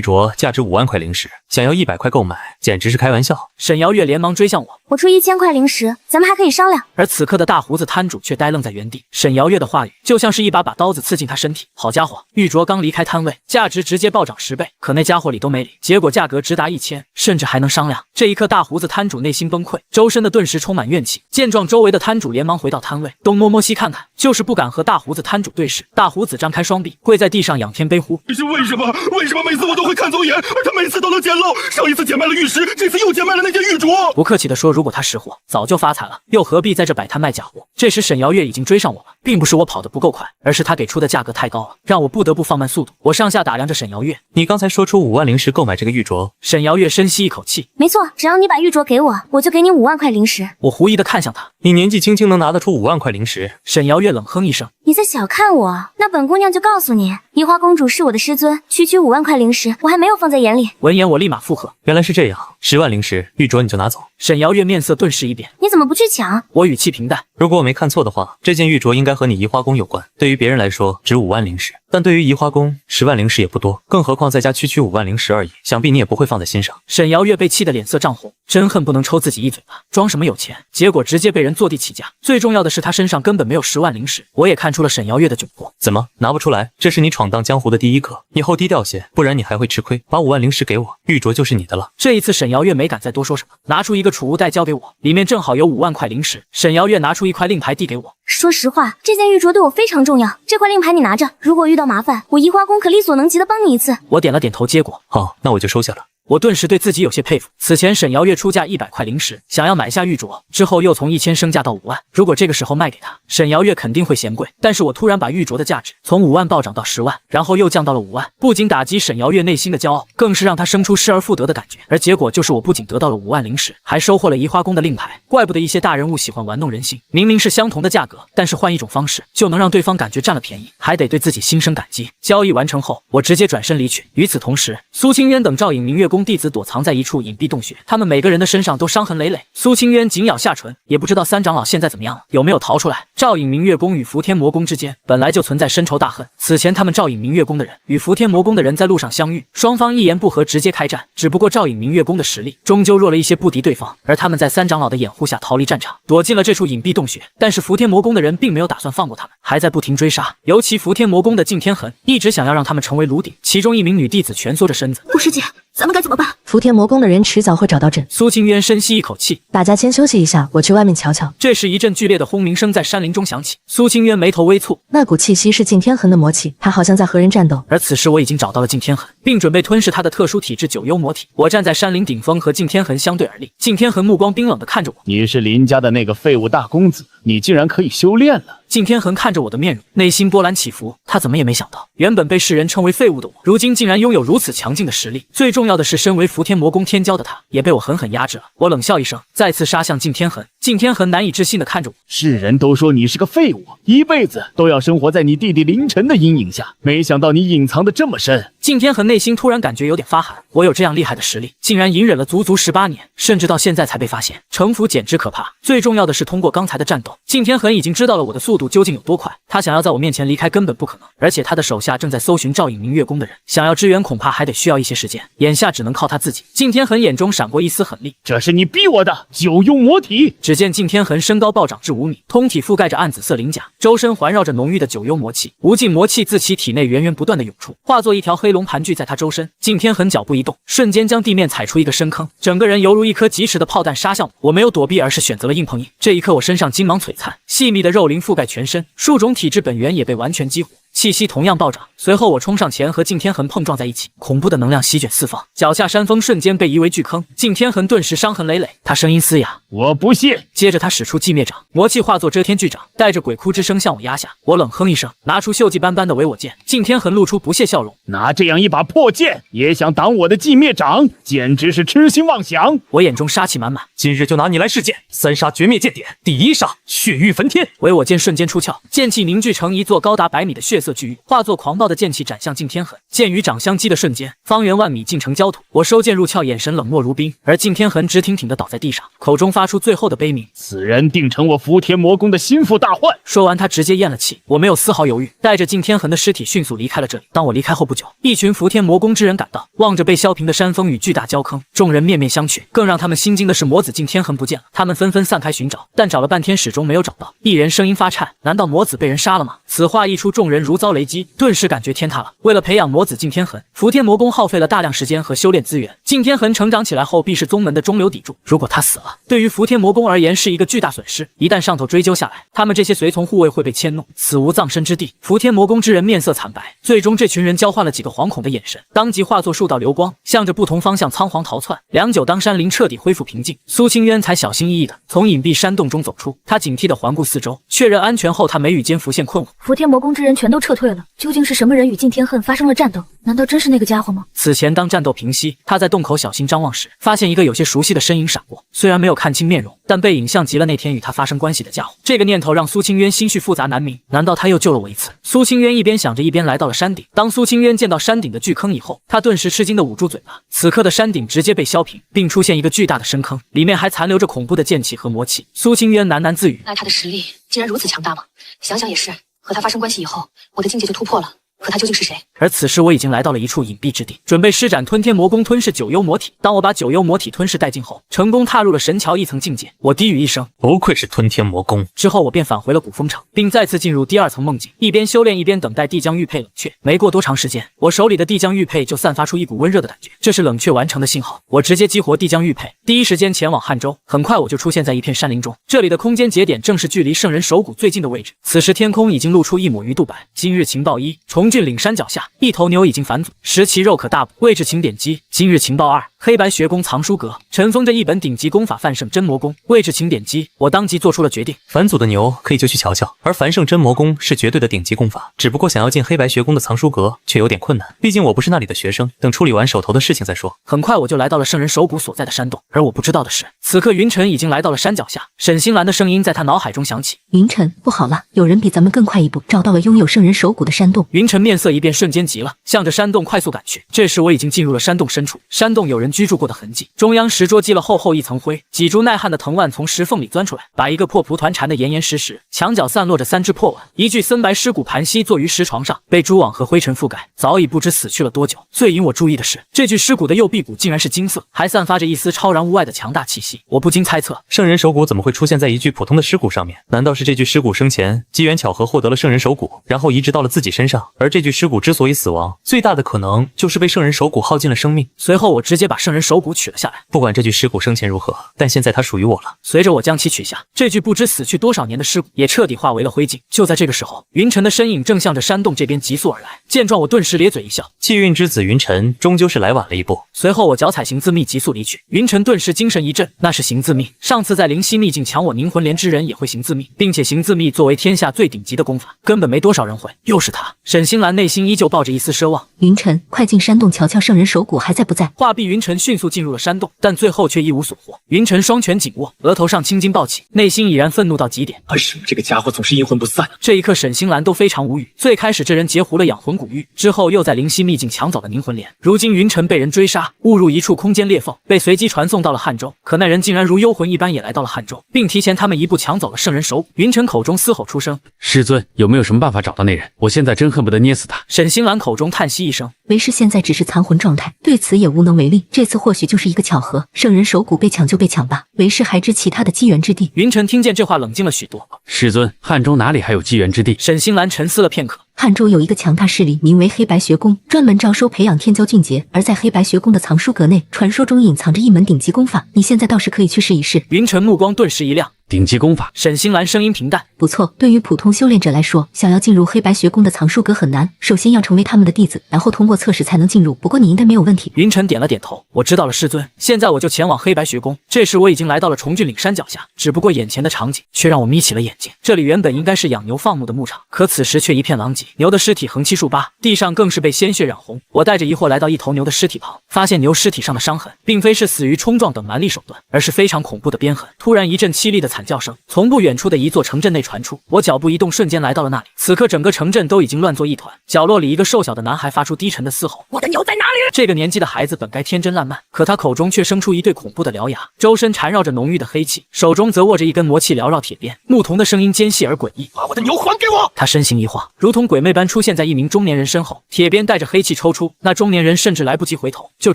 镯价值5万块灵石，想要100块购买，简直是开玩笑。沈瑶月连忙追向我：“我出1000块灵石，咱们还可以商量。”而此刻的大胡子摊主却呆愣在原地。沈瑶月的话语就像是一把刀子刺进他身体。好家伙，玉镯刚离开摊位，价值直接暴涨10倍，可那家伙理都没理，结果价格直达1000，甚至还能商量。这一刻，大胡子摊主内心崩溃，周身的顿时充满怨气。见状，周围的摊主连忙回到摊位，东摸摸西看看，就是不敢和大胡子摊主对视。大胡子张开双臂，跪在地上仰天悲呼：“这是为什么？为什么每次我都会看走眼，而他每次都能捡漏？上一次捡卖了玉石，这次又捡卖了那件玉镯。”不客气地说，如果他识货，早就发财了，又何必在这摆摊卖假货？这时沈瑶月已经追上我了，并不是我跑得不够快，而是他给出的价格太高了，让我不得不放慢速度。我上下打量着沈瑶月：“你刚才说出5万灵石购买这个玉镯。”沈瑶月深吸一口气：“没错，只要你把玉镯给我，我就给你5万块灵石。”我狐疑地看向他：“你年纪轻轻能拿得出5万块灵石？”沈瑶月冷哼一声：“你在小看我，那本姑娘就告诉你，移花公主是我的师尊，区5万块灵石，我还没有放在眼里。”闻言，我立马附和：“原来是这样，10万灵石，玉镯你就拿走。”沈瑶月面色顿时一变：“你怎么不去抢？”我语气平淡：“如果我没看错的话，这件玉镯应该和你移花宫有关。对于别人来说值5万灵石，但对于移花宫10万灵石也不多，更何况在家区5万灵石而已，想必你也不会放在心上。”沈瑶月被气得脸色涨红，真恨不能抽自己一嘴巴，装什么有钱，结果直接被人坐地起价。最重要的是，他身上根本没有10万灵石。我也看出了沈瑶月的窘迫。怎么拿不出来？这是你闯荡江湖的第一课，以后低调些，不然你还会吃亏。把5万灵石给我，玉镯就是你的了。这一次沈瑶月没敢再多说什么，拿出一个储物袋交给我，里面正好有5万块灵石。沈瑶月拿出一块令牌递给我：“说实话，这件玉镯对我非常重要，这块令牌你拿着，如果遇到麻烦，我移花宫可力所能及的帮你一次。”我点了点头接过：“好，那我就收下了。”我顿时对自己有些佩服。此前沈瑶月出价100块灵石，想要买下玉镯，之后又从1000升价到5万。如果这个时候卖给他，沈瑶月肯定会嫌贵。但是我突然把玉镯的价值从5万暴涨到10万，然后又降到了5万，不仅打击沈瑶月内心的骄傲，更是让她生出失而复得的感觉。而结果就是我不仅得到了5万灵石，还收获了移花宫的令牌。怪不得一些大人物喜欢玩弄人心，明明是相同的价格，但是换一种方式就能让对方感觉占了便宜，还得对自己心生感激。交易完成后，我直接转身离去。与此同时，苏清渊等赵颖明月宫弟子躲藏在一处隐蔽洞穴，他们每个人的身上都伤痕累累。苏清渊紧咬下唇，也不知道3长老现在怎么样了，有没有逃出来。赵颖明月宫与伏天魔宫之间本来就存在深仇大恨，此前他们赵颖明月宫的人与伏天魔宫的人在路上相遇，双方一言不合直接开战。只不过赵颖明月宫的实力终究弱了一些，不敌对方，而他们在3长老的掩护下逃离战场，躲进了这处隐蔽洞穴。但是伏天魔宫的人并没有打算放过他们，还在不停追杀。尤其伏天魔宫的敬天痕一直想要让他们成为炉鼎，其中一名女弟子蜷缩着身子：“顾师姐，咱们该怎么办？”伏天魔宫的人迟早会找到朕。苏清渊深吸一口气：“大家先休息一下，我去外面瞧瞧。”这时一阵剧烈的轰鸣声在山林中响起，苏清渊眉头微蹙，那股气息是敬天痕的魔气，他好像在和人战斗。而此时我已经找到了敬天痕，并准备吞噬他的特殊体质九幽魔体。我站在山林顶峰和敬天痕相对而立，敬天痕目光冰冷地看着我：“你是林家的那个废物大公子，你竟然可以修炼了。”敬天痕看着我的面容，内心波澜起伏。他怎么也没想到，原本被世人称为废物的我，如今竟然拥有如此强劲的实力。最重要的是，身为伏天魔宫天骄的他，也被我狠狠压制了。我冷笑一声，再次杀向敬天痕。敬天痕难以置信地看着我：“世人都说你是个废物，一辈子都要生活在你弟弟凌晨的阴影下，没想到你隐藏得这么深。”敬天痕内心突然感觉有点发寒，我有这样厉害的实力，竟然隐忍了足足18年，甚至到现在才被发现，城府简直可怕。最重要的是，通过刚才的战斗，敬天痕已经知道了我的速度。度究竟有多快？他想要在我面前离开根本不可能，而且他的手下正在搜寻赵颖明月宫的人，想要支援恐怕还得需要一些时间，眼下只能靠他自己。敬天恒眼中闪过一丝狠厉，这是你逼我的九幽魔体。只见敬天恒身高暴涨至5米，通体覆盖着暗紫色鳞甲，周身环绕着浓郁的九幽魔气，无尽魔气自其体内源源不断的涌出，化作一条黑龙盘踞在他周身。敬天恒脚步一动，瞬间将地面踩出一个深坑，整个人犹如一颗疾驰的炮弹杀向我。我没有躲避，而是选择了硬碰硬。这一刻，我身上金芒璀璨，细密的肉鳞覆盖全身，数种体质本源也被完全激活，气息同样暴涨。随后我冲上前和敬天恒碰撞在一起，恐怖的能量席卷四方，脚下山峰瞬间被夷为巨坑。敬天恒顿时伤痕累累，他声音嘶哑：“我不信！”接着他使出寂灭掌，魔气化作遮天巨掌，带着鬼哭之声向我压下。我冷哼一声，拿出锈迹斑斑的唯我剑。敬天恒露出不屑笑容：“拿这样一把破剑也想挡我的寂灭掌，简直是痴心妄想！”我眼中杀气满满，今日就拿你来试剑，3杀绝灭剑典，第1杀血域焚天。唯我剑瞬间出鞘，剑气凝聚成一座高达100米的血色巨域，化作狂暴的剑气斩向敬天恒。剑与掌相击的瞬间，方圆万米尽成焦土。我收剑入鞘，眼神冷漠如冰，而敬天恒直挺挺地倒在地上，口中发出最后的悲鸣：“此人定成我伏天魔宫的心腹大患。”说完，他直接咽了气。我没有丝毫犹豫，带着敬天恒的尸体迅速离开了这里。当我离开后不久，一群伏天魔宫之人赶到，望着被削平的山峰与巨大焦坑，众人面面相觑。更让他们心惊的是，魔子敬天恒不见了。他们纷纷散开寻找，但找了半天始终没有找到。一人声音发颤：“难道魔子被人杀了吗？”此话一出，众人如遭雷击，顿时感觉天塌了。为了培养魔子敬天恒，伏天魔宫耗费了大量时间和修炼资源。敬天恒成长起来后，必是宗门的中流砥柱。如果他死了，对于伏天魔宫而言是一个巨大损失。一旦上头追究下来，他们这些随从护卫会被迁怒，死无葬身之地。伏天魔宫之人面色惨白，最终这群人交换了几个惶恐的眼神，当即化作数道流光，向着不同方向仓皇逃窜。良久，当山林彻底恢复平静，苏清渊才小心翼翼地从隐蔽山洞中走出。他警惕地环顾四周，确认安全后，他眉宇间浮现困惑：伏天魔宫之人全都撤退了，究竟是什么人与敬天恨发生了战斗？难道真是那个家伙吗？此前当战斗平息，他在洞口小心张望时，发现一个有些熟悉的身影闪过，虽然没有看清面容，但背影像极了那天与他发生关系的家伙。这个念头让苏清渊心绪复杂难明，难道他又救了我一次？苏清渊一边想着，一边来到了山顶。当苏清渊见到山顶的巨坑以后，他顿时吃惊地捂住嘴巴。此刻的山顶直接被削平，并出现一个巨大的深坑，里面还残留着恐怖的剑气和魔气。苏清渊喃喃自语：“那他的实力竟然如此强大吗？想想也是，和他发生关系以后，我的境界就突破了。可他究竟是谁？”而此时我已经来到了一处隐蔽之地，准备施展吞天魔功吞噬九幽魔体。当我把九幽魔体吞噬殆尽后，成功踏入了神桥一层境界。我低语一声，不愧是吞天魔功。之后我便返回了古风城，并再次进入第2层梦境，一边修炼一边等待帝江玉佩冷却。没过多长时间，我手里的帝江玉佩就散发出一股温热的感觉，这是冷却完成的信号。我直接激活帝江玉佩，第一时间前往汉州。很快我就出现在一片山林中，这里的空间节点正是距离圣人手骨最近的位置。此时天空已经露出一抹鱼肚白。今日情报1：重峻岭山脚下，一头牛已经返祖，食其肉可大补。位置请点击。今日情报2：黑白学宫藏书阁尘封着一本顶级功法范圣真魔功。位置请点击。我当即做出了决定，返祖的牛可以就去瞧瞧，而梵圣真魔功是绝对的顶级功法，只不过想要进黑白学宫的藏书阁却有点困难，毕竟我不是那里的学生，等处理完手头的事情再说。很快我就来到了圣人手骨所在的山洞，而我不知道的是，此刻云晨已经来到了山脚下。沈星兰的声音在他脑海中响起：云晨，不好了，有人比咱们更快一步找到了拥有圣人手骨的山洞。云晨面色一变，瞬间急了，向着山洞快速赶去。这时我已经进入了山洞深处，山洞有人居住过的痕迹，中央石桌积了厚厚一层灰，几株耐旱的藤蔓从石缝里钻出来，把一个破蒲团缠得严严实实。墙角散落着3只破碗，一具森白尸骨盘膝坐于石床上，被蛛网和灰尘覆盖，早已不知死去了多久。最引我注意的是，这具尸骨的右臂骨竟然是金色，还散发着一丝超然物外的强大气息。我不禁猜测，圣人手骨怎么会出现在一具普通的尸骨上面？难道是这具尸骨生前机缘巧合获得了圣人手骨，然后移植到了自己身上？而这具尸骨之所以死亡，最大的可能就是被圣人手骨耗尽了生命。随后我直接把圣人手骨取了下来。不管这具尸骨生前如何，但现在它属于我了。随着我将其取下，这具不知死去多少年的尸骨也彻底化为了灰烬。就在这个时候，云晨的身影正向着山洞这边急速而来。见状，我顿时咧嘴一笑，气运之子云晨终究是来晚了一步。随后我脚踩行字秘急速离去。云晨顿时精神一振，那是行字秘，上次在灵犀秘境抢我凝魂莲之人也会行字秘，并且行字秘作为天下最顶级的功法，根本没多少人会。又是他！沈星心兰内心依旧抱着一丝奢望。云晨，快进山洞瞧瞧圣人手骨还在不在。话毕，云晨迅速进入了山洞，但最后却一无所获。云晨双拳紧握，额头上青筋暴起，内心已然愤怒到极点。为什么这个家伙总是阴魂不散呢？这一刻，沈星兰都非常无语。最开始这人截胡了养魂古玉，之后又在灵犀秘境抢走了凝魂莲，如今云晨被人追杀，误入一处空间裂缝，被随机传送到了汉州。可那人竟然如幽魂一般也来到了汉州，并提前他们一步抢走了圣人手骨。云晨口中嘶吼出声：“师尊，有没有什么办法找到那人？我现在真恨不得捏死他。”沈星兰口中叹息一声：“为师现在只是残魂状态，对此也无能为力。这次或许就是一个巧合，圣人手骨被抢就被抢吧，为师还知其他的机缘之地。”云晨听见这话，冷静了许多。师尊，汉中哪里还有机缘之地？沈星兰沉思了片刻。汉州有一个强大势力，名为黑白学宫，专门招收培养天骄俊杰。而在黑白学宫的藏书阁内，传说中隐藏着一门顶级功法，你现在倒是可以去试一试。云晨目光顿时一亮。顶级功法。沈星兰声音平淡：“不错，对于普通修炼者来说，想要进入黑白学宫的藏书阁很难，首先要成为他们的弟子，然后通过测试才能进入。不过你应该没有问题。”云晨点了点头：“我知道了，师尊。现在我就前往黑白学宫。”这时我已经来到了重峻岭山脚下，只不过眼前的场景却让我眯起了眼睛。这里原本应该是养牛放牧的牧场，可此时却一片狼藉，牛的尸体横七竖八，地上更是被鲜血染红。我带着疑惑来到一头牛的尸体旁，发现牛尸体上的伤痕，并非是死于冲撞等蛮力手段，而是非常恐怖的鞭痕。突然一阵凄厉的惨叫声从不远处的一座城镇内传出，我脚步一动，瞬间来到了那里。此刻整个城镇都已经乱作一团，角落里一个瘦小的男孩发出低沉的嘶吼：“我的牛在哪里？”这个年纪的孩子本该天真烂漫，可他口中却生出一对恐怖的獠牙，周身缠绕着浓郁的黑气，手中则握着一根魔气缭绕铁鞭。牧童的声音尖细而诡异：“把我的牛还给我！”他身形一晃，如同鬼魅般出现在一名中年人身后，铁鞭带着黑气抽出，那中年人甚至来不及回头，就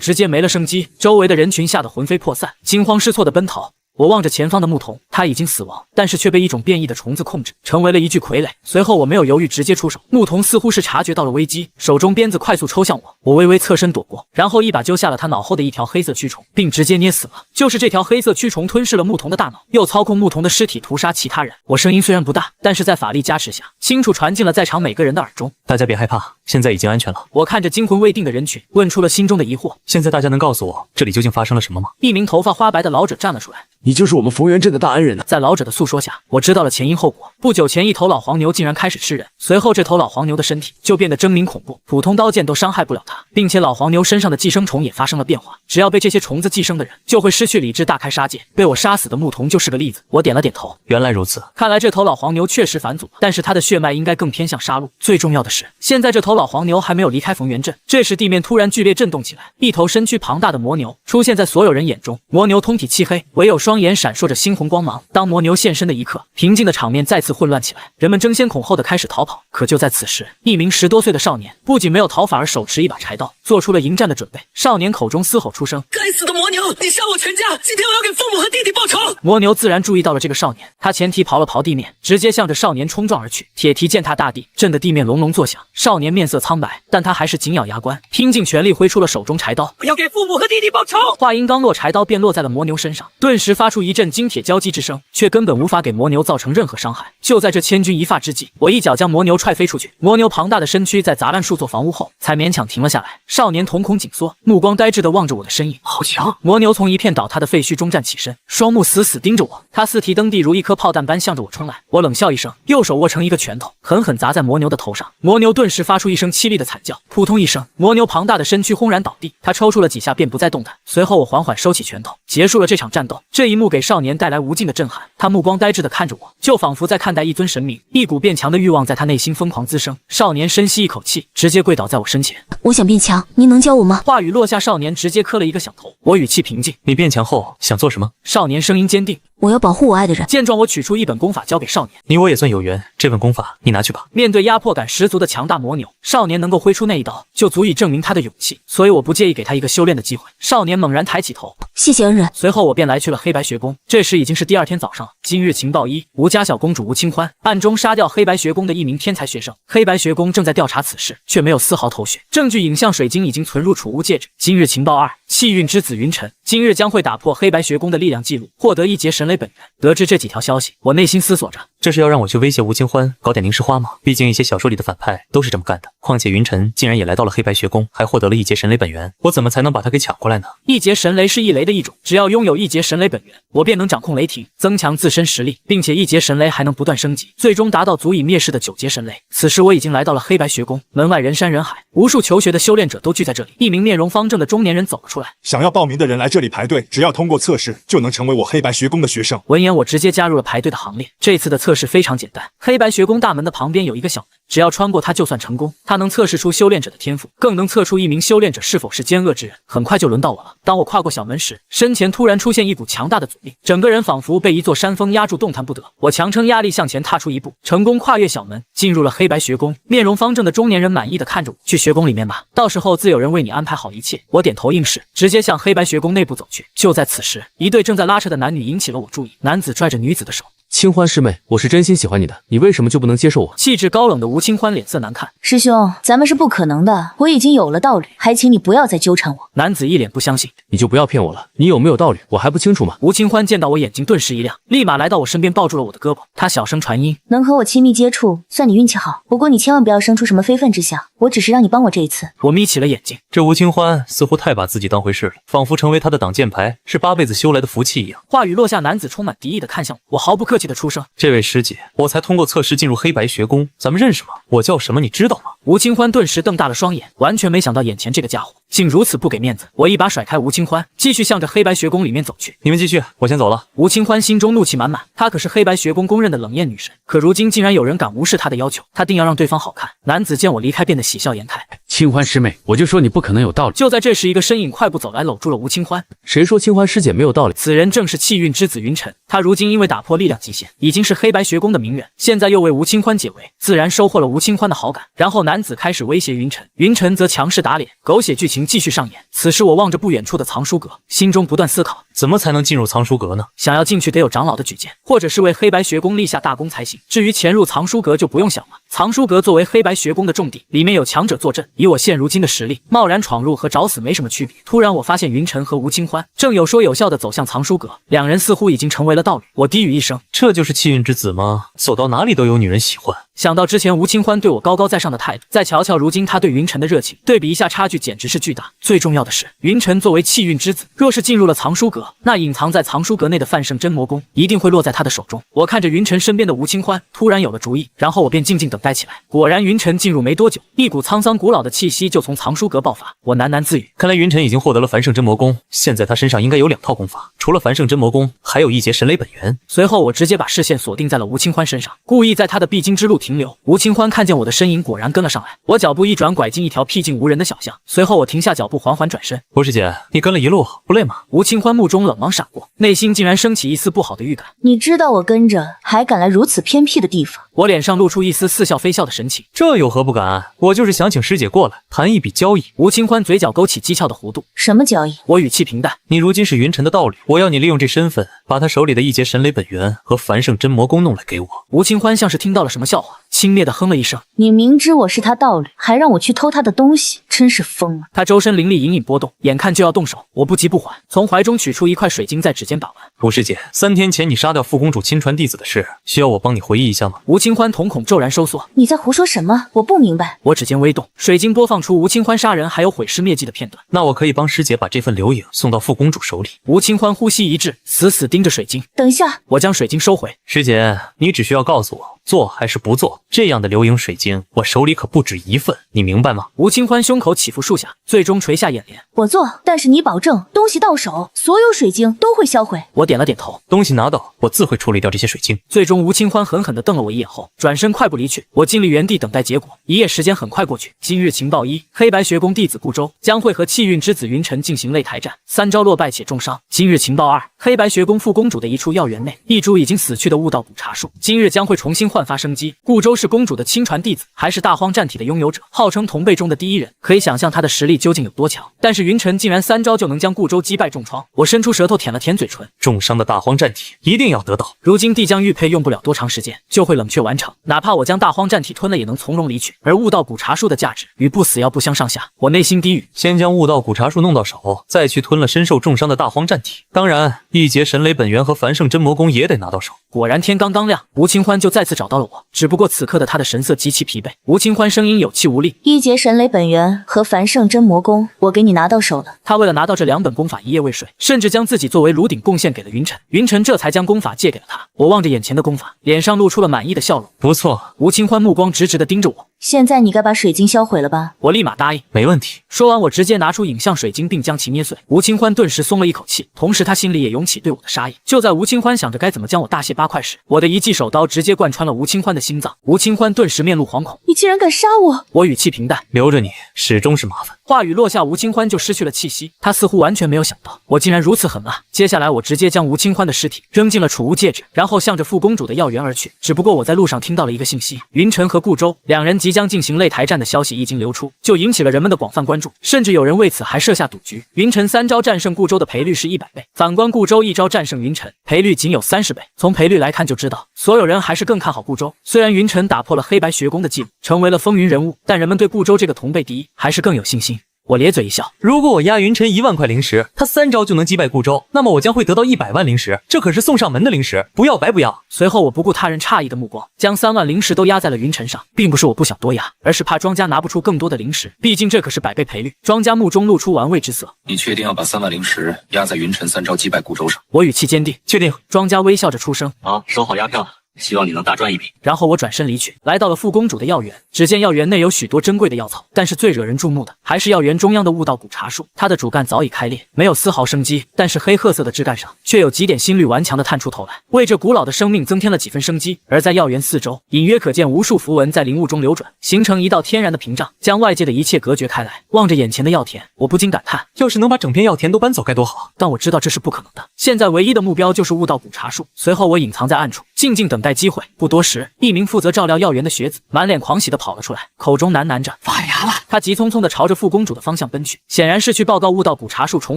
直接没了生机。周围的人群吓得魂飞魄散，惊慌失措地奔逃。我望着前方的牧童，他已经死亡，但是却被一种变异的虫子控制，成为了一具傀儡。随后我没有犹豫，直接出手。牧童似乎是察觉到了危机，手中鞭子快速抽向我，我微微侧身躲过，然后一把揪下了他脑后的一条黑色蛆虫，并直接捏死了。就是这条黑色蛆虫吞噬了牧童的大脑，又操控牧童的尸体屠杀其他人。我声音虽然不大，但是在法力加持下，清楚传进了在场每个人的耳中。大家别害怕，现在已经安全了。我看着惊魂未定的人群，问出了心中的疑惑。现在大家能告诉我这里究竟发生了什么吗？一名头发花白的老者站了出来。你就是我们冯源镇的大恩人呢。在老者的诉说下，我知道了前因后果。不久前，一头老黄牛竟然开始吃人，随后这头老黄牛的身体就变得狰狞恐怖，普通刀剑都伤害不了它，并且老黄牛身上的寄生虫也发生了变化，只要被这些虫子寄生的人，就会失去理智，大开杀戒。被我杀死的牧童就是个例子。我点了点头，原来如此。看来这头老黄牛确实返祖了，但是它的血脉应该更偏向杀戮。最重要的是，现在这头老黄牛还没有离开冯源镇。这时地面突然剧烈震动起来，一头身躯庞大的魔牛出现在所有人眼中。魔牛通体漆黑，唯有双眼闪烁着猩红光芒。当魔牛现身的一刻，平静的场面再次混乱起来，人们争先恐后的开始逃跑。可就在此时，一名10多岁的少年不仅没有逃，反而手持一把柴刀，做出了迎战的准备。少年口中嘶吼出声：“该死的魔牛，你杀我全家！今天我要给父母和弟弟报仇！”魔牛自然注意到了这个少年，他前蹄刨了刨地面，直接向着少年冲撞而去，铁蹄践踏大地，震得地面隆隆作响。少年面色苍白，但他还是紧咬牙关，拼尽全力挥出了手中柴刀。我要给父母和弟弟报仇！话音刚落，柴刀便落在了魔牛身上，顿时发出一阵金铁交击之声，却根本无法给魔牛造成任何伤害。就在这千钧一发之际，我一脚将魔牛踹飞出去。魔牛庞大的身躯在砸烂数座房屋后，才勉强停了下来。少年瞳孔紧缩，目光呆滞地望着我的身影。好强！魔牛从一片倒塌的废墟中站起身，双目死死盯着我。他四蹄蹬地，如一颗炮弹般向着我冲来。我冷笑一声，右手握成一个拳头，狠狠砸在魔牛的头上。魔牛顿时发出一声凄厉的惨叫，扑通一声，魔牛庞大的身躯轰然倒地。他抽搐了几下便不再动弹。随后我缓缓收起拳头，结束了这场战斗。这一幕给少年带来无尽的震撼，他目光呆滞地看着我，就仿佛在看待一尊神明。一股变强的欲望在他内心疯狂滋生。少年深吸一口气，直接跪倒在我身前。我想变强，您能教我吗？话语落下，少年直接磕了一个响头。我语气平静：你变强后想做什么？少年声音坚定：我要保护我爱的人。见状，我取出一本功法交给少年。你我也算有缘，这本功法你拿去吧。面对压迫感十足的强大魔牛，少年能够挥出那一刀，就足以证明他的勇气，所以我不介意给他一个修炼的机会。少年猛然抬起头：谢谢恩人。随后我便来去了黑白学宫。这时已经是第2天早上了。今日情报1：吴家小公主吴清欢暗中杀掉黑白学宫的一名天才学生，黑白学宫正在调查此事，却没有丝毫头绪。证据影像水晶已经存入储物戒指。今日情报2：气运之子云晨今日将会打破黑白学宫的力量记录，获得一节神雷本源。得知这几条消息，我内心思索着，这是要让我去威胁吴清欢，搞点凝尸花吗？毕竟一些小说里的反派都是这么干的。况且云晨竟然也来到了黑白学宫，还获得了一节神雷本源，我怎么才能把他给抢过来呢？一节神雷是一雷的一种，只要拥有一节神雷本源，我便能掌控雷霆，增强自身实力，并且一节神雷还能不断升级，最终达到足以灭世的9节神雷。此时我已经来到了黑白学宫，门外人山人海，无数求学的修炼者都聚在这里。一名面容方正的中年人走了出来，想要报名的人来这里排队，只要通过测试，就能成为我黑白学宫的学生。闻言，我直接加入了排队的行列。这次的测试非常简单，黑白学宫大门的旁边有一个小门，只要穿过它就算成功。它能测试出修炼者的天赋，更能测出一名修炼者是否是奸恶之人。很快就轮到我了。当我跨过小门时，身前突然出现一股强大的阻力，整个人仿佛被一座山峰压住，动弹不得。我强撑压力向前踏出一步，成功跨越小门，进入了黑白学宫。面容方正的中年人满意的看着我，去学宫里面吧，到时候自有人为你安排好一切。我点头应是，直接向黑白学宫内部走去。就在此时，一对正在拉扯的男女引起了我注意，男子拽着女子的手。清欢师妹，我是真心喜欢你的，你为什么就不能接受我？气质高冷的吴清欢脸色难看。师兄，咱们是不可能的，我已经有了道侣，还请你不要再纠缠我。男子一脸不相信。你就不要骗我了，你有没有道侣我还不清楚吗？吴清欢见到我眼睛顿时一亮，立马来到我身边抱住了我的胳膊。他小声传音，能和我亲密接触，算你运气好，不过你千万不要生出什么非分之想，我只是让你帮我这一次。我眯起了眼睛，这吴清欢似乎太把自己当回事了，仿佛成为他的挡箭牌是8辈子修来的福气一样。话语落下，男子充满敌意的看向我，我毫不客气的出声，这位师姐，我才通过测试进入黑白学宫，咱们认识吗？我叫什么你知道吗？吴清欢顿时瞪大了双眼，完全没想到眼前这个家伙竟如此不给面子。我一把甩开吴清欢，继续向着黑白学宫里面走去。你们继续，我先走了。吴清欢心中怒气满满，她可是黑白学宫公认的冷艳女神，可如今竟然有人敢无视她的要求，她定要让对方好看。男子见我离开，变得喜笑颜开。清欢师妹，我就说你不可能有道理。就在这时，一个身影快步走来，搂住了吴清欢。谁说清欢师姐没有道理？此人正是气运之子云晨，他如今因为打破力量极限，已经是黑白学宫的名媛，现在又为吴清欢解围，自然收获了吴清欢的好感。然后男子开始威胁云晨，云晨则强势打脸，狗血剧情继续上演。此时我望着不远处的藏书阁，心中不断思考，怎么才能进入藏书阁呢？想要进去得有长老的举荐，或者是为黑白学宫立下大功才行。至于潜入藏书阁就不用想了，藏书阁作为黑白学宫的重地，里面有强者坐镇，以我现如今的实力，贸然闯入和找死没什么区别。突然我发现云晨和吴清欢正有说有笑的走向藏书阁，两人似乎已经成为了道侣。我低语一声，这就是气运之子吗？走到哪里都有女人喜欢。想到之前吴清欢对我高高在上的态度，再瞧瞧如今他对云晨的热情，对比一下差距简直是巨大。最重要的是，云晨作为气运之子，若是进入了藏书阁，那隐藏在藏书阁内的范圣真魔功一定会落在他的手中。我看着云晨身边的吴清欢，突然有了主意，然后我便静静等待起来。果然云晨进入没多久，一股沧桑古老的气息就从藏书阁爆发。我喃喃自语，看来云晨已经获得了繁圣真魔功，现在他身上应该有2套功法，除了繁圣真魔功，还有一节神雷本源。随后我直接把视线锁定在了吴清欢身上，故意在他的必经之路停留。吴清欢看见我的身影，果然跟了上来。我脚步一转，拐进一条僻静无人的小巷，随后我停下脚步，缓缓转身。吴师姐，你跟了一路不累吗？吴清欢目中冷芒闪过，内心竟然升起一丝不好的预感。你知道我跟着，还敢来如此偏僻的地方？我脸上露出一丝似笑非笑的神情。这有何不敢？我就是想请师姐过来谈一笔交易。吴清欢嘴角勾起讥诮的弧度。什么交易？我语气平淡。你如今是云晨的道侣，我要你利用这身份，把他手里的一节神雷本源和繁圣真魔功弄来给我。吴清欢像是听到了什么笑话，轻蔑地哼了一声。你明知我是他道侣，还让我去偷他的东西，真是疯了。他周身灵力隐隐波动，眼看就要动手，我不急不缓，从怀中取出一块水晶，在指尖把玩。吴师姐，3天前你杀掉副公主亲传弟子的事，需要我帮你回忆一下吗？吴清欢瞳孔骤然收缩。你在胡说什么？我不明白。我指尖微动，水晶播放出吴清欢杀人还有毁尸灭迹的片段。那我可以帮师姐把这份留影送到副公主手里。吴清欢呼吸一滞，死死盯着水晶。等一下，我将水晶收回。师姐，你只需要告诉我做还是不做，这样的留影水晶我手里可不止1份，你明白吗？吴清欢胸口起伏数下，最终垂下眼帘。我做，但是你保证东西到手，所有水晶都会销毁。我点了点头。东西拿到，我自会处理掉这些水晶。最终吴清欢狠狠地瞪了我一眼后，转身快步离去。我静立原地等待结果。一夜时间很快过去。今日情报1：黑白学宫弟子顾周将会和气运之子云晨进行擂台战，3招落败且重伤。今日情报2：黑白学宫副公主的一处药园内，一株已经死去的悟道补茶树，今日将会重新焕发生机。顾周是公主的亲传弟子，还是大荒战体的拥有者，号称同辈中的第一人，可以想象他的实力究竟有多强。但是云晨竟然3招就能将顾州击败重创，我伸出舌头舔了舔嘴唇，重伤的大荒战体一定要得到。如今帝江玉佩用不了多长时间就会冷却完成，哪怕我将大荒战体吞了，也能从容离去。而悟道古茶树的价值与不死药不相上下，我内心低语，先将悟道古茶树弄到手，再去吞了身受重伤的大荒战体。当然，一劫神雷本源和繁盛真魔功也得拿到手。果然天刚刚亮，吴清欢就再次找到了我，只不过此刻的他的神色极其疲惫。吴清欢声音有气无力，一劫神雷本源和繁盛真魔功，我给你拿到手了。他为了拿到这2本功法一夜未睡，甚至将自己作为炉鼎贡献给了云晨，云晨这才将功法借给了他。我望着眼前的功法，脸上露出了满意的笑容。不错。吴清欢目光直直地盯着我，现在你该把水晶销毁了吧？我立马答应，没问题。说完，我直接拿出影像水晶，并将其捏碎。吴清欢顿时松了一口气，同时他心里也涌起对我的杀意。就在吴清欢想着该怎么将我大卸八块时，我的一记手刀直接贯穿了吴清欢的心脏。吴清欢顿时面露惶恐，你竟然敢杀我！我语气平淡，留着你始终是麻烦。话语落下，吴清欢就失去了气息，他似乎完全没有想到我竟然如此狠辣。接下来我直接将吴清欢的尸体扔进了储物戒指，然后向着副公主的药园而去。只不过我在路上听到了一个信息，云晨和顾州2人即将进行擂台战的消息一经流出，就引起了人们的广泛关注，甚至有人为此还设下赌局。云晨3招战胜顾州的赔率是100倍，反观顾州1招战胜云晨，赔率仅有30倍。从赔率来看就知道，所有人还是更看好顾州。虽然云晨打破了黑白学宫的记录，成为了风云人物，但人们对顾州这个同辈第一还是更有信心。我咧嘴一笑，如果我押云晨1万块灵石，他3招就能击败顾州，那么我将会得到100万灵石，这可是送上门的灵石，不要白不要。随后我不顾他人诧异的目光，将3万灵石都压在了云晨上，并不是我不想多压，而是怕庄家拿不出更多的灵石，毕竟这可是100倍赔率。庄家目中露出玩味之色，你确定要把3万灵石压在云晨3招击败顾州上？我语气坚定，确定。庄家微笑着出声，好，收好押票，希望你能大赚一笔。然后我转身离去，来到了副公主的药园。只见药园内有许多珍贵的药草，但是最惹人注目的还是药园中央的悟道古茶树。它的主干早已开裂，没有丝毫生机，但是黑褐色的枝干上却有几点新绿顽强的探出头来，为这古老的生命增添了几分生机。而在药园四周，隐约可见无数符文在灵雾中流转，形成一道天然的屏障，将外界的一切隔绝开来。望着眼前的药田，我不禁感叹，要是能把整片药田都搬走该多好。但我知道这是不可能的，现在唯一的目标就是悟道古茶树。随后我隐藏在暗处，静静等待机会。不多时，一名负责照料药园的学子满脸狂喜地跑了出来，口中喃喃着发芽了。他急匆匆地朝着副公主的方向奔去，显然是去报告悟道古茶树重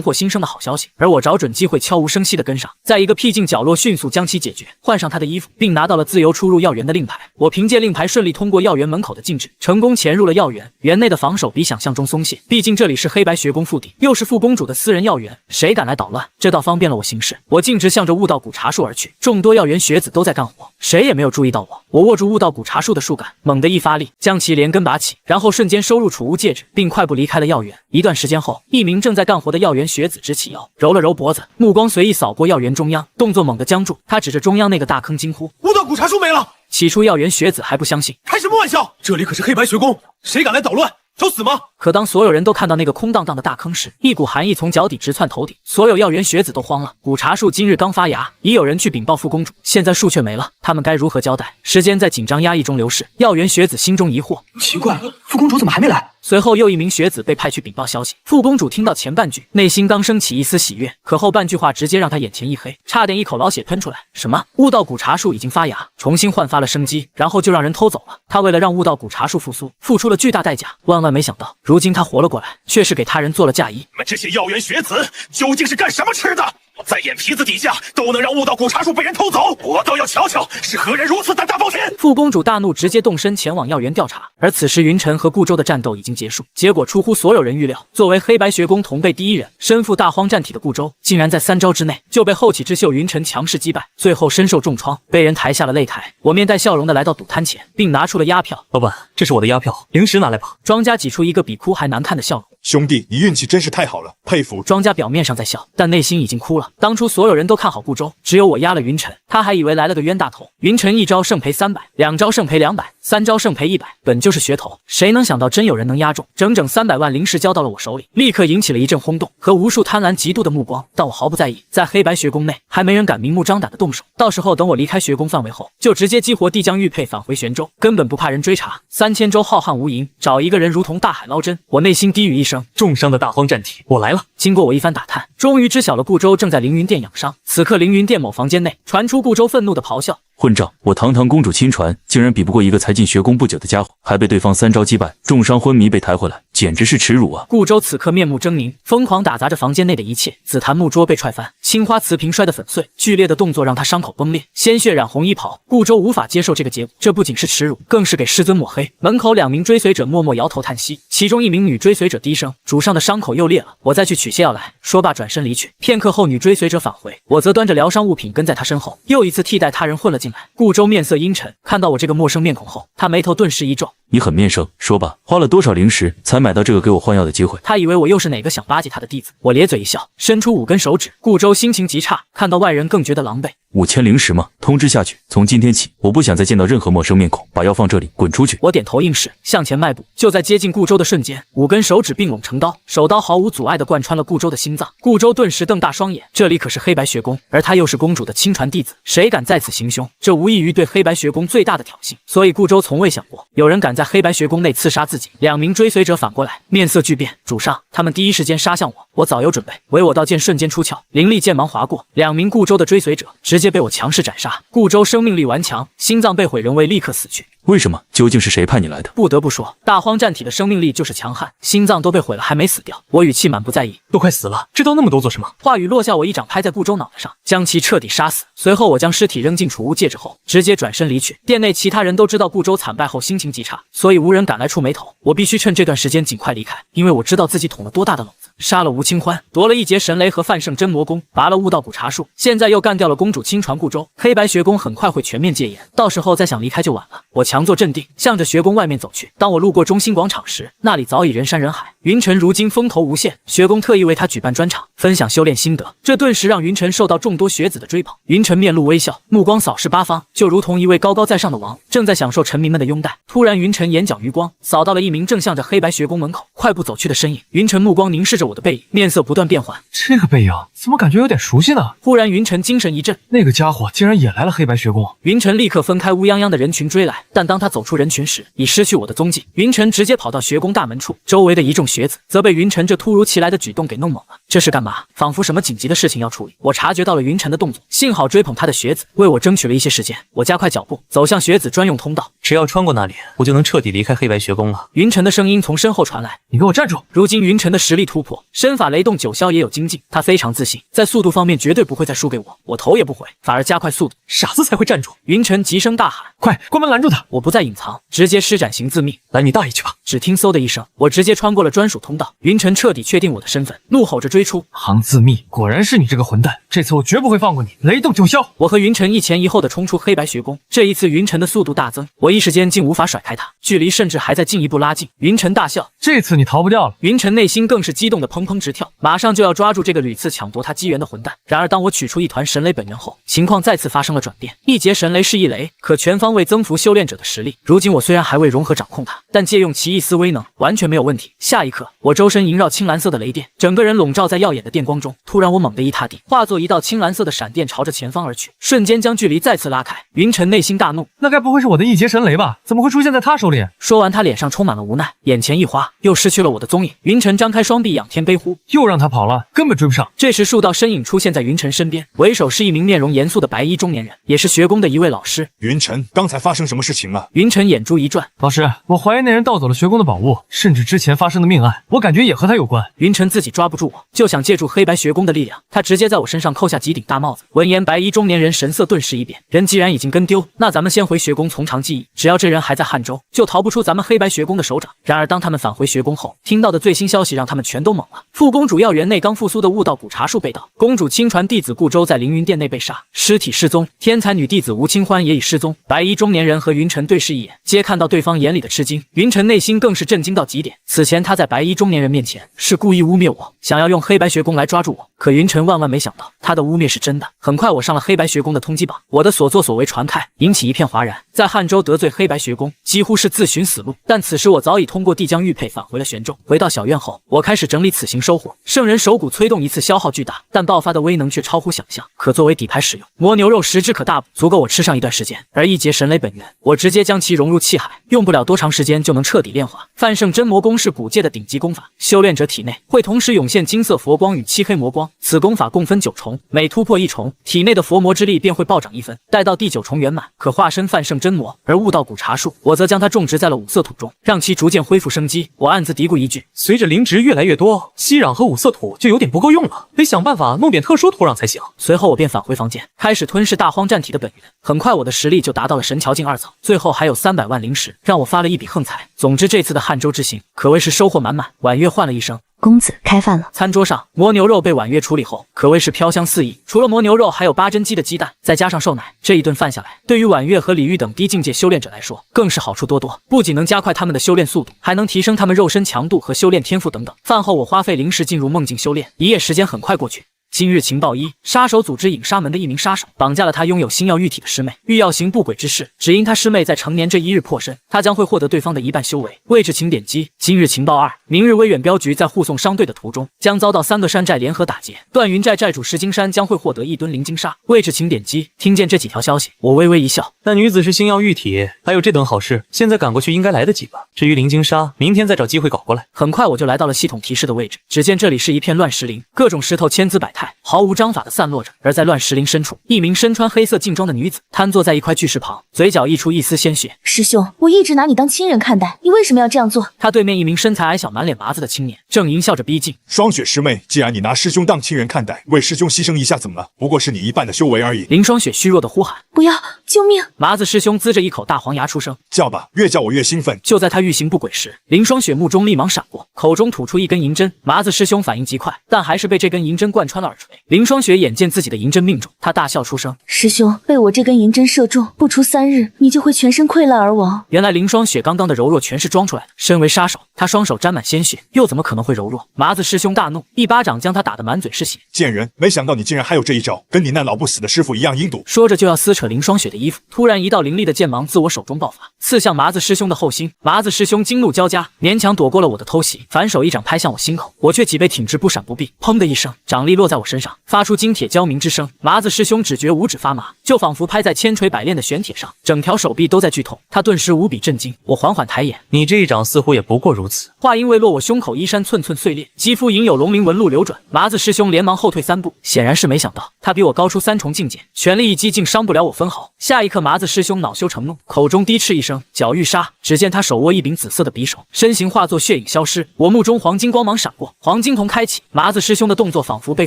获新生的好消息。而我找准机会，悄无声息地跟上，在一个僻静角落迅速将其解决，换上他的衣服，并拿到了自由出入药园的令牌。我凭借令牌顺利通过药园门口的禁制，成功潜入了药园。园内的防守比想象中松懈，毕竟这里是黑白学宫腹地，又是副公主的私人药园，谁敢来捣乱？这倒方便了我行事。我径直向着悟道古茶树而去，众多药园学子都在干活，谁也没有注意到我。我握住悟道古茶树的树干，猛地一发力，将其连根拔起，然后瞬间收入储物戒指，并快步离开了药园。一段时间后，一名正在干活的药园学子直起腰，揉了揉脖子，目光随意扫过药园中央，动作猛地僵住。他指着中央那个大坑惊呼：“悟道古茶树没了！”起初药园学子还不相信，开什么玩笑？这里可是黑白学宫，谁敢来捣乱？找死吗？可当所有人都看到那个空荡荡的大坑时，一股寒意从脚底直窜头顶，所有药园学子都慌了。古茶树今日刚发芽，已有人去禀报副公主，现在树却没了，他们该如何交代？时间在紧张压抑中流逝，药园学子心中疑惑，奇怪，副公主怎么还没来？随后又一名学子被派去禀报消息。副公主听到前半句，内心刚升起一丝喜悦，可后半句话直接让她眼前一黑，差点一口老血吞出来。什么？悟道古茶树已经发芽，重新焕发了生机，然后就让人偷走了？她为了让悟道古茶树复苏，付出了巨大代价。万万没想到，如今她活了过来，却是给他人做了嫁衣。你们这些药园学子究竟是干什么吃的？在眼皮子底下都能让悟道古茶树被人偷走，我倒要瞧瞧是何人如此胆大包天！副公主大怒，直接动身前往药园调查。而此时云晨和顾州的战斗已经结束，结果出乎所有人预料，作为黑白学宫同辈第一人，身负大荒战体的顾州，竟然在3招之内就被后起之秀云晨强势击败，最后身受重创，被人抬下了擂台。我面带笑容的来到赌摊前，并拿出了押票。老板，这是我的押票，灵石拿来吧。庄家挤出一个比哭还难看的笑容。兄弟，你运气真是太好了，佩服。庄家表面上在笑，但内心已经哭了。当初所有人都看好顾州，只有我压了云晨，他还以为来了个冤大头。云晨1招胜赔300，2招胜赔200，3招胜赔100，本就是噱头，谁能想到真有人能压中？整整300万灵石交到了我手里，立刻引起了一阵轰动和无数贪婪嫉妒的目光。但我毫不在意，在黑白学宫内，还没人敢明目张胆的动手。到时候等我离开学宫范围后，就直接激活帝江玉佩返回玄州，根本不怕人追查。3000州浩瀚无垠，找一个人如同大海捞针。我内心低语一声，重伤的大荒战体，我来了。经过我一番打探，终于知晓了顾州正在凌云殿养伤。此刻凌云殿某房间内传出顾州愤怒的咆哮。混账！我堂堂公主亲传，竟然比不过一个才进学宫不久的家伙，还被对方3招击败，重伤昏迷被抬回来，简直是耻辱啊！顾周此刻面目狰狞，疯狂打砸着房间内的一切，紫檀木桌被踹翻，青花瓷瓶摔得粉碎，剧烈的动作让他伤口崩裂，鲜血染红衣袍。顾周无法接受这个结果，这不仅是耻辱，更是给师尊抹黑。门口2名追随者默默摇头叹息，其中1名女追随者低声：“主上的伤口又裂了，我再去取些药来。”说罢转身离去。片刻后，女追随者返回，我则端着疗伤物品跟在她身后，又一次替代他人混了进来。顾周面色阴沉，看到我这个陌生面孔后，他眉头顿时一皱。你很面生，说吧，花了多少灵石才买到这个给我换药的机会？他以为我又是哪个想巴结他的弟子，我咧嘴一笑，伸出5根手指。顾周心情极差，看到外人更觉得狼狈。5000灵石吗？通知下去，从今天起，我不想再见到任何陌生面孔，把药放这里，滚出去！我点头应是，向前迈步。就在接近顾周的瞬间，5根手指并拢成刀，手刀毫无阻碍地贯穿了顾周的心脏。顾周顿时瞪大双眼，这里可是黑白学宫，而他又是公主的亲传弟子，谁敢在此行凶？这无异于对黑白学宫最大的挑衅。所以顾周从未想过有人敢在黑白学宫内刺杀自己。2名追随者反过来，面色巨变。主上，他们第一时间杀向我，我早有准备。唯我道剑瞬间出鞘，凌厉剑芒划过，2名顾周的追随者直接被我强势斩杀。顾周生命力顽强，心脏被毁仍未立刻死去。为什么？究竟是谁派你来的？不得不说，大荒战体的生命力就是强悍，心脏都被毁了还没死掉。我语气满不在意，都快死了，知道那么多做什么？话语落下，我一掌拍在顾周脑袋上，将其彻底杀死。随后我将尸体扔进储物戒指后，直接转身离去。店内其他人都知道顾周惨败后心情极差，所以无人敢来触眉头。我必须趁这段时间尽快离开，因为我知道自己捅了多大的篓子。杀了吴清欢，夺了1节神雷和范圣真魔功，拔了悟道古茶树，现在又干掉了公主亲传顾周。黑白学宫很快会全面戒严，到时候再想离开就晚了。我强作镇定，向着学宫外面走去。当我路过中心广场时，那里早已人山人海。云晨如今风头无限，学宫特意为他举办专场，分享修炼心得，这顿时让云晨受到众多学子的追捧。云晨面露微笑，目光扫视八方，就如同一位高高在上的王，正在享受臣民们的拥戴。突然，云晨眼角余光扫到了1名正向着黑白学宫门口快步走去的身影。云晨目光凝视着我的背影，面色不断变换。这个背影怎么感觉有点熟悉呢？忽然，云晨精神一振，那个家伙竟然也来了黑白学宫。云晨立刻分开乌泱泱的人群追来，但当他走出人群时，已失去我的踪迹。云晨直接跑到学宫大门处，周围的一众学子则被云晨这突如其来的举动给弄懵了。这是干嘛？仿佛什么紧急的事情要处理。我察觉到了云晨的动作，幸好追捧他的学子为我争取了一些时间。我加快脚步，走向学子专用通道。只要穿过那里，我就能彻底离开黑白学宫了。云晨的声音从身后传来：“你给我站住！”如今云晨的实力突破，身法雷动九霄也有精进，他非常自信，在速度方面绝对不会再输给我。我头也不回，反而加快速度。傻子才会站住！云晨急声大喊：“快关门拦住他！”我不再隐藏，直接施展行自命。来你大爷去吧！只听嗖的一声，我直接穿过了专属通道。云晨彻底确定我的身份，怒吼着追出。行自密，果然是你这个混蛋！这次我绝不会放过你！雷动九霄！我和云晨一前一后的冲出黑白学宫。这一次云晨的速度大增，我一时间竟无法甩开他，距离甚至还在进一步拉近。云晨大笑：“这次你逃不掉了！”云晨内心更是激动的砰砰直跳，马上就要抓住这个屡次抢夺他机缘的混蛋。然而当我取出一团神雷本源后，情况再次发生了转变。1节神雷是1雷，可全方位增幅修炼者的实力。如今我虽然还未融合掌控它，但借用其一丝威能完全没有问题。下一刻，我周身萦绕青蓝色的雷电，整个人笼罩在耀眼的电光中。突然我猛地一踏地，化作一道青蓝色的闪电朝着前方而去，瞬间将距离再次拉开。云晨内心大怒，那该不会是我的1节神雷吧？怎么会出现在他手里？说完，他脸上充满了无奈，眼前一花，又失去了我的踪影。云晨张开双臂仰天悲呼，又让他跑了，根本追不上。这时数道身影出现在云晨身边，为首是一名面容严肃的白衣中年人，也是学宫的一位老师。云晨，刚才发生什么事情了？云晨眼珠一转，老师，我怀疑那人盗走了学宫的宝物，甚至之前发生的命案，我感觉也和他有关。云晨自己抓不住我，就想借助黑白学宫的力量，他直接在我身上扣下几顶大帽子。闻言，白衣中年人神色顿时一变，人既然已经跟丢，那咱们先回学宫从长计议。只要这人还在汉州，就逃不出咱们黑白学宫的手掌。然而当他们返回学宫后，听到的最新消息让他们全都懵了。副公主药园内刚复苏的悟道古茶树被盗，公主亲传弟子顾周在凌云殿内被杀，尸体失踪，天才女弟子吴清欢也已失踪。白衣中年人和云晨对视一眼，皆看到对方眼里的吃惊。云晨内心更是震惊到极点，此前他在白衣中年人面前是故意污蔑我，想要用黑白学宫来抓住我。可云晨万万没想到，他的污蔑是真的。很快我上了黑白学宫的通缉榜，我的所作所为传开，引起一片哗然。在汉州得罪黑白学宫，几乎是自寻死路。但此时我早已通过帝江玉佩返回了玄州。回到小院后，我开始整理此行收获。圣人手骨催动一次消耗巨大，但爆发的威能却超乎想象，可作为底牌使用。磨牛肉10只可大补，足够我吃上一段时间。而1节神雷本源，我直接将其融入气海，用不了多长时间就能彻底炼化。范圣真魔功是古界的顶级功法，修炼者体内会同时涌现金色佛光与漆黑魔光，此功法共分9重，每突破1重，体内的佛魔之力便会暴涨1分，待到第9重圆满，可化身泛圣真魔。而悟道古茶树，我则将它种植在了5色土中，让其逐渐恢复生机。我暗自嘀咕一句，随着灵植越来越多，息壤和5色土就有点不够用了，得想办法弄点特殊土壤才行。随后我便返回房间，开始吞噬大荒战体的本源。很快我的实力就达到了神桥境2层，最后还有300万灵石，让我发了一笔横财。总之这次的汉州之行可谓是收获满满。婉月唤了一声，公子开饭了。餐桌上，牦牛肉被婉月处理后，可谓是飘香四溢。除了牦牛肉，还有8珍鸡的鸡蛋，再加上瘦奶，这一顿饭下来，对于婉月和李玉等低境界修炼者来说，更是好处多多。不仅能加快他们的修炼速度，还能提升他们肉身强度和修炼天赋等等。饭后我花费灵石进入梦境修炼，一夜时间很快过去。今日情报1，杀手组织影杀门的一名杀手绑架了他拥有星耀玉体的师妹，欲要行不轨之事，只因他师妹在成年这一日破身，他将会获得对方的1半修为。位置请点击。今日情报2，明日威远镖局在护送商队的途中，将遭到3个山寨联合打劫，段云寨寨主石金山将会获得1吨灵金沙。位置请点击。听见这几条消息，我微微一笑。那女子是星耀玉体，还有这等好事，现在赶过去应该来得及吧？至于灵金沙，明天再找机会搞过来。很快我就来到了系统提示的位置，只见这里是一片乱石林，各种石头千姿百态，毫无章法的散落着。而在乱石林深处，一名身穿黑色劲装的女子瘫坐在一块巨石旁，嘴角溢出一丝鲜血。师兄，我一直拿你当亲人看待，你为什么要这样做？他对面一名身材矮小、满脸麻子的青年正淫笑着逼近。霜雪师妹，既然你拿师兄当亲人看待，为师兄牺牲一下怎么了？不过是你1半的修为而已。林霜雪虚弱的呼喊：“不要！救命！”麻子师兄呲着一口大黄牙出声：“叫吧，越叫我越兴奋。”就在他欲行不轨时，林霜雪目中立芒闪过，口中吐出一根银针。麻子师兄反应极快，但还是被这根银针贯穿了耳垂。林霜雪眼见自己的银针命中，他大笑出声：“师兄，被我这根银针射中，不出3日，你就会全身溃烂而亡。”原来林霜雪刚刚的柔弱全是装出来的。身为杀手，他双手沾满鲜血，又怎么可能会柔弱？麻子师兄大怒，一巴掌将他打得满嘴是血。贱人，没想到你竟然还有这一招，跟你那老不死的师傅一样阴毒。说着就要撕扯林霜雪的衣服，突然一道凌厉的剑芒自我手中爆发，刺向麻子师兄的后心。麻子师兄惊怒交加，勉强躲过了我的偷袭，反手一掌拍向我心口，我却脊背挺直不闪不避，砰的一声，掌力落在我身上，发出金铁交鸣之声。麻子师兄只觉五指发麻，就仿佛拍在千锤百炼的玄铁上，整条手臂都在剧痛。他顿时无比震惊。我缓缓抬眼，你这一掌似乎也不过如此。话音未落，我胸口衣衫寸寸碎裂，肌肤隐有龙鳞纹路流转。麻子师兄连忙后退3步，显然是没想到他比我高出3重境界，全力一击竟伤不了我分毫。下一刻，麻子师兄恼羞成怒，口中低斥一声，脚欲杀。只见他手握一柄紫色的匕首，身形化作血影消失。我目中黄金光芒闪过，黄金瞳开启，麻子师兄的动作仿佛被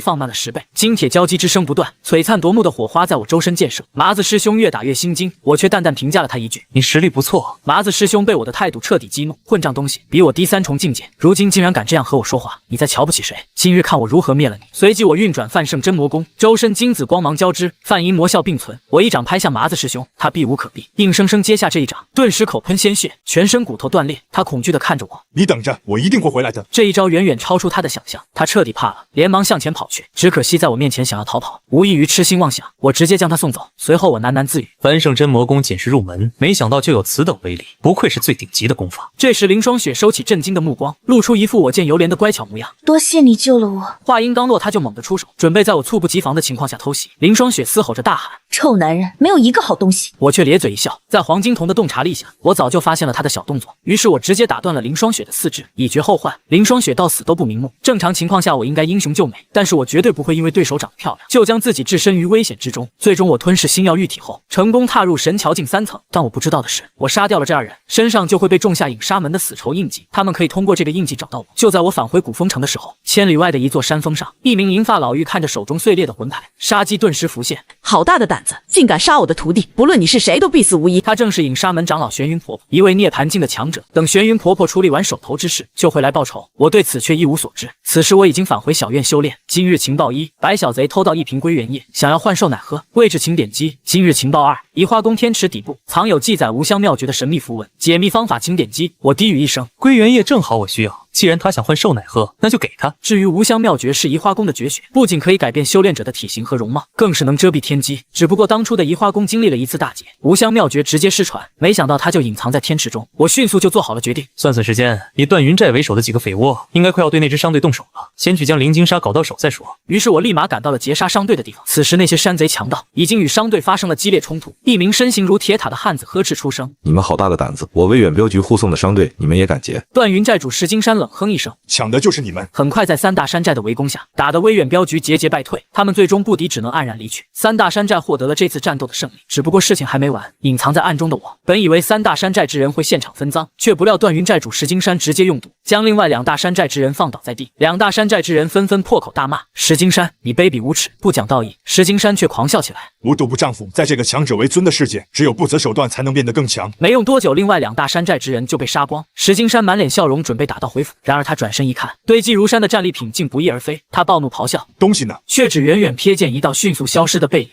放慢了10倍，金铁交击之声不断，璀璨夺目的火花在我周身溅射。麻子师兄越打越心惊，我却淡淡评价了他一句：“你实力不错。”麻子师兄被我的态度彻底激怒，混账东西，比我低3重境界，如今竟然敢这样和我说话，你在瞧不起谁？今日看我如何灭了你！随即我运转泛圣真魔功，周身金紫光芒交织，泛银魔效并存。我一掌拍向麻子师兄，他避无可避，硬生生接下这一掌，顿时口喷鲜血，全身骨头断裂。他恐惧地看着我：“你等着，我一定会回来的。”这一招远远超出他的想象，他彻底怕了，连忙向前跑去。只可惜在我面前想要逃跑，无异于痴心妄想。我直接将他送走。随后我喃喃自语：“凡圣真魔功仅是入门，没想到就有此等威力，不愧是最顶级的功法。”这时林霜雪收起震惊的目光，露出一副我见犹怜的乖巧模样。多谢你救了我。话音刚落，他就猛地出手，准备在我猝不及防的情况下偷袭。林霜雪嘶吼着大喊：“臭男人，没有一个好东西！”我却咧嘴一笑，在黄金瞳的洞察力下，我早就发现了他的小动作，于是我直接打断了林霜雪的4肢，以绝后患。林霜雪到死都不瞑目。正常情况下我应该英雄救美，但是我绝对不会因为对手长得漂亮就将自己置身于危险之中。最终我吞噬星耀玉体后，成功踏入神桥境3层。但我不知道的是，我杀掉了这2人，身上就会被种下影杀门的死仇印记，他们可以通过这个印记找到我。就在我返回古风城的时候，千里外的一座山峰上，一名银发老妪看着手中碎裂的魂牌，杀机顿时浮现。好大的胆子，竟敢杀我的徒弟！不论你是谁，都必死无疑。她正是影杀门长老玄云婆婆，一位涅槃境的强者。等玄云婆婆处理完手头之事，就会来报仇。我对此却一无所知。此时我已经返回小院修炼。今日情报1，白小贼偷到1瓶归元液，想要换瘦奶喝。位置请点击。今日情报2，移花宫天池底部藏有记载无香妙诀的神秘符文，解密方法请点击。我低语一声，归元液正好我需要。既然他想换瘦奶喝，那就给他。至于无香妙诀是移花宫的绝学，不仅可以改变修炼者的体型和容貌，更是能遮蔽天机。只不过当初的移花宫经历了一次大劫，无香妙诀直接失传，没想到他就隐藏在天池中。我迅速就做好了决定。算时间，以段云寨为首的几个匪窝，应该快要对那支商队动手了，先去将灵金沙搞到手再说。于是我立马赶到了劫杀商队的地方。此时那些山贼强盗已经与商队发生了激烈冲突，一名身形如铁塔的汉子呵斥出声。你们好大的胆子！我威远镖局护送的商队，你们也敢劫？段云寨主石金山冷哼一声，抢的就是你们。很快在三大山寨的围攻下，打得威远镖局节节败退，他们最终不敌，只能黯然离去。三大山寨获得了这次战斗的胜利，只不过事情还没完。隐藏在暗中的我，本以为三大山寨之人会现场分赃，却不料段云寨主石金山直接用毒，将另外两大山寨之人放倒在地。两大山寨之人纷纷破口大骂：“石金山，你卑鄙无耻，不讲道义！”石金山却狂笑起来：“无毒不丈夫，在这个强者为尊的世界，只有不择手段才能变得更强。”没用多久，另外两大山寨之人就被杀光。石金山满脸笑容，准备打道回府。然而他转身一看，堆积如山的战利品竟不翼而飞，他暴怒咆哮：“东西呢？”却只远远瞥见一道迅速消失的背影。